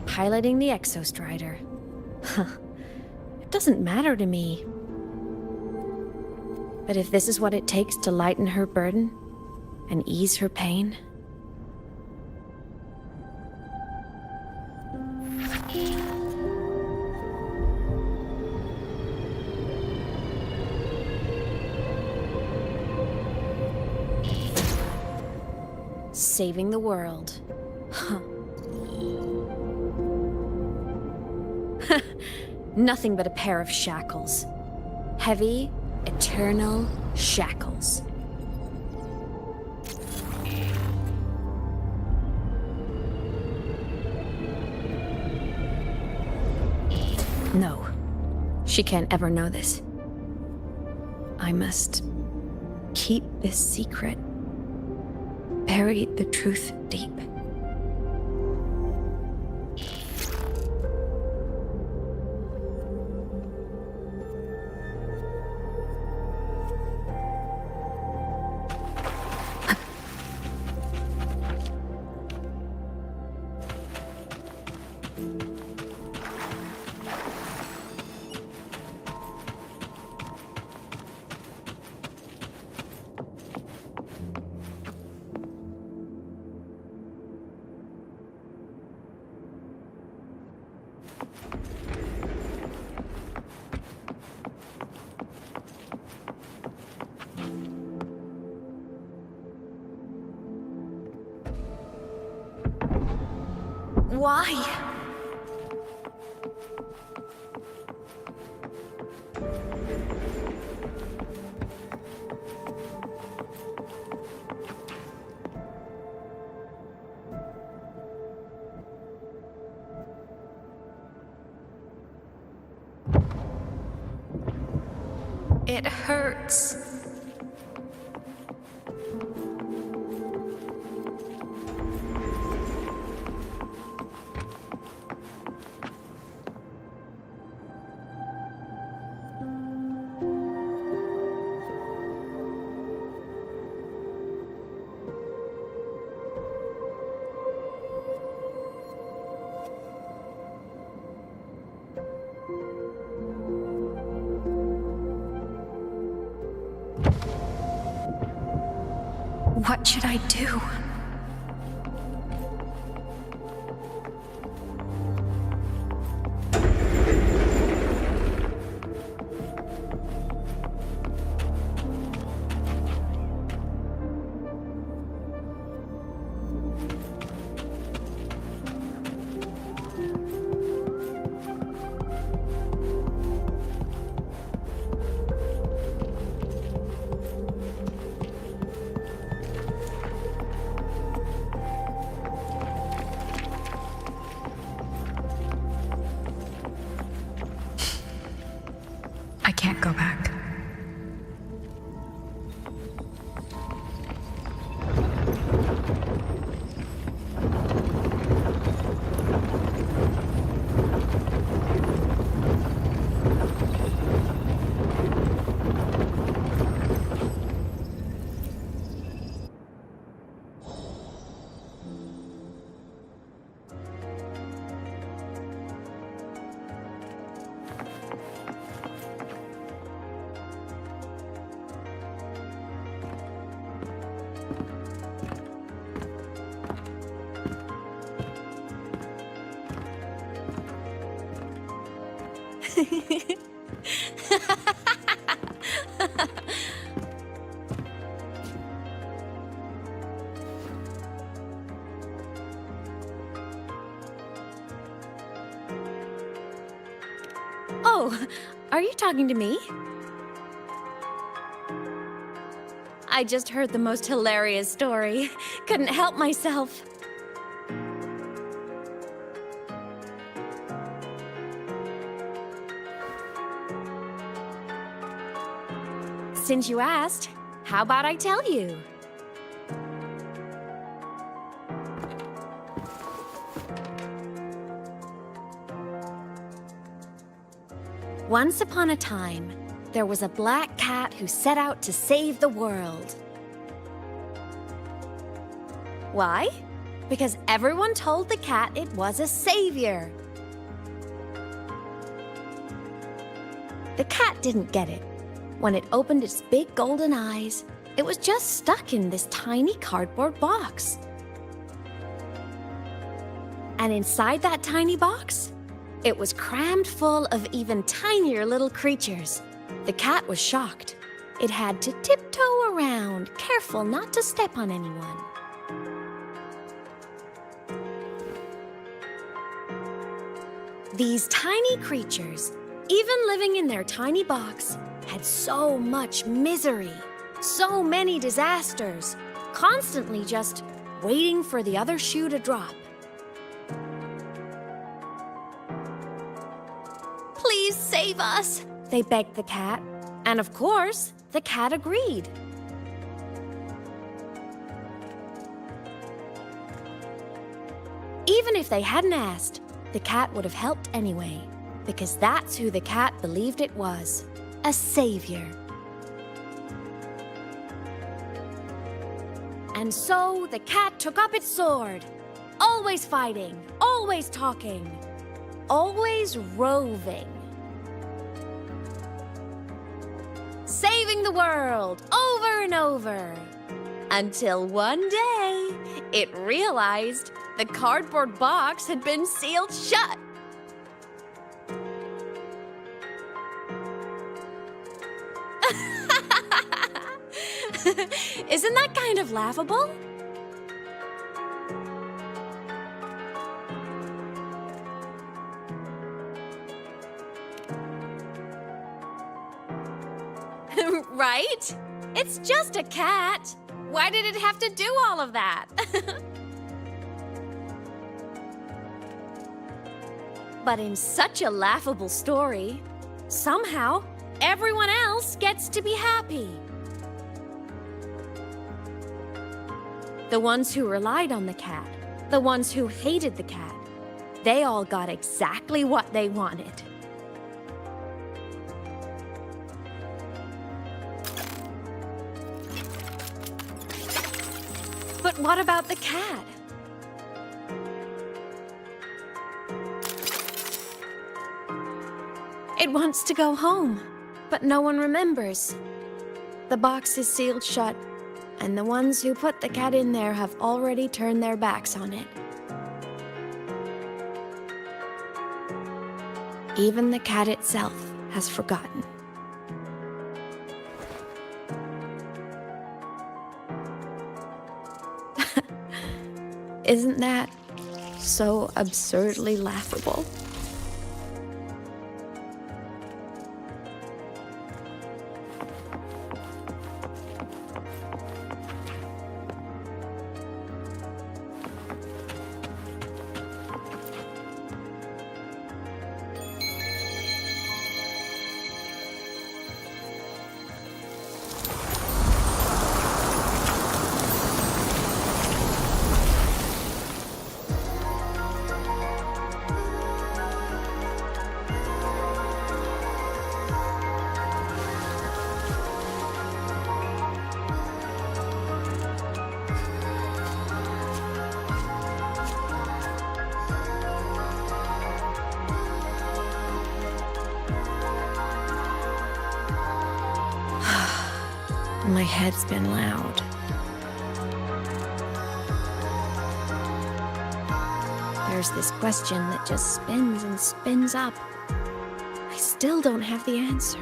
Piloting the Exostrider. It doesn't matter to me. But if this is what it takes to lighten her burden and ease her pain... Saving the world. Huh. Nothing but a pair of shackles. Heavy, eternal shackles. No, she can't ever know this. I must keep this secret. Bury the truth deep. Why? It hurts. What should I do? I can't go back. Oh, are you talking to me? I just heard the most hilarious story. Couldn't help myself. Since you asked, how about I tell you? Once upon a time, there was a black cat who set out to save the world. Why? Because everyone told the cat it was a savior. The cat didn't get it. When it opened its big golden eyes, it was just stuck in this tiny cardboard box. And inside that tiny box, it was crammed full of even tinier little creatures. The cat was shocked. It had to tiptoe around, careful not to step on anyone. These tiny creatures, even living in their tiny box, had so much misery, so many disasters, constantly just waiting for the other shoe to drop. Please save us, they begged the cat. And of course, the cat agreed. Even if they hadn't asked, the cat would have helped anyway, because that's who the cat believed it was, a savior. And so the cat took up its sword, always fighting, always talking, always roving. Saving the world over and over. Until one day, it realized the cardboard box had been sealed shut. Isn't that kind of laughable? Right? It's just a cat. Why did it have to do all of that? But in such a laughable story, somehow everyone else gets to be happy. The ones who relied on the cat, the ones who hated the cat, they all got exactly what they wanted. But what about the cat? It wants to go home, but no one remembers. The box is sealed shut, and the ones who put the cat in there have already turned their backs on it. Even the cat itself has forgotten. Isn't that so absurdly laughable? My head's been loud. There's this question that just spins and spins up. I still don't have the answer.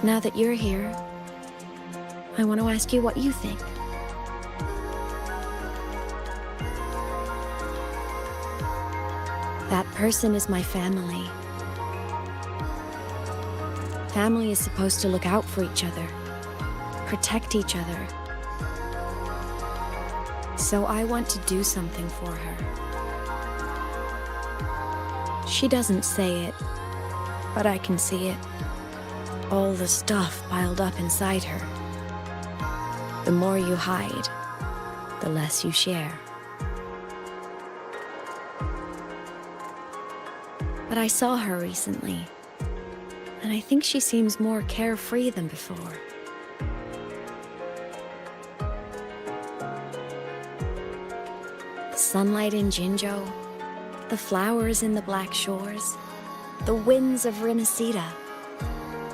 Now that you're here, I want to ask you what you think. That person is my family. Family is supposed to look out for each other, protect each other. So I want to do something for her. She doesn't say it, but I can see it. All the stuff piled up inside her. The more you hide, the less you share. But I saw her recently, and I think she seems more carefree than before. The sunlight in Jinzhou, the flowers in the Black Shores, the winds of Rinasida.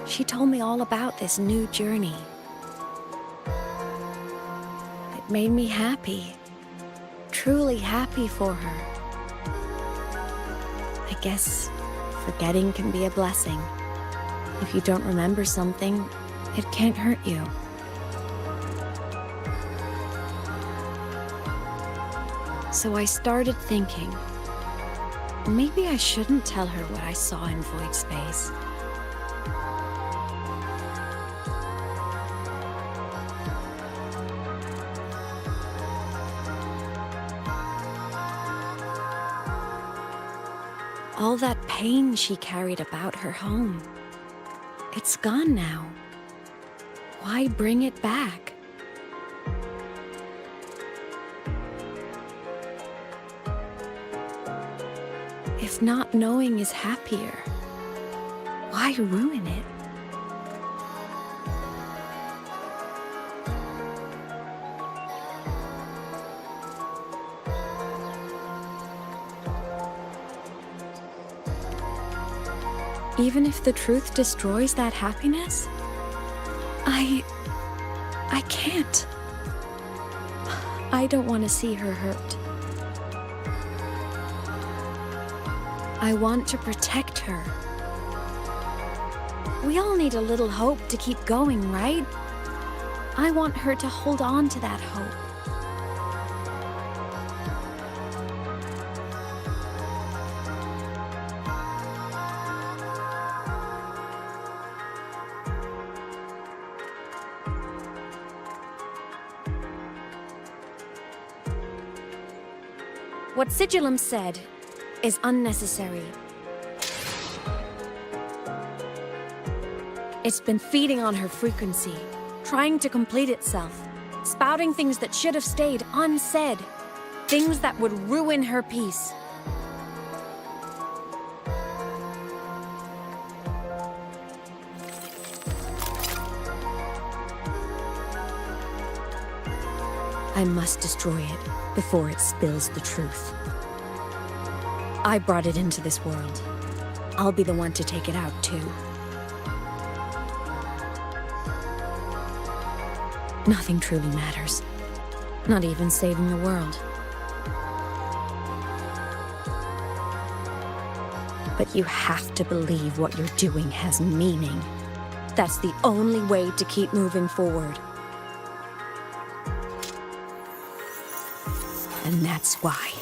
She told me all about this new journey. It made me happy, truly happy for her. I guess forgetting can be a blessing. If you don't remember something, it can't hurt you. So I started thinking, maybe I shouldn't tell her what I saw in Void Space. All that pain she carried about her home, it's gone now. Why bring it back? If not knowing is happier, why ruin it? Even if the truth destroys that happiness, I can't. I don't want to see her hurt. I want to protect her. We all need a little hope to keep going, right? I want her to hold on to that hope. What Sigillum said is unnecessary. It's been feeding on her frequency, trying to complete itself, spouting things that should have stayed unsaid, things that would ruin her peace. I must destroy it before it spills the truth. I brought it into this world. I'll be the one to take it out, too. Nothing truly matters. Not even saving the world. But you have to believe what you're doing has meaning. That's the only way to keep moving forward. And that's why.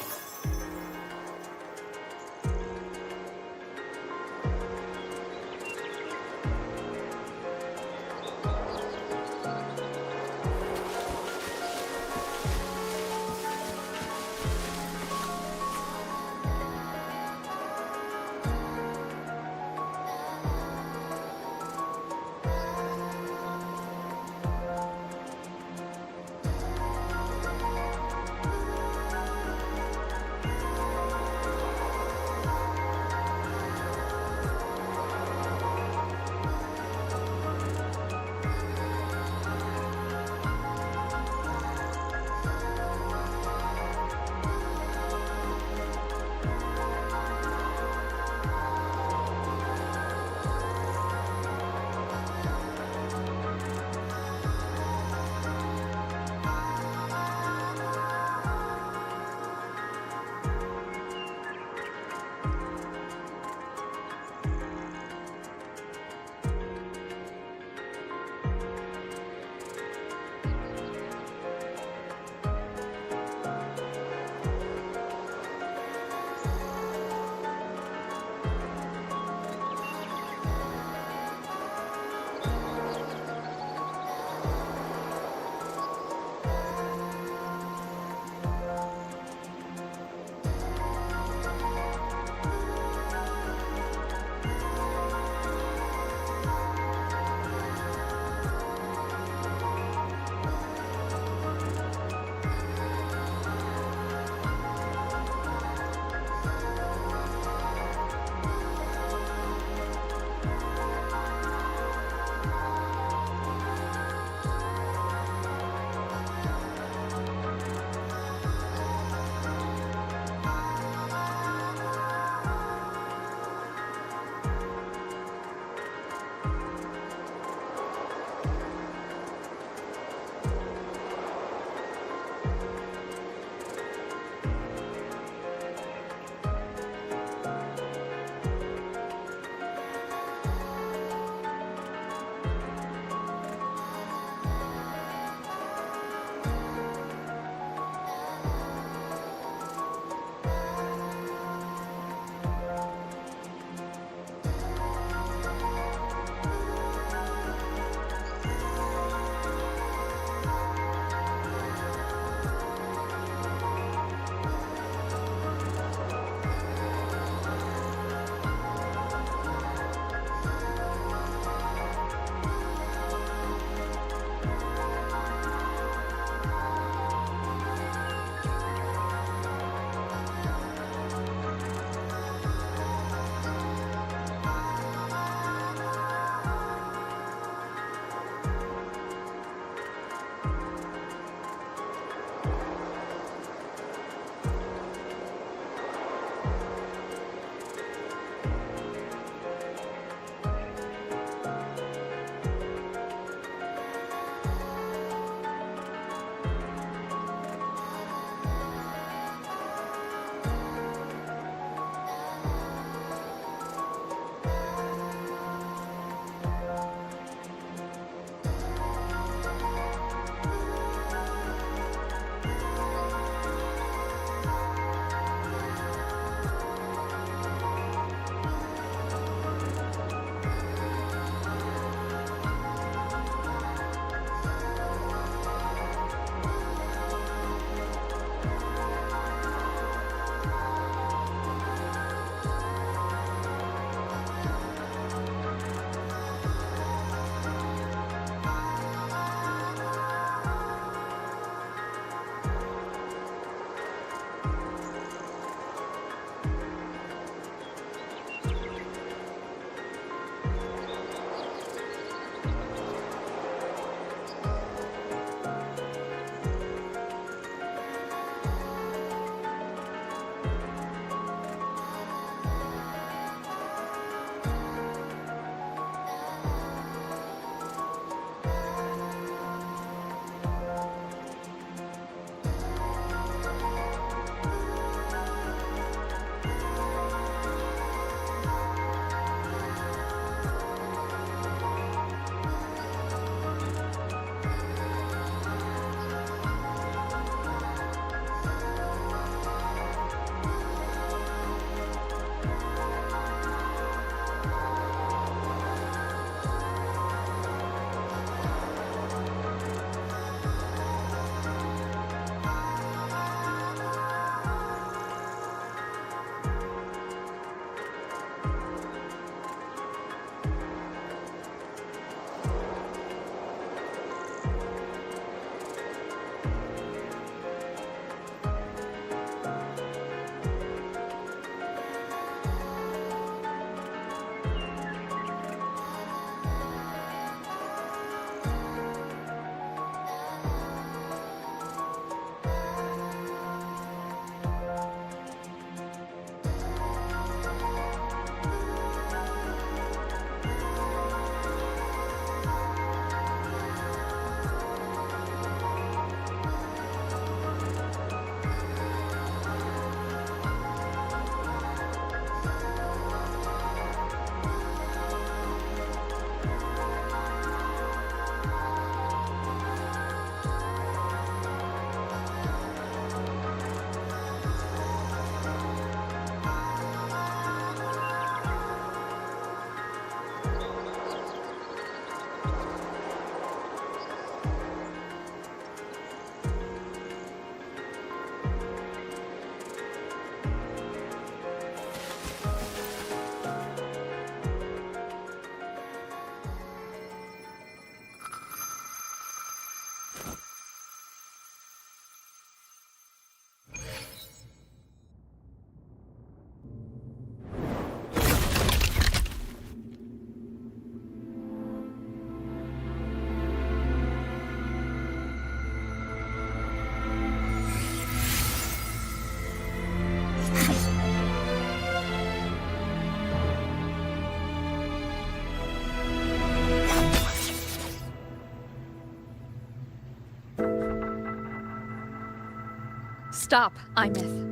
Stop, Imeth.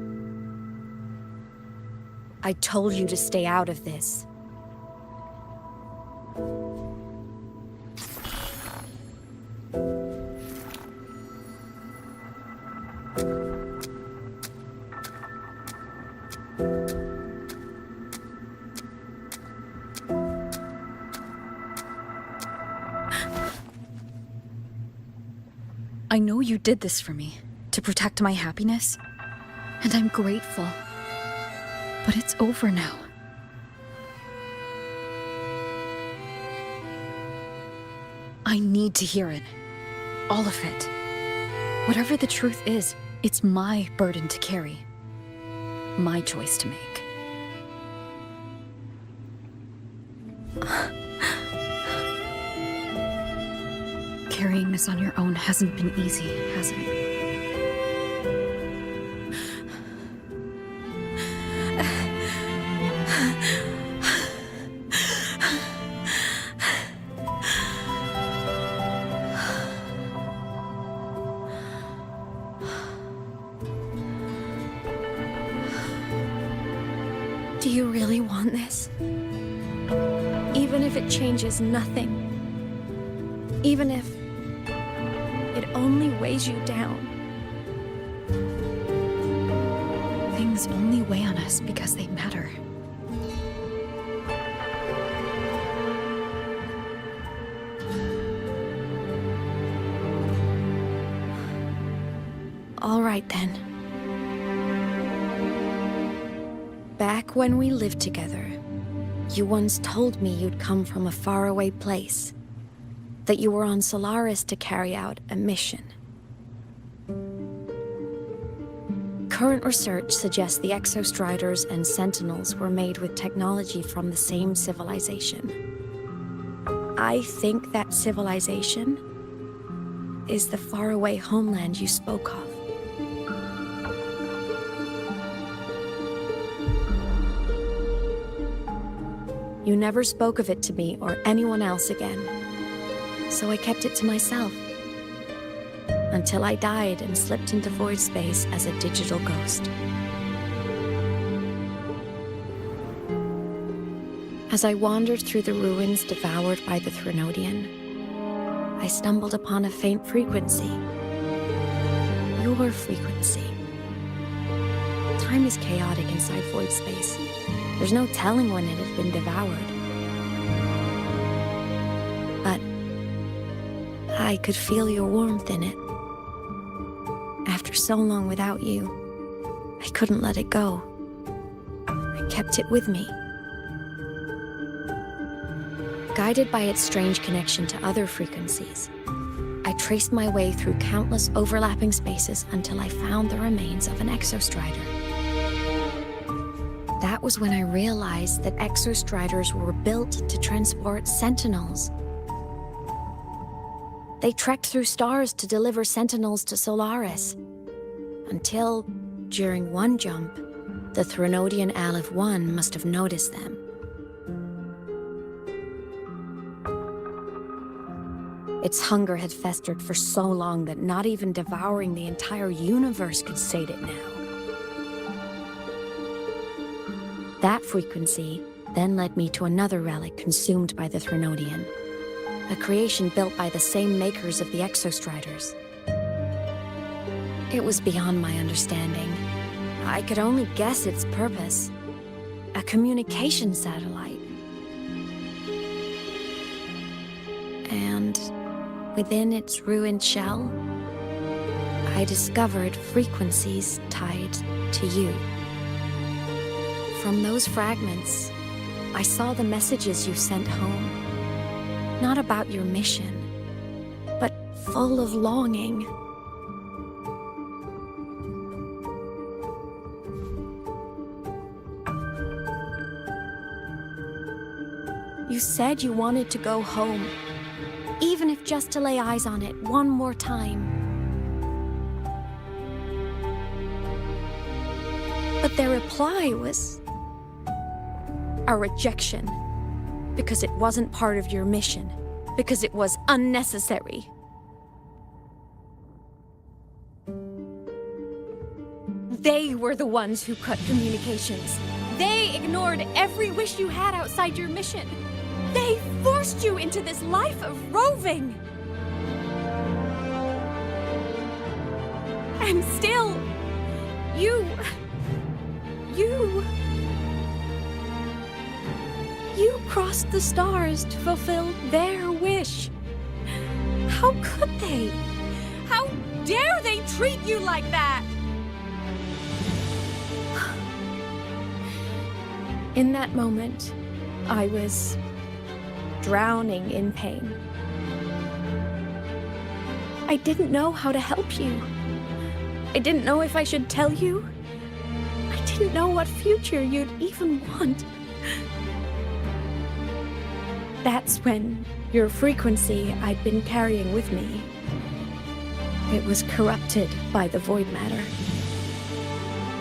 I told you to stay out of this. I know you did this for me, to protect my happiness, and I'm grateful. But it's over now. I need to hear it. All of it. Whatever the truth is, it's my burden to carry. My choice to make. Carrying this on your own hasn't been easy, has it? Do you really want this? Even if it changes nothing? Even if it only weighs you down? Things only weigh on us because they matter. All right then. Back when we lived together, you once told me you'd come from a faraway place. That you were on Solaris to carry out a mission. Current research suggests the Exostriders and Sentinels were made with technology from the same civilization. I think that civilization is the faraway homeland you spoke of. You never spoke of it to me or anyone else again. So I kept it to myself. Until I died and slipped into void space as a digital ghost. As I wandered through the ruins devoured by the Threnodian, I stumbled upon a faint frequency. Your frequency. Time is chaotic inside void space. There's no telling when it had been devoured. But I could feel your warmth in it. After so long without you, I couldn't let it go. I kept it with me. Guided by its strange connection to other frequencies, I traced my way through countless overlapping spaces until I found the remains of an Exostrider. That was when I realized that Exostriders were built to transport Sentinels. They trekked through stars to deliver Sentinels to Solaris. Until, during one jump, the Threnodian Aleph 1 must have noticed them. Its hunger had festered for so long that not even devouring the entire universe could sate it now. That frequency then led me to another relic consumed by the Threnodian. A creation built by the same makers of the Exostriders. It was beyond my understanding. I could only guess its purpose. A communication satellite. And within its ruined shell, I discovered frequencies tied to you. From those fragments, I saw the messages you sent home. Not about your mission, but full of longing. You said you wanted to go home, even if just to lay eyes on it one more time. But their reply was a rejection. Because it wasn't part of your mission. Because it was unnecessary. They were the ones who cut communications. They ignored every wish you had outside your mission. They forced you into this life of roving. And still, you crossed the stars to fulfill their wish. How could they? How dare they treat you like that? In that moment, I was drowning in pain. I didn't know how to help you. I didn't know if I should tell you. I didn't know what future you'd even want. That's when your frequency I'd been carrying with me, it was corrupted by the void matter.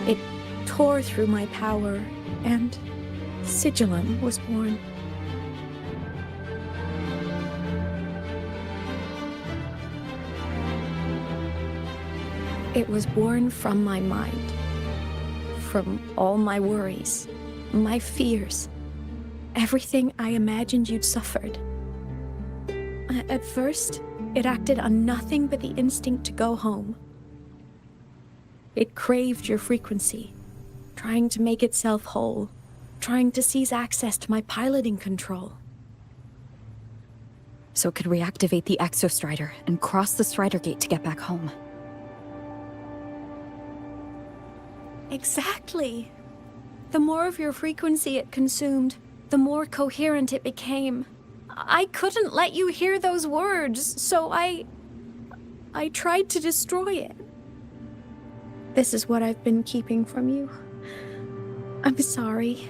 It tore through my power, and Sigillum was born. It was born from my mind, from all my worries, my fears, everything I imagined you'd suffered. At first, it acted on nothing but the instinct to go home. It craved your frequency, trying to make itself whole, trying to seize access to my piloting control. So it could reactivate the Exostrider and cross the Strider Gate to get back home. Exactly. The more of your frequency it consumed, the more coherent it became. I couldn't let you hear those words, so I tried to destroy it. This is what I've been keeping from you. I'm sorry.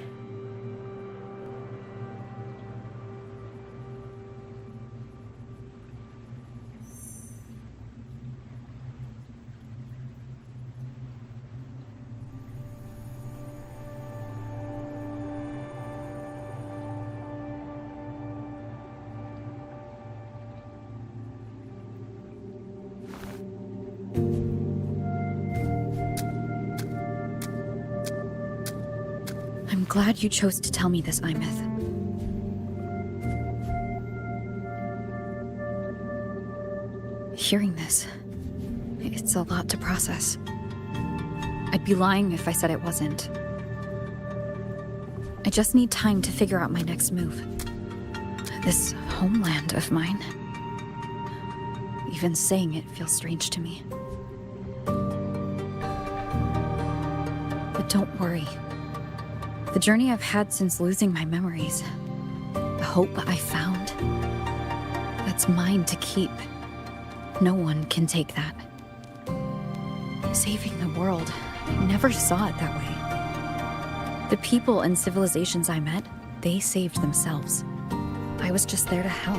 I'm glad you chose to tell me this, Imeth. Hearing this, it's a lot to process. I'd be lying if I said it wasn't. I just need time to figure out my next move. This homeland of mine. Even saying it feels strange to me. But don't worry. The journey I've had since losing my memories, the hope I found, that's mine to keep. No one can take that. Saving the world, I never saw it that way. The people and civilizations I met, they saved themselves. I was just there to help.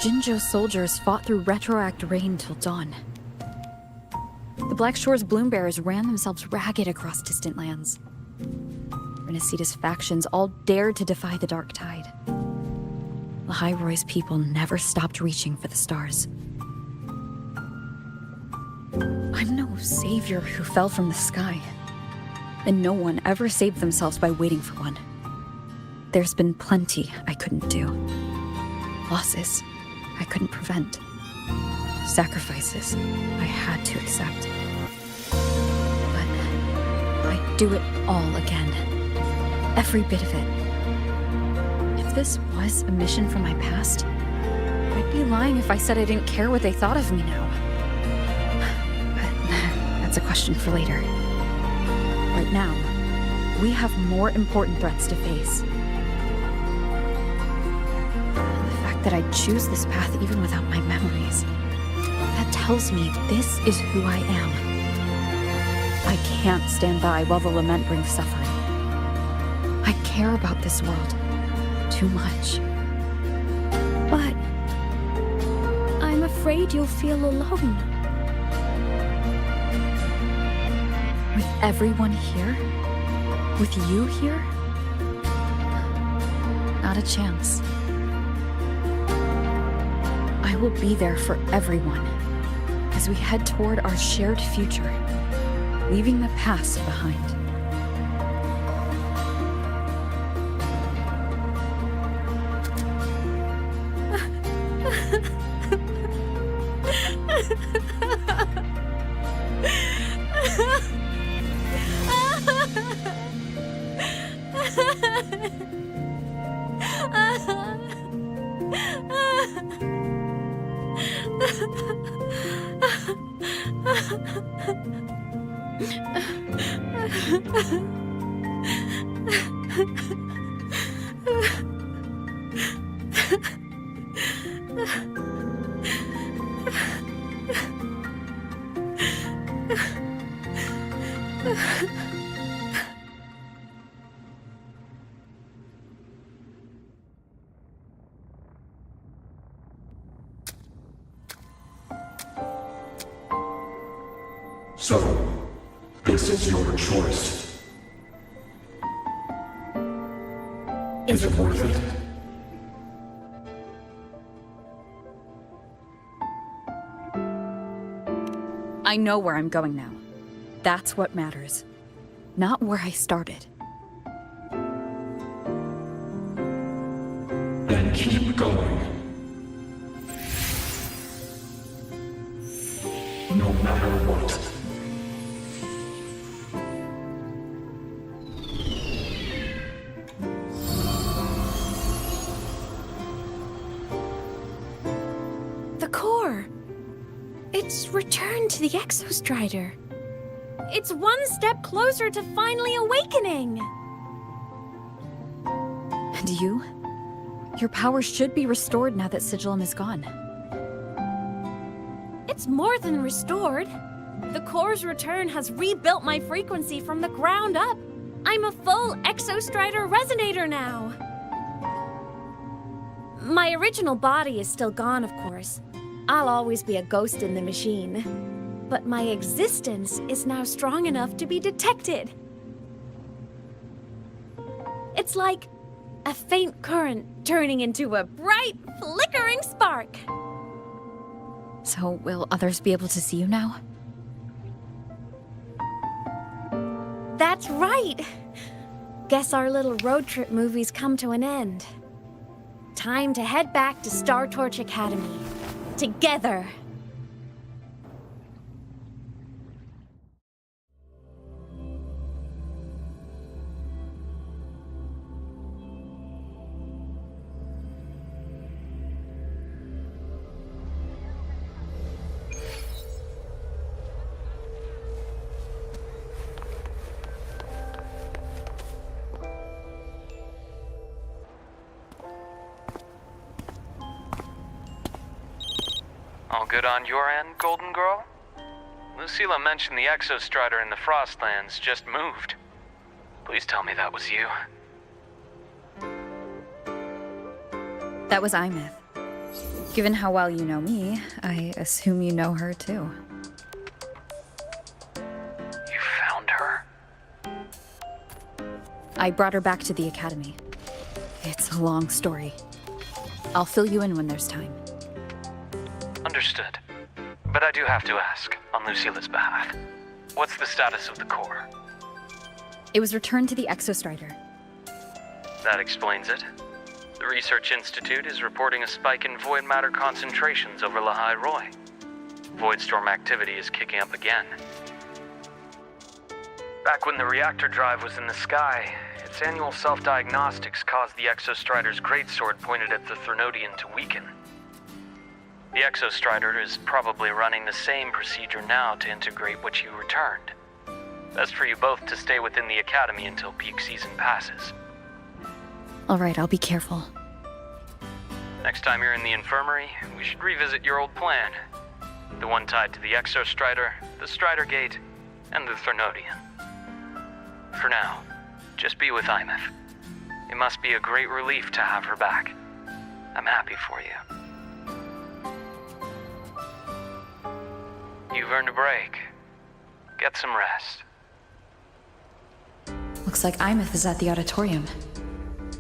Jinzhou's soldiers fought through retroact rain till dawn. The Black Shore's Bloombearers ran themselves ragged across distant lands. Renacita's factions all dared to defy the Dark Tide. Lahai-Roy's people never stopped reaching for the stars. I'm no savior who fell from the sky, and no one ever saved themselves by waiting for one. There's been plenty I couldn't do. Losses I couldn't prevent. Sacrifices I had to accept. But I'd do it all again. Every bit of it. If this was a mission from my past, I'd be lying if I said I didn't care what they thought of me now. But that's a question for later. Right now, we have more important threats to face. And the fact that I choose this path even without my memories, that tells me this is who I am. I can't stand by while the lament brings suffering. I care about this world too much. But I'm afraid you'll feel alone. With everyone here? With you here? Not a chance. I will be there for everyone as we head toward our shared future, leaving the past behind. So, this is your choice. Is it worth it? I know where I'm going now. That's what matters. Not where I started. Then keep going. No matter what. The core! It's returned to the Exostrider. It's one step closer to finally awakening! And you? Your powers should be restored now that Sigillum is gone. It's more than restored. The core's return has rebuilt my frequency from the ground up. I'm a full Exostrider resonator now. My original body is still gone, of course. I'll always be a ghost in the machine. But my existence is now strong enough to be detected. It's like a faint current turning into a bright, flickering spark. So, will others be able to see you now? That's right! Guess our little road trip movie's come to an end. Time to head back to Star Torch Academy. Together! All good on your end, Golden Girl? Lucilla mentioned the Exostrider in the Frostlands just moved. Please tell me that was you. That was Imeth. Given how well you know me, I assume you know her too. You found her? I brought her back to the Academy. It's a long story. I'll fill you in when there's time. Understood. But I do have to ask, on Lucilla's behalf, what's the status of the core? It was returned to the Exostrider. That explains it. The Research Institute is reporting a spike in void matter concentrations over Lahai Roy. Voidstorm activity is kicking up again. Back when the reactor drive was in the sky, its annual self-diagnostics caused the Exostrider's greatsword pointed at the Threnodian to weaken. The Exostrider is probably running the same procedure now to integrate what you returned. Best for you both to stay within the Academy until peak season passes. All right, I'll be careful. Next time you're in the infirmary, we should revisit your old plan. The one tied to the Exostrider, the Strider Gate, and the Threnodian. For now, just be with Imeth. It must be a great relief to have her back. I'm happy for you. You've earned a break. Get some rest. Looks like Imeth is at the auditorium.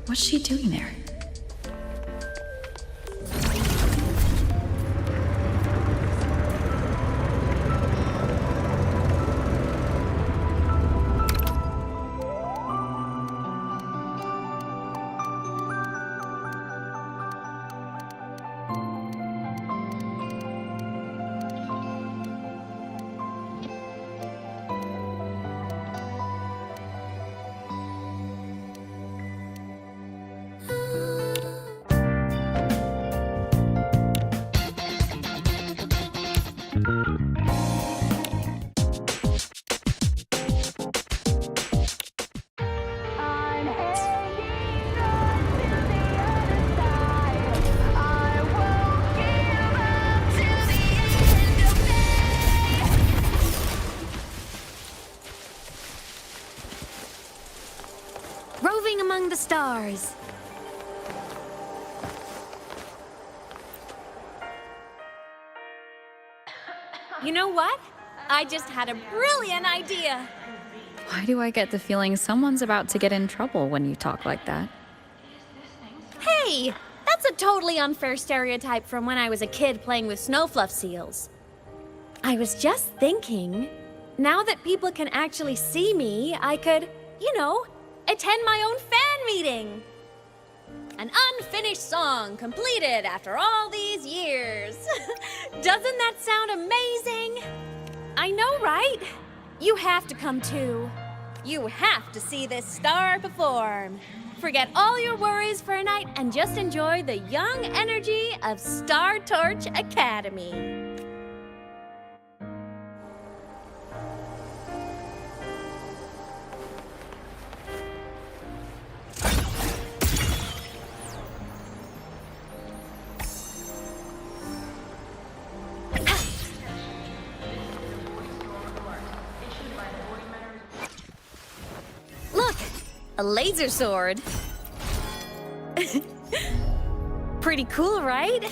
What's she doing there? Roving among the stars. You know what? I just had a brilliant idea. Why do I get the feeling someone's about to get in trouble when you talk like that? Hey, that's a totally unfair stereotype from when I was a kid playing with snowfluff seals. I was just thinking, now that people can actually see me, I could, attend my own fan meeting. An unfinished song completed after all these years. Doesn't that sound amazing? I know, right? You have to come too. You have to see this star perform. Forget all your worries for a night and just enjoy the young energy of Star Torch Academy. A laser sword. Pretty cool, right?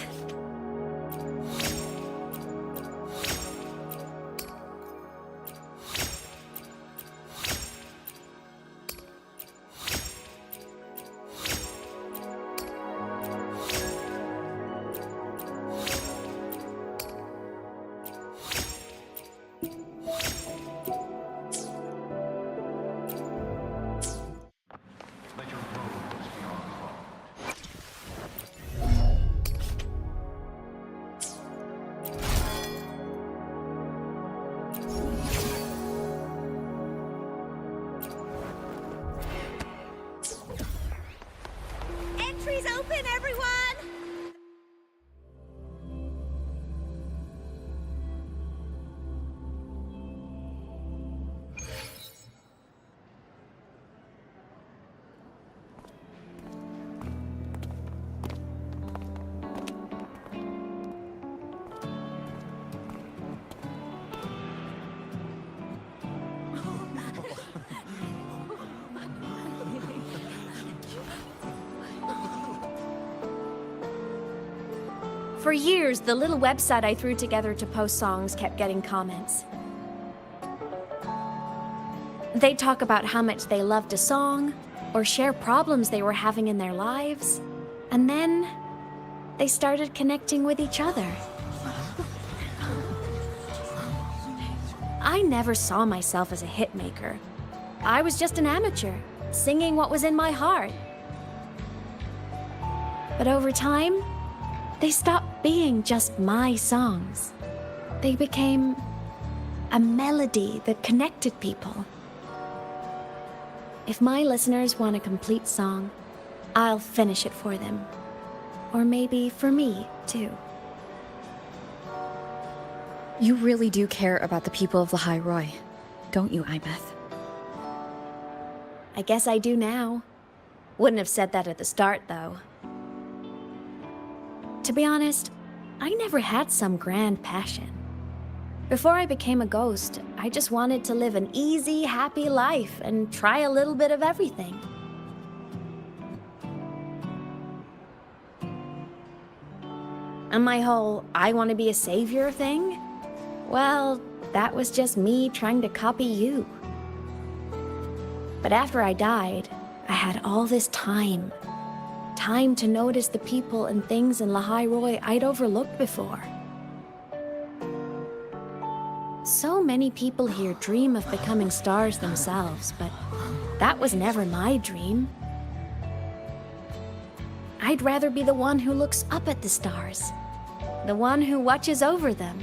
Entries open, everyone! For years, the little website I threw together to post songs kept getting comments. They'd talk about how much they loved a song, or share problems they were having in their lives, and then they started connecting with each other. I never saw myself as a hitmaker. I was just an amateur, singing what was in my heart. But over time, they stopped being just my songs. They became a melody that connected people. If my listeners want a complete song, I'll finish it for them. Or maybe for me, too. You really do care about the people of Lahai Roi, don't you, Imeth? I guess I do now. Wouldn't have said that at the start, though. To be honest, I never had some grand passion. Before I became a ghost, I just wanted to live an easy, happy life and try a little bit of everything. And my whole I want to be a savior thing? Well, that was just me trying to copy you. But after I died, I had all this time. Time to notice the people and things in Lahai Roi I'd overlooked before. So many people here dream of becoming stars themselves, but that was never my dream. I'd rather be the one who looks up at the stars, the one who watches over them.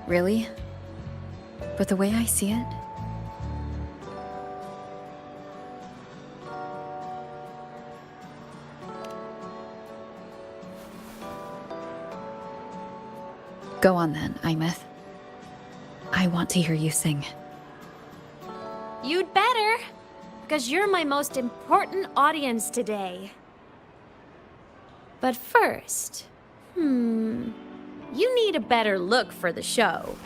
Really? But the way I see it, go on then, Imeth. I want to hear you sing. You'd better, because you're my most important audience today. But first, you need a better look for the show.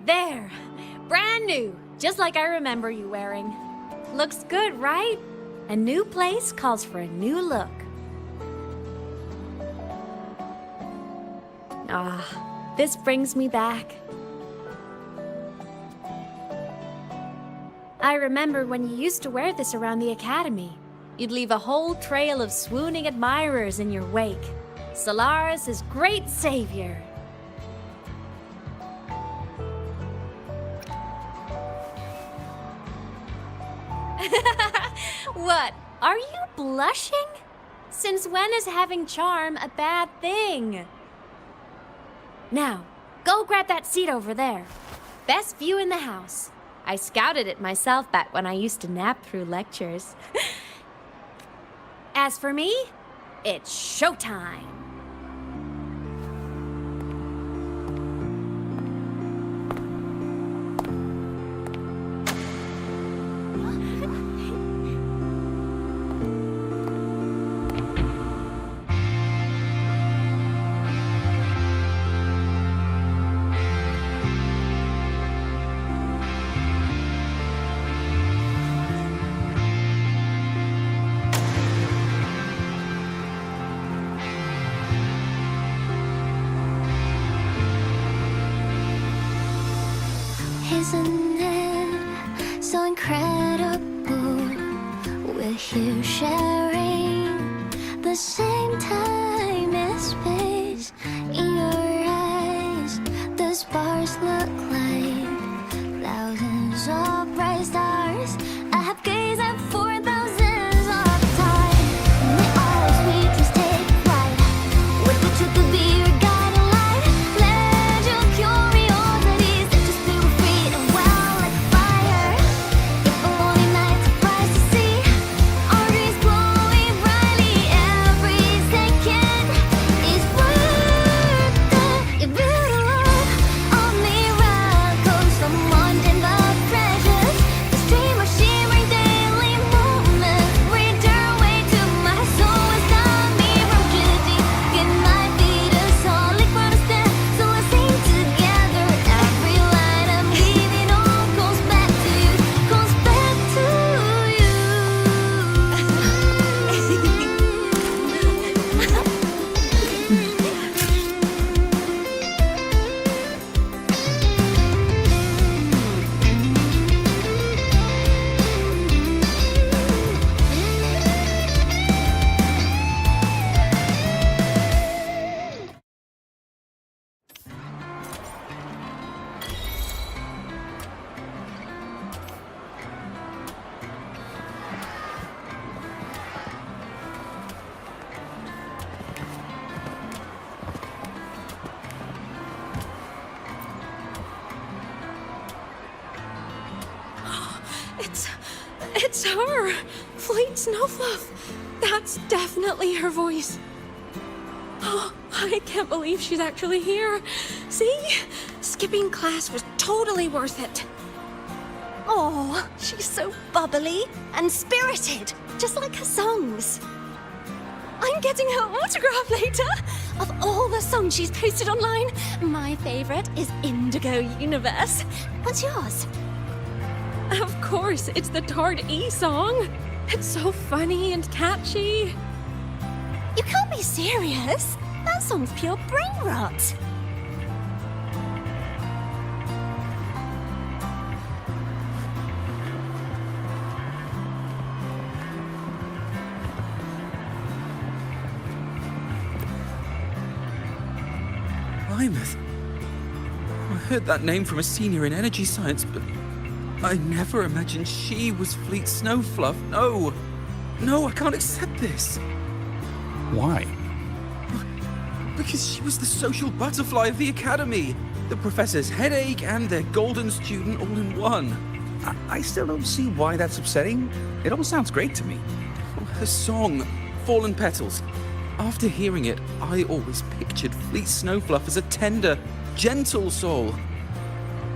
There! Brand new! Just like I remember you wearing. Looks good, right? A new place calls for a new look. Ah, this brings me back. I remember when you used to wear this around the academy. You'd leave a whole trail of swooning admirers in your wake. Solaris' great savior. What? Are you blushing? Since when is having charm a bad thing? Now, go grab that seat over there. Best view in the house. I scouted it myself back when I used to nap through lectures. As for me, it's showtime. Isn't it so incredible? We're here sharing the same time and space. In your eyes, the sparks look like thousands of bright stars. I have gazed at for thousands of time. May all sweetness take flight. With the truth to be your guiding light. Let your curiosity set your spirit free and well like fire. If a lonely night's a price to see, our dreams glowing brightly every second is worth it. If you love all miracles, someone in the treasures, the stream of shimmering daily moments return way to my soul as time erosions. It might be the solid ground to stand, so let's sing together. Every light I'm giving all goes back to you, goes back to you. It's her! Fleet Snowfluff! That's definitely her voice. Oh, I can't believe she's actually here. See? Skipping class was totally worth it. Oh, she's so bubbly and spirited, just like her songs. I'm getting her autograph later. Of all the songs she's posted online, my favorite is Indigo Universe. What's yours? Of course, it's the Tard E song. It's so funny and catchy. You can't be serious. That song's pure brain rot. Imeth. I heard that name from a senior in energy science, but I never imagined she was Fleet Snowfluff. No! No, I can't accept this. Why? Because she was the social butterfly of the Academy. The professor's headache and their golden student all in one. I still don't see why that's upsetting. It all sounds great to me. Her song, Fallen Petals. After hearing it, I always pictured Fleet Snowfluff as a tender, gentle soul.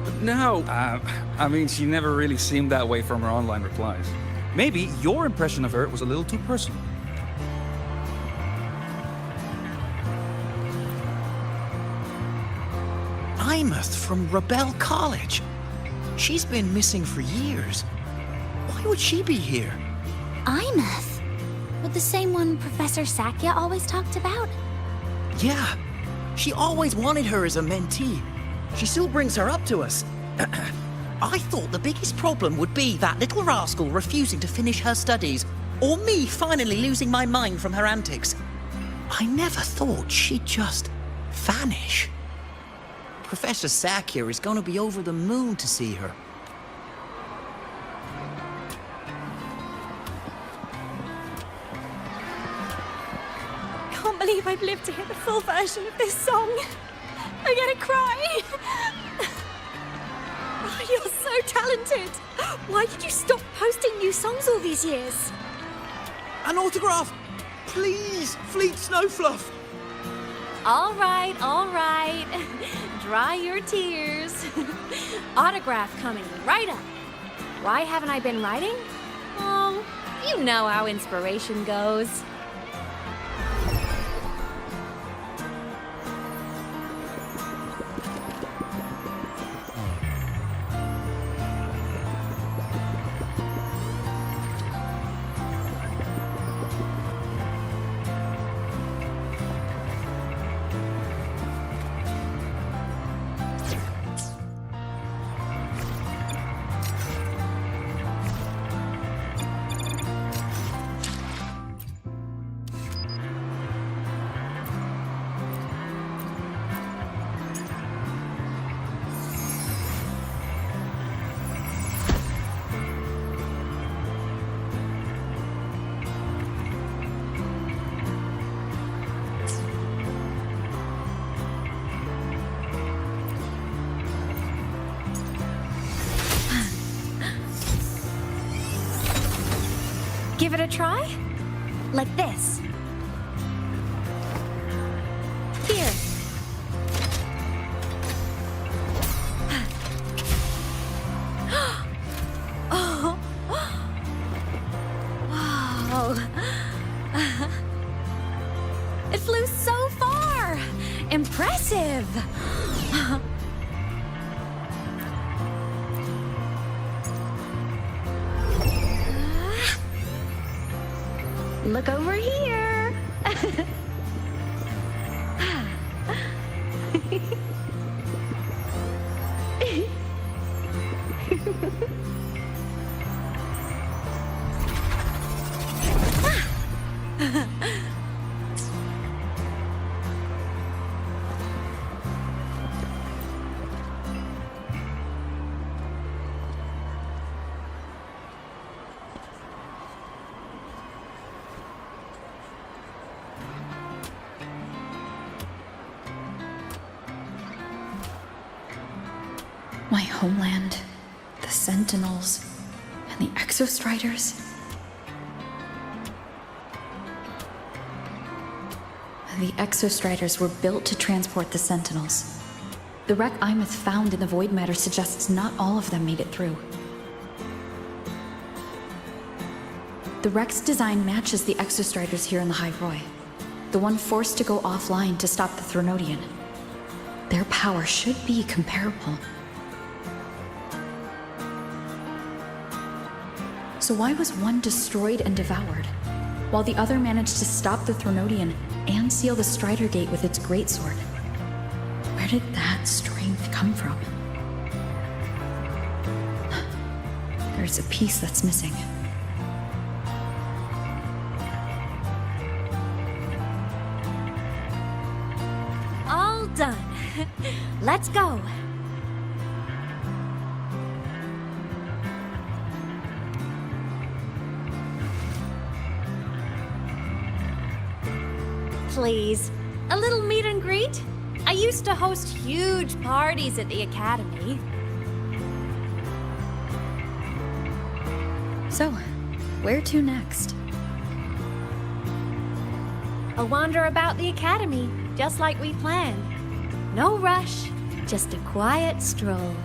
But now... I mean, she never really seemed that way from her online replies. Maybe your impression of her was a little too personal. Imeth from Rebel College. She's been missing for years. Why would she be here? Imeth? With the same one Professor Sakya always talked about? Yeah, she always wanted her as a mentee. She still brings her up to us. I thought the biggest problem would be that little rascal refusing to finish her studies, or me finally losing my mind from her antics. I never thought she'd just vanish. Professor Sakya is going to be over the moon to see her. Can't believe I've lived to hear the full version of this song. I'm gonna cry. Oh, you're so talented. Why did you stop posting new songs all these years? An autograph! Please, Fleet Snowfluff! All right, all right. Dry your tears. Autograph coming right up. Why haven't I been writing? Oh, you know how inspiration goes. Give it a try? Like this. Here. Oh. Wow. It flew so far. Impressive. Look over here. My homeland, the Sentinels, and the Exostriders. The Exostriders were built to transport the Sentinels. The wreck Imeth found in the void matter suggests not all of them made it through. The wreck's design matches the Exostriders here in the High Roy, the one forced to go offline to stop the Threnodian. Their power should be comparable. So why was one destroyed and devoured, while the other managed to stop the Threnodian and seal the Strider Gate with its greatsword? Where did that strength come from? There's a piece that's missing. All done. Let's go. Please, a little meet and greet? I used to host huge parties at the academy. So, where to next? A wander about the academy, just like we planned. No rush, just a quiet stroll.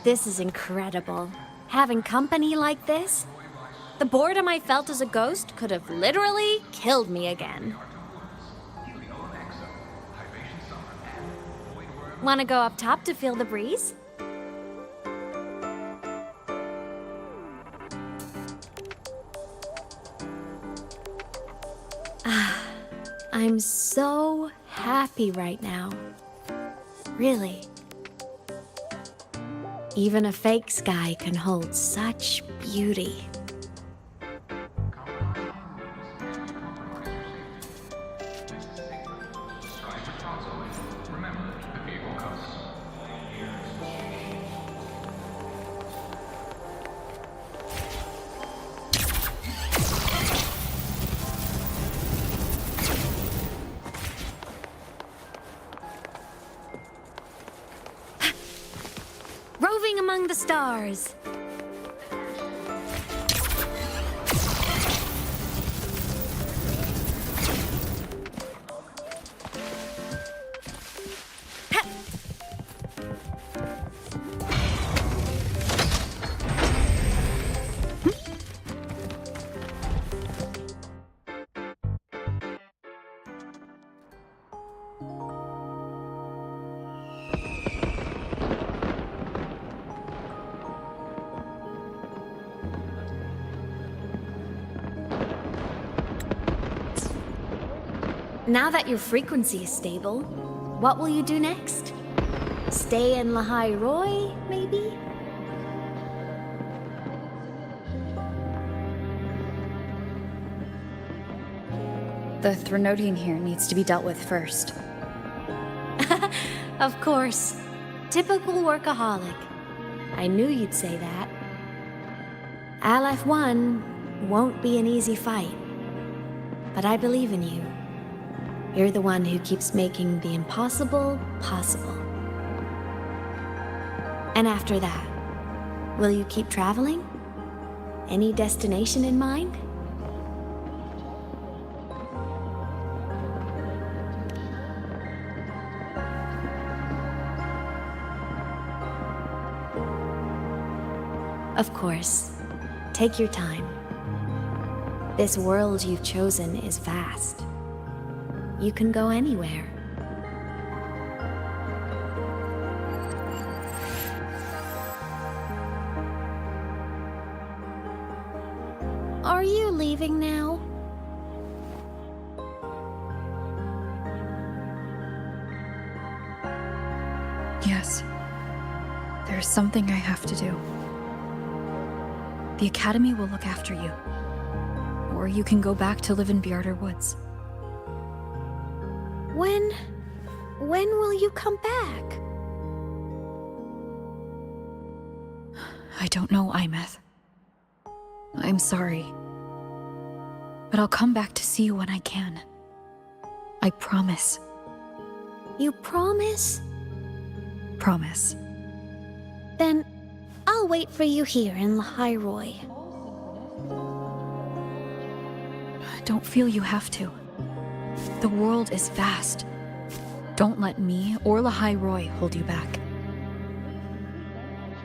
This is incredible. Having company like this? The boredom I felt as a ghost could have literally killed me again. Want to go up top to feel the breeze? I'm so happy right now. Really. Even a fake sky can hold such beauty. Roving among the stars. Now that your frequency is stable, what will you do next? Stay in Lahai Roy, maybe? The Threnodian here needs to be dealt with first. Of course. Typical workaholic. I knew you'd say that. Aleph 1 won't be an easy fight. But I believe in you. You're the one who keeps making the impossible possible. And after that, will you keep traveling? Any destination in mind? Of course. Take your time. This world you've chosen is vast. You can go anywhere. Are you leaving now? Yes. There's something I have to do. The Academy will look after you. Or you can go back to live in Bjarder Woods. When will you come back? I don't know, Imeth. I'm sorry. But I'll come back to see you when I can. I promise. You promise? Promise. Then I'll wait for you here in Lahai Roy. Don't feel you have to. The world is vast. Don't let me or Lahai Roy hold you back.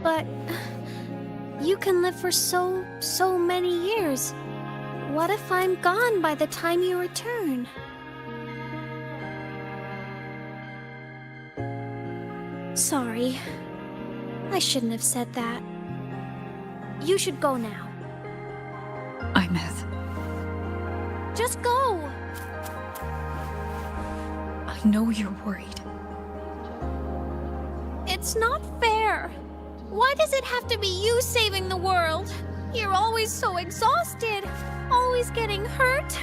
But you can live for so many years. What if I'm gone by the time you return? Sorry. I shouldn't have said that. You should go now. Imeth. Just go! I know you're worried. It's not fair. Why does it have to be you saving the world? You're always so exhausted, always getting hurt.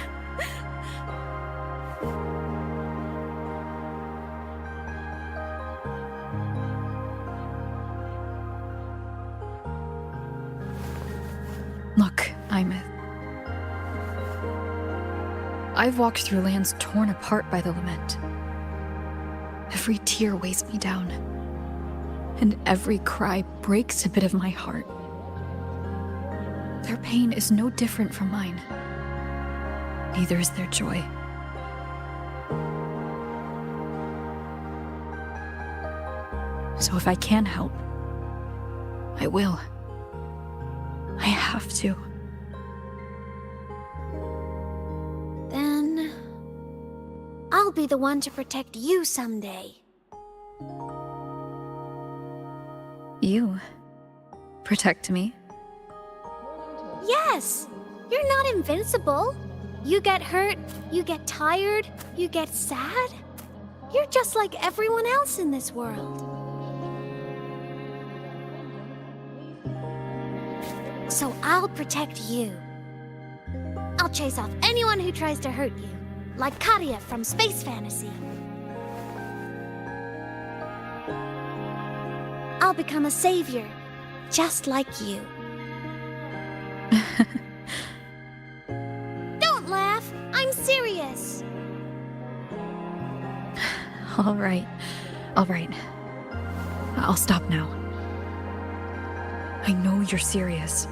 Look, Imeth. I've walked through lands torn apart by the lament. Every tear weighs me down, and every cry breaks a bit of my heart. Their pain is no different from mine. Neither is their joy. So if I can help, I will. I have to. Then I'll be the one to protect you someday. You protect me? Yes! You're not invincible. You get hurt, you get tired, you get sad. You're just like everyone else in this world. So I'll protect you. I'll chase off anyone who tries to hurt you, like Katia from Space Fantasy. I'll become a savior, just like you. Don't laugh! I'm serious! All right. I'll stop now. I know you're serious.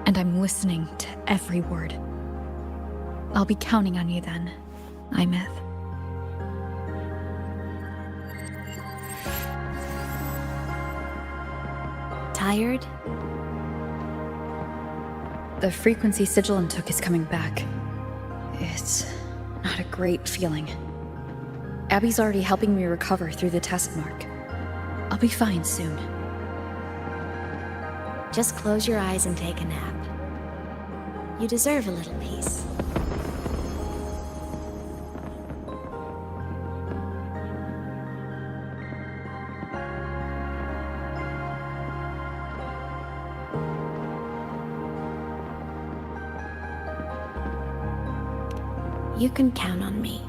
And I'm listening to every word. I'll be counting on you then, Imeth. Tired? The frequency Sigilin took is coming back. It's not a great feeling. Abby's already helping me recover through the test mark. I'll be fine soon. Just close your eyes and take a nap. You deserve a little peace. You can count on me.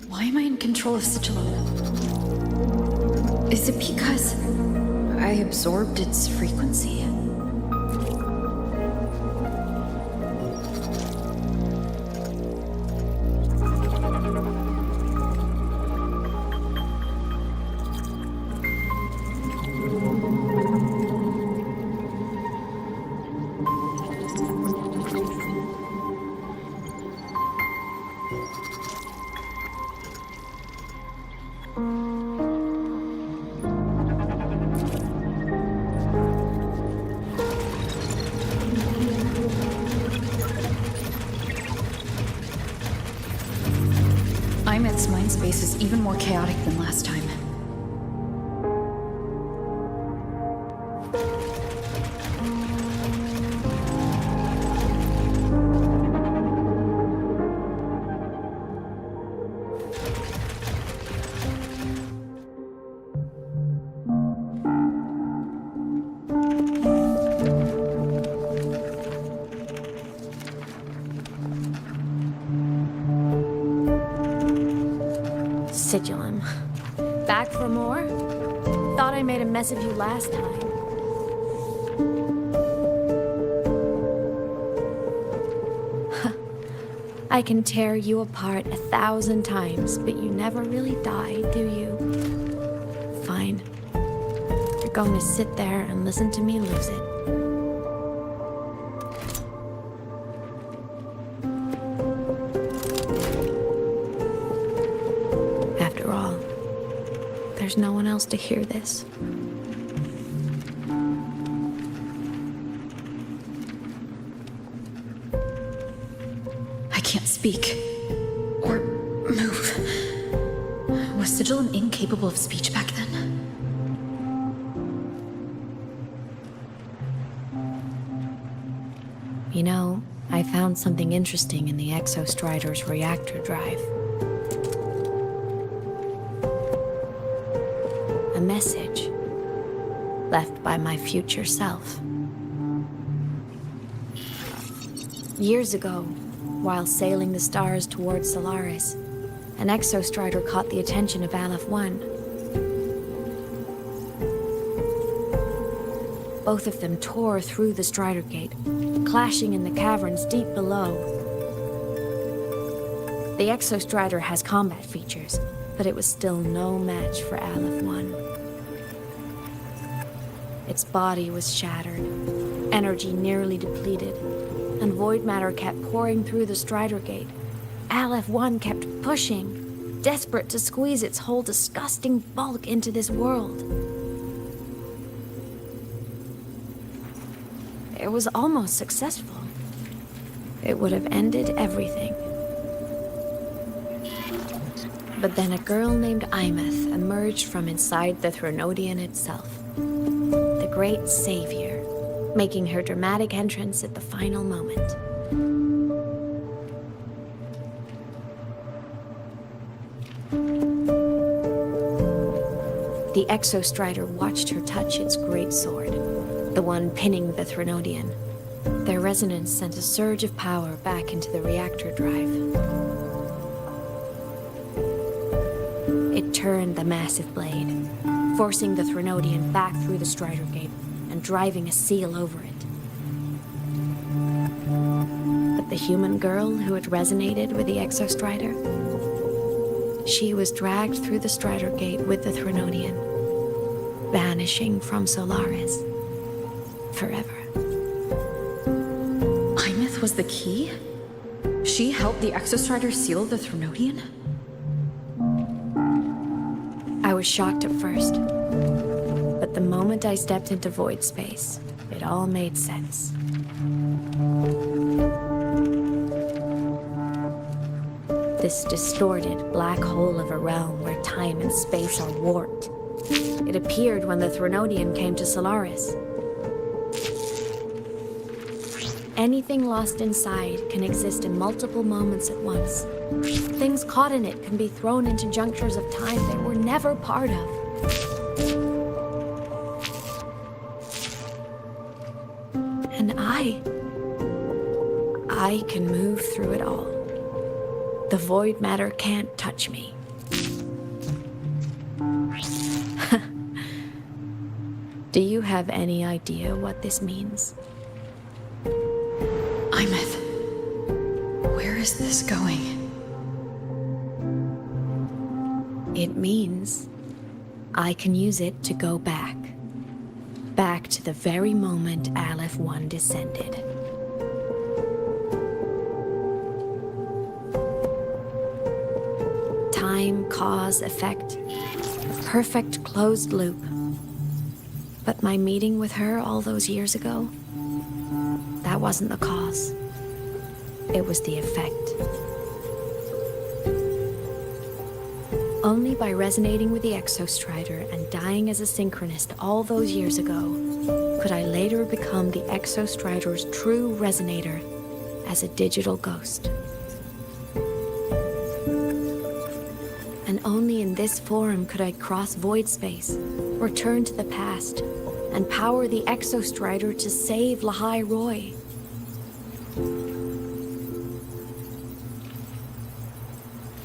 Why am I in control of Sigilin? Is it because I absorbed its frequency? Imeth's mind space is even more chaotic than last time. Sigilin. Back for more? Thought I made a mess of you last time. I can tear you apart 1,000 times, but you never really die, do you? Fine. You're going to sit there and listen to me lose it. After all, there's no one else to hear this. I can't speak. Or move. Was Sigillum incapable of speech back then? You know, I found something interesting in the Exostrider's reactor drive. A message left by my future self. Years ago, while sailing the stars towards Solaris, an Exostrider caught the attention of Aleph-1. Both of them tore through the Strider Gate, clashing in the caverns deep below. The Exostrider has combat features, but it was still no match for Aleph-1. Its body was shattered, energy nearly depleted, and void matter kept pouring through the Strider Gate. Aleph-1 kept pushing, desperate to squeeze its whole disgusting bulk into this world. It was almost successful. It would have ended everything. But then a girl named Imeth emerged from inside the Threnodian itself. The great savior, making her dramatic entrance at the final moment. The Exostrider watched her touch its great sword, the one pinning the Threnodian. Their resonance sent a surge of power back into the reactor drive. It turned the massive blade, forcing the Threnodian back through the Strider Gate and driving a seal over it. But the human girl who had resonated with the Exostrider, she was dragged through the Strider Gate with the Threnodian, vanishing from Solaris forever. Imeth was the key? She helped the Exostrider seal the Threnodian? I was shocked at first, but the moment I stepped into void space, it all made sense. This distorted black hole of a realm where time and space are warped. It appeared when the Threnodian came to Solaris. Anything lost inside can exist in multiple moments at once. Things caught in it can be thrown into junctures of time they were never part of. And I can move through it all. The void matter can't touch me. Do you have any idea what this means? Imeth, where is this going? It means I can use it to go back. Back to the very moment Aleph-1 descended. Time, cause, effect. Perfect closed loop. But my meeting with her all those years ago, that wasn't the cause. It was the effect. Only by resonating with the Exostrider and dying as a synchronist all those years ago could I later become the Exostrider's true resonator as a digital ghost. And only in this form could I cross void space, return to the past, and power the Exostrider to save Lahai Roy.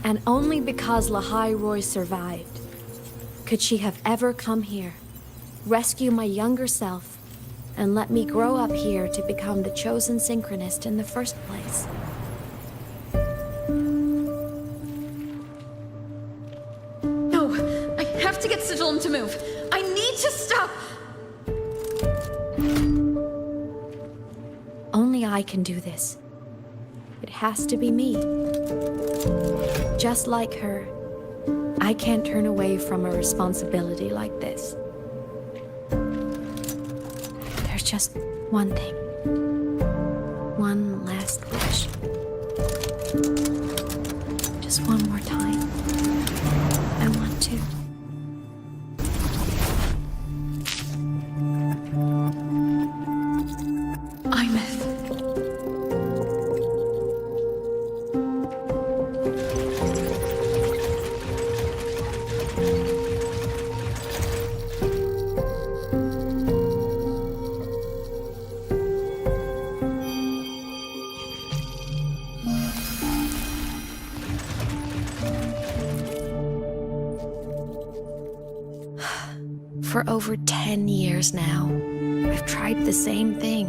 And only because Lahai Roy survived could she have ever come here, rescue my younger self, and let me grow up here to become the chosen synchronist in the first place. can do this. It has to be me. Just like her, I can't turn away from a responsibility like this. There's just one thing. One last wish. Just one more time. I want to. For over 10 years now, I've tried the same thing.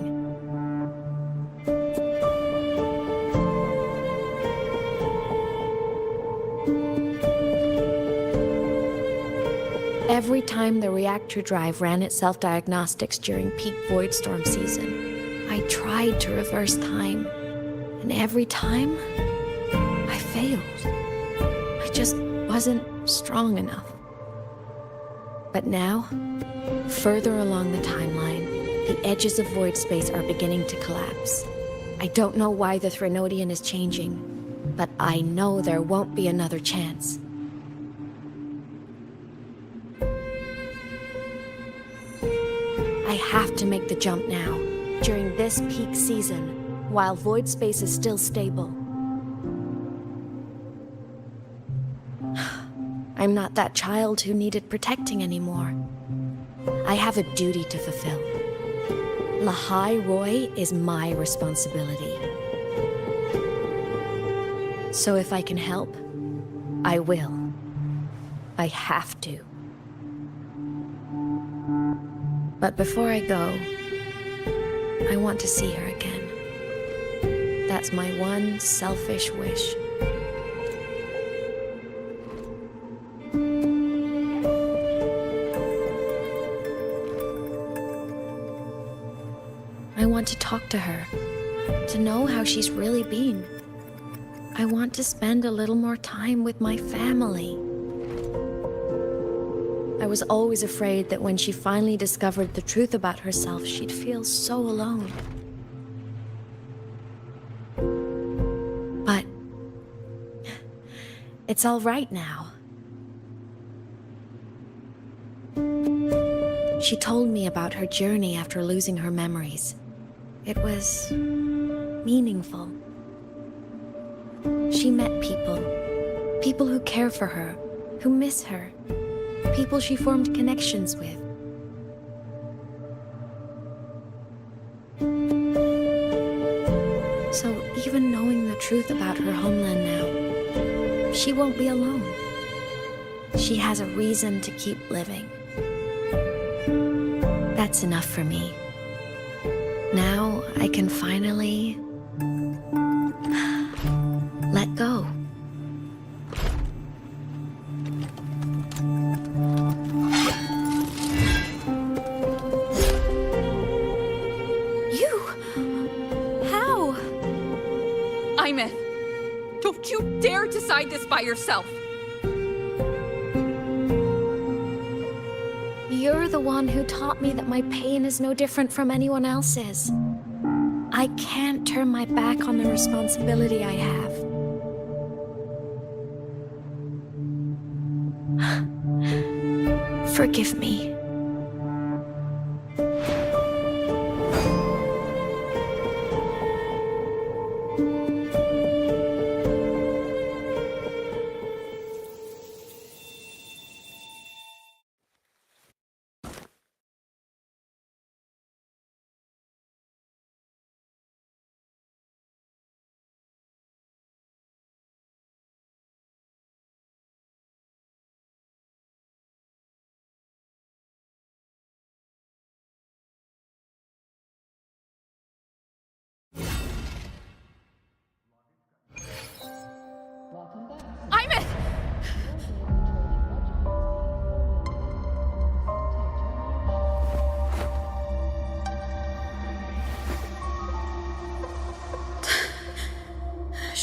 Every time the reactor drive ran its self-diagnostics during peak void storm season, I tried to reverse time. And every time, I failed. I just wasn't strong enough. But now, further along the timeline, the edges of void space are beginning to collapse. I don't know why the Threnodian is changing, but I know there won't be another chance. I have to make the jump now, during this peak season, while void space is still stable. I'm not that child who needed protecting anymore. I have a duty to fulfill. Lahai Roy is my responsibility. So if I can help, I will. I have to. But before I go, I want to see her again. That's my one selfish wish. I want to talk to her, to know how she's really been. I want to spend a little more time with my family. I was always afraid that when she finally discovered the truth about herself, she'd feel so alone. But it's all right now. She told me about her journey after losing her memories. It was meaningful. She met people who care for her, who miss her, people she formed connections with. So even knowing the truth about her homeland now, she won't be alone. She has a reason to keep living. That's enough for me. Now I can finally let go. You? How? Imeth, don't you dare decide this by yourself. You're the one who taught me that my pain is no different from anyone else's. I can't turn my back on the responsibility I have. Forgive me.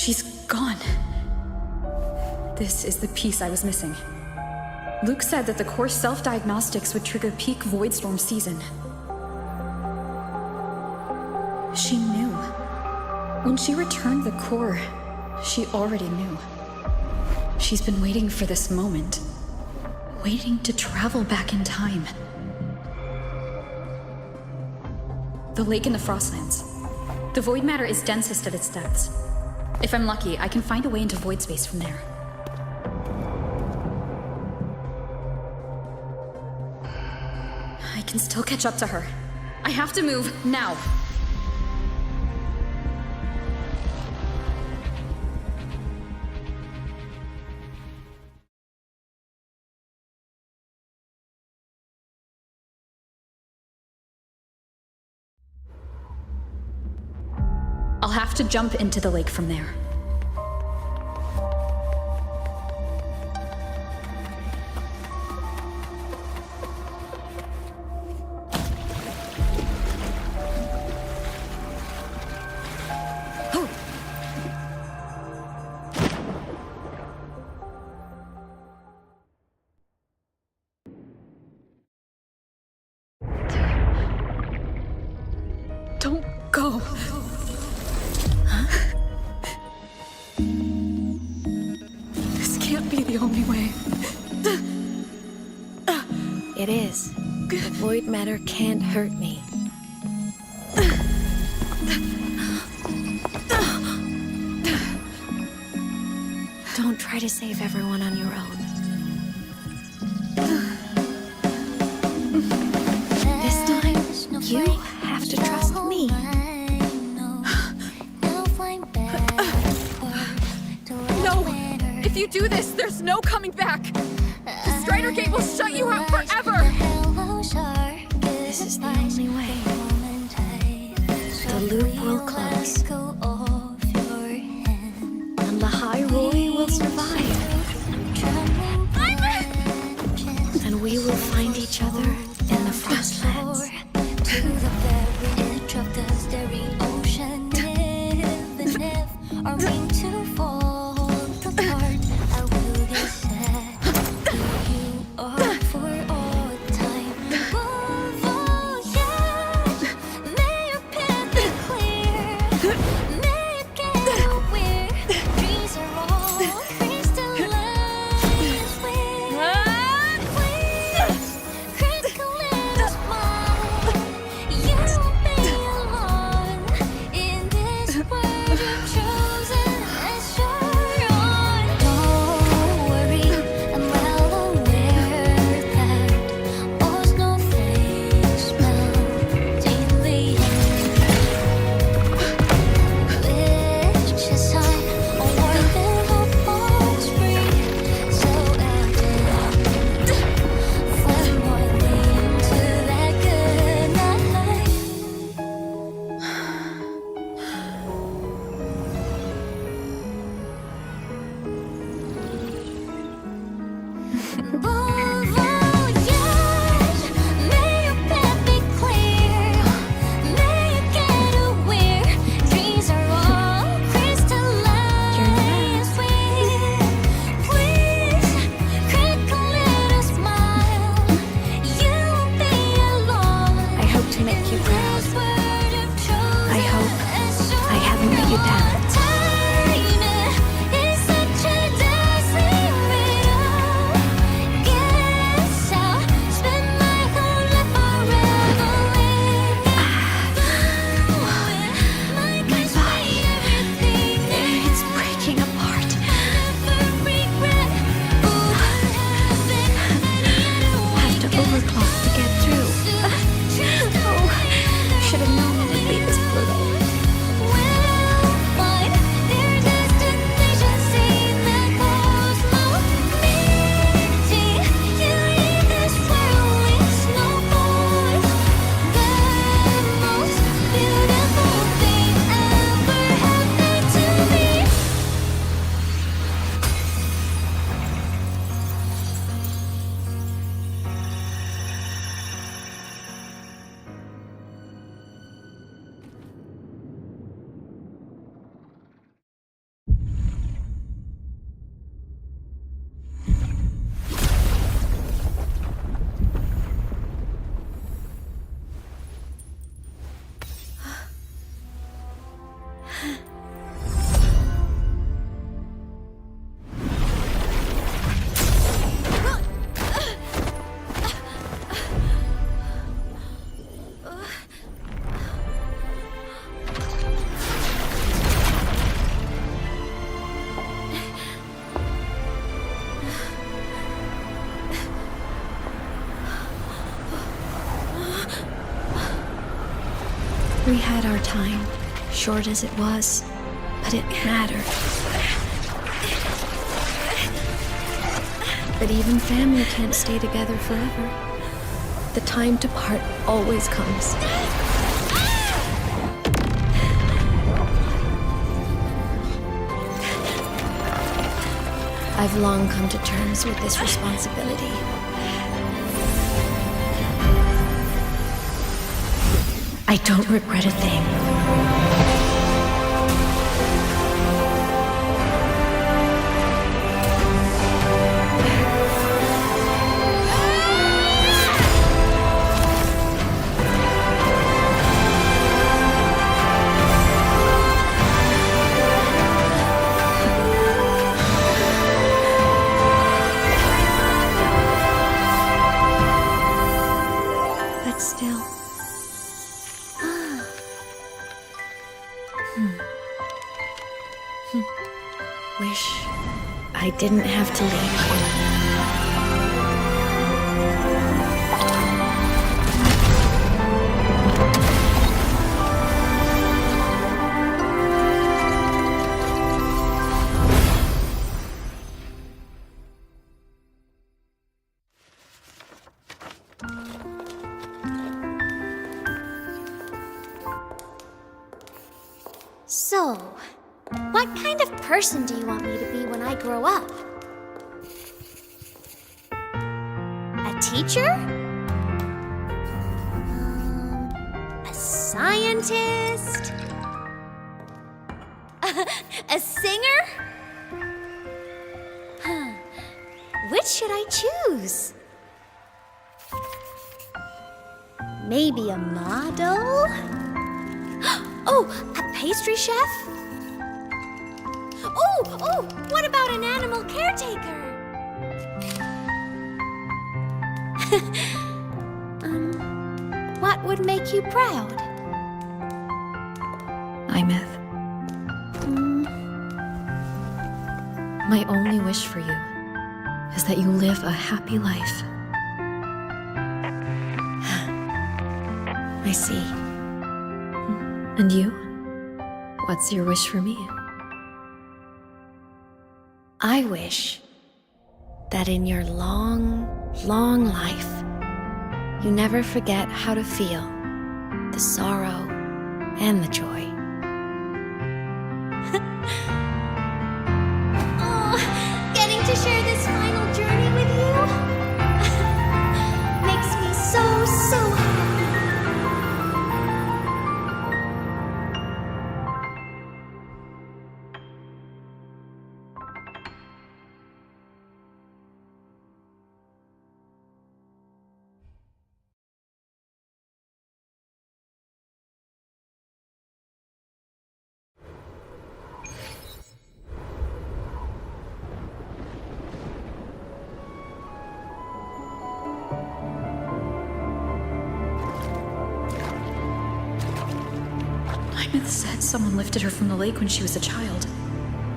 She's gone. This is the piece I was missing. Luke said that the core self-diagnostics would trigger peak Voidstorm season. She knew. When she returned the core, she already knew. She's been waiting for this moment. Waiting to travel back in time. The lake in the Frostlands. The void matter is densest at its depths. If I'm lucky, I can find a way into void space from there. I can still catch up to her. I have to move now. I'll have to jump into the lake from there. Don't go. This can't be the only way. It is. The void matter can't hurt me. Don't try to save everyone on your own. This time, you have to trust me. No! If you do this, there's no coming back! The Strider Gate will shut you out forever! This is the only way. The loop will close. And the High Roy will survive. And we will find each other in the Frostlands. To the very edge of the starry ocean, even if our mean to fall apart, I will get sad. You are for all time. Oh, yeah. May your path be clear. May you get aware. Dreams are all crystallized. Please, critical little smile. You won't be alone in this world you've chosen as your own. Don't worry, I'm well aware that all's no face meltingly which is high, a warm and hope spring, so evident. Find more lean to that good night. Bon voyage, may your path be clear. May you get aware. Dreams are all crystallized. Please, critical little smile. You won't be alone. I hope to make you proud. I hope I haven't let you down. It's such a dazzling riddle. Get time, short as it was, but it mattered. But even family can't stay together forever. The time to part always comes. I've long come to terms with this responsibility. I don't regret a thing. Wish I didn't have to leave you. So, what kind of person do you want me to be when I grow up? A teacher? A scientist? A singer? Which should I choose? Maybe a model? Oh, a pastry chef? Oh, what about an animal caretaker? What would make you proud? Imeth. My only wish for you is that you live a happy life. I see. And you? What's your wish for me? I wish that in your long, long life, you never forget how to feel the sorrow and the joy. Oh, getting to share this final journey with you makes me so happy. Imeth said someone lifted her from the lake when she was a child.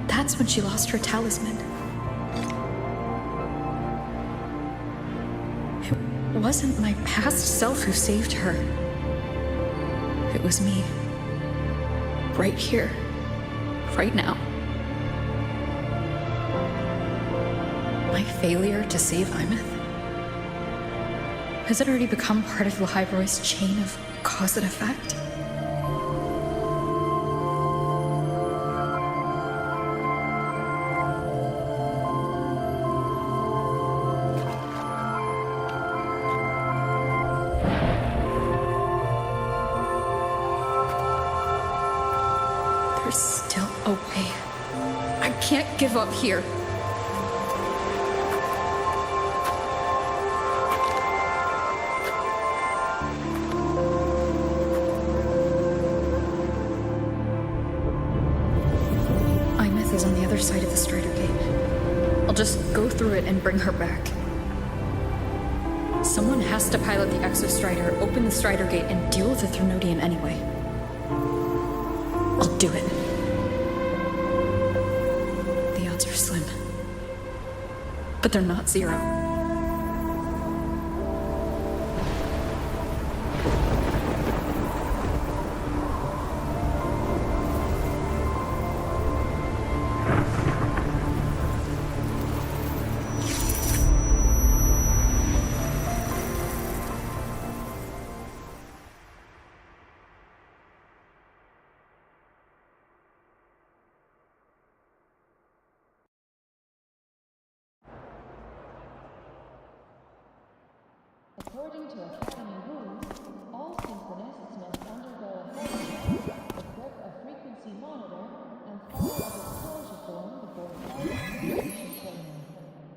That's when she lost her talisman. It wasn't my past self who saved her. It was me. Right here. Right now. My failure to save Imeth? Has it already become part of Lahiroy's chain of cause and effect? There's still a way. I can't give up here. Imeth is on the other side of the Strider Gate. I'll just go through it and bring her back. Someone has to pilot the Exostrider, open the Strider Gate, and deal with the Threnodian anyway. I'll do it. The odds are slim. But they're not zero. According to Academy rules, all synchronists must undergo a health check, equip a frequency monitor, and follow a disclosure form before starting synchronization training.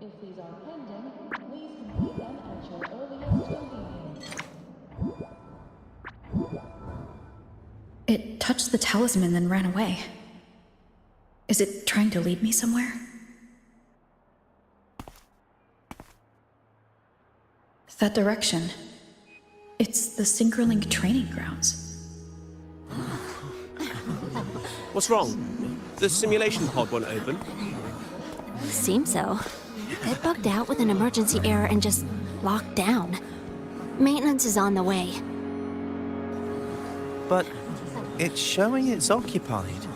If these are pending, please complete them at your earliest convenience. It touched the talisman, then ran away. Is it trying to lead me somewhere? That direction. It's the Synchrolink training grounds. What's wrong? The simulation pod won't open? Seems so. It bugged out with an emergency error and just locked down. Maintenance is on the way. But it's showing it's occupied.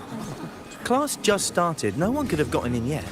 Class just started. No one could have gotten in yet.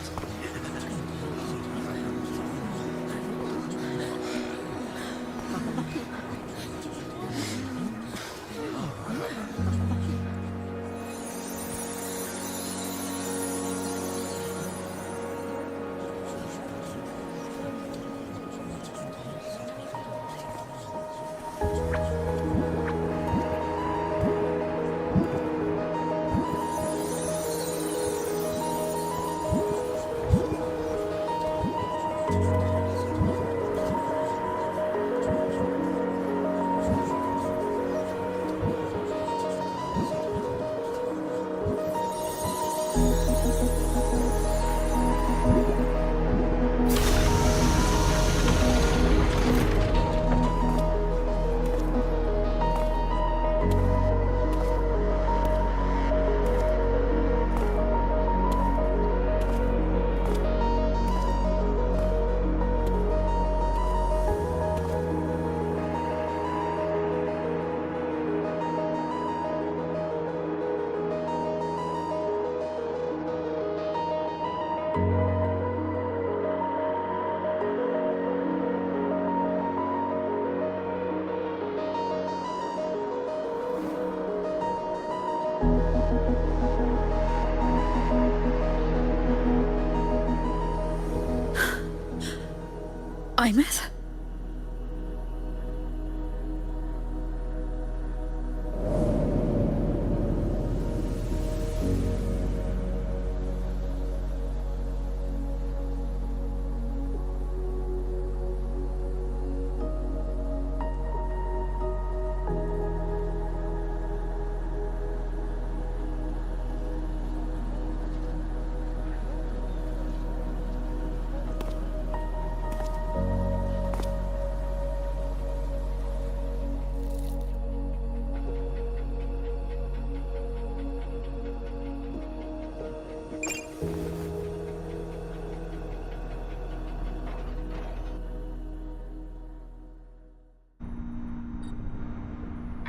Imeth?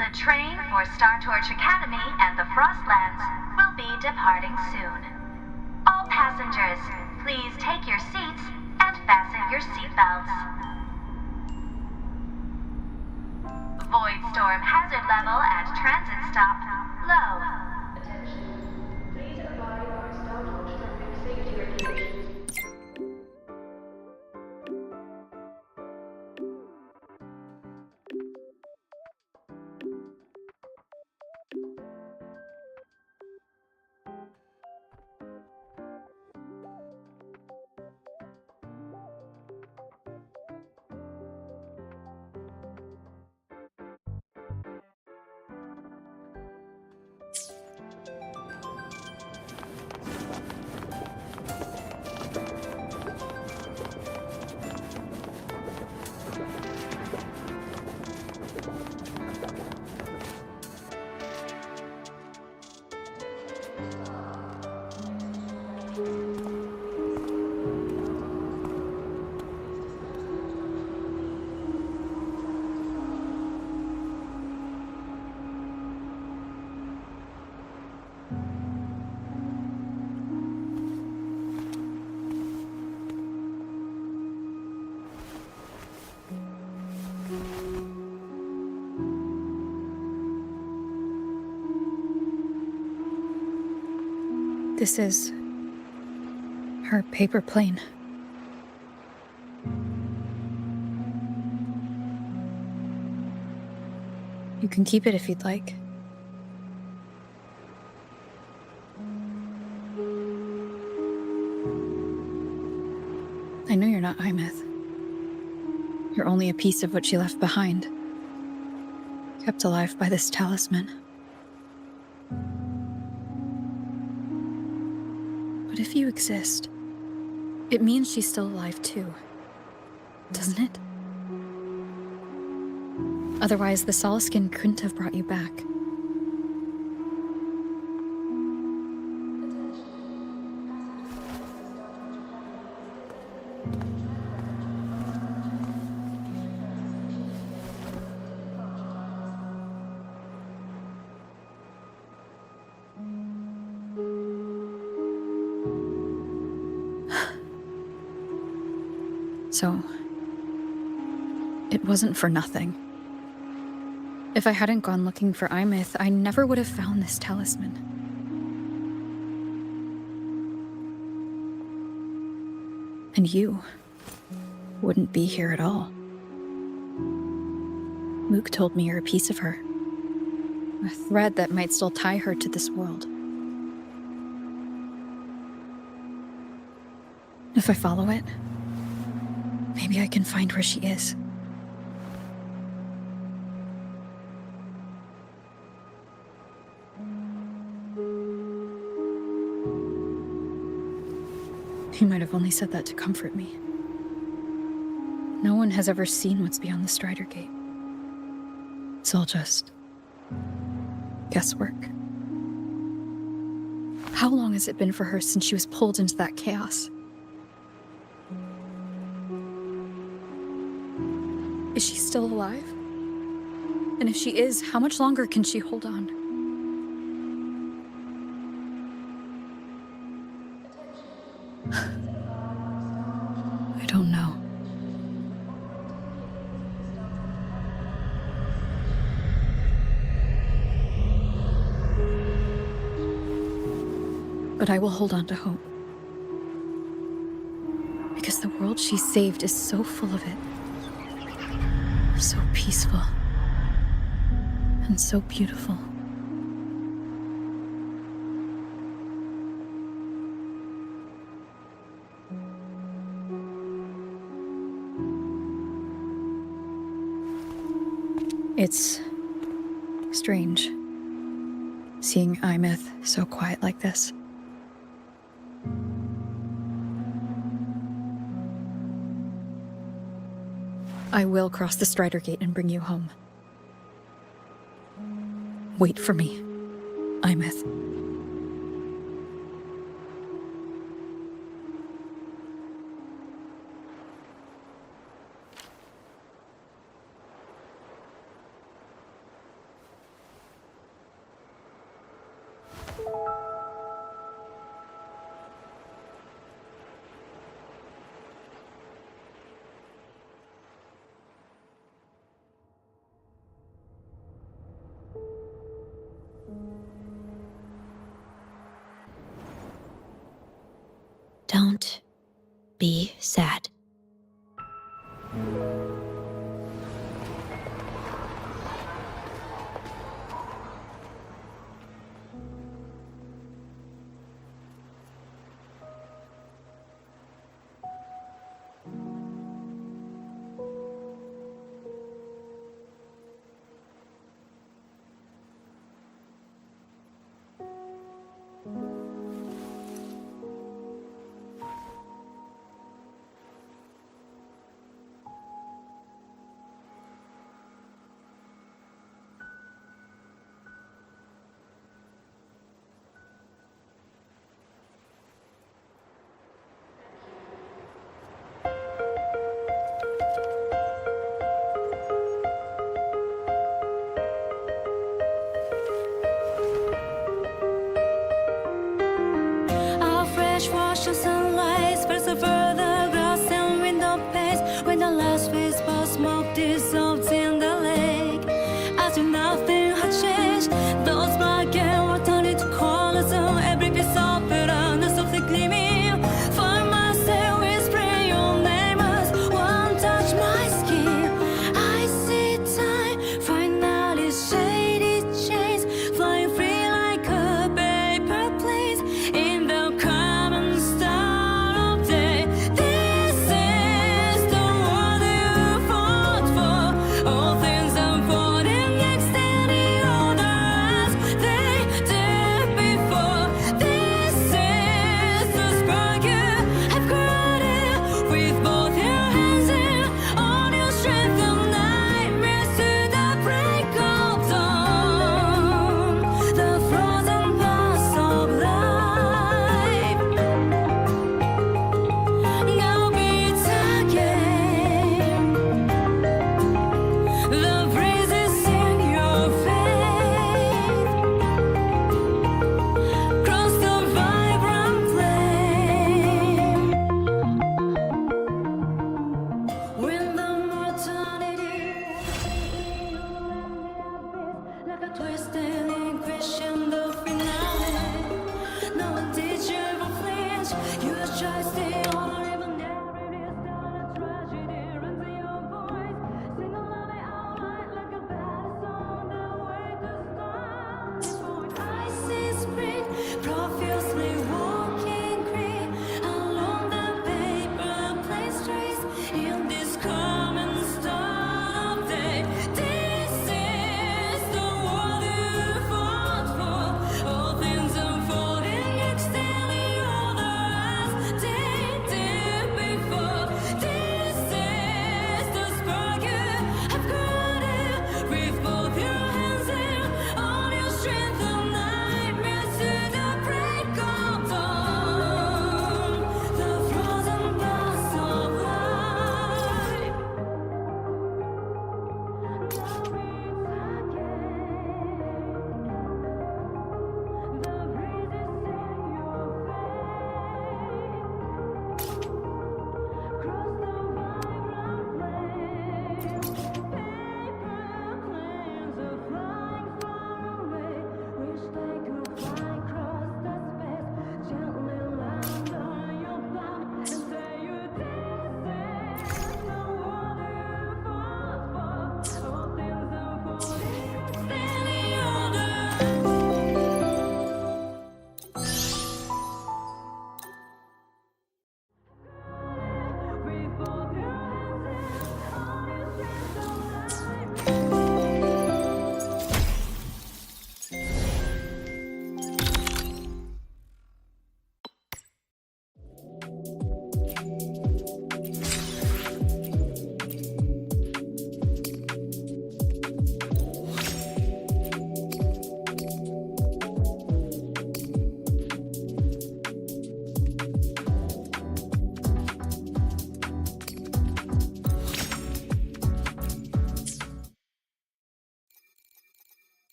The train for Star Torch Academy and the Frostlands will be departing soon. All passengers, please take your seats and fasten your seatbelts. Void storm hazard level at transit stop low. Attention, please abide by Star Torch traffic safety regulations. This is her paper plane. can keep it if you'd like. I know you're not Imeth. You're only a piece of what she left behind, kept alive by this talisman. But if you exist, it means she's still alive too, doesn't it? Otherwise, the Solaskin couldn't have brought you back. So, it wasn't for nothing. If I hadn't gone looking for Imeth, I never would have found this talisman. And you wouldn't be here at all. Mook told me you're a piece of her. A thread that might still tie her to this world. If I follow it, maybe I can find where she is. You might have only said that to comfort me. No one has ever seen what's beyond the Strider Gate. It's all just guesswork. How long has it been for her since she was pulled into that chaos? Is she still alive? And if she is, how much longer can she hold on? I don't know. But I will hold on to hope. Because the world she saved is so full of it. So peaceful. And so beautiful. It's strange, seeing Imeth so quiet like this. I will cross the Strider Gate and bring you home. Wait for me, Imeth. Don't be sad. Wash the sunlight, spreads over the grass and window panes. When the last wisp of smoke dissolves in the lake, as if nothing had changed, those black and were turned into colors, and every piece of it on the softly gleaming. For myself, whispering your name as one touch my skin. I see time finally shade. You just try to stay on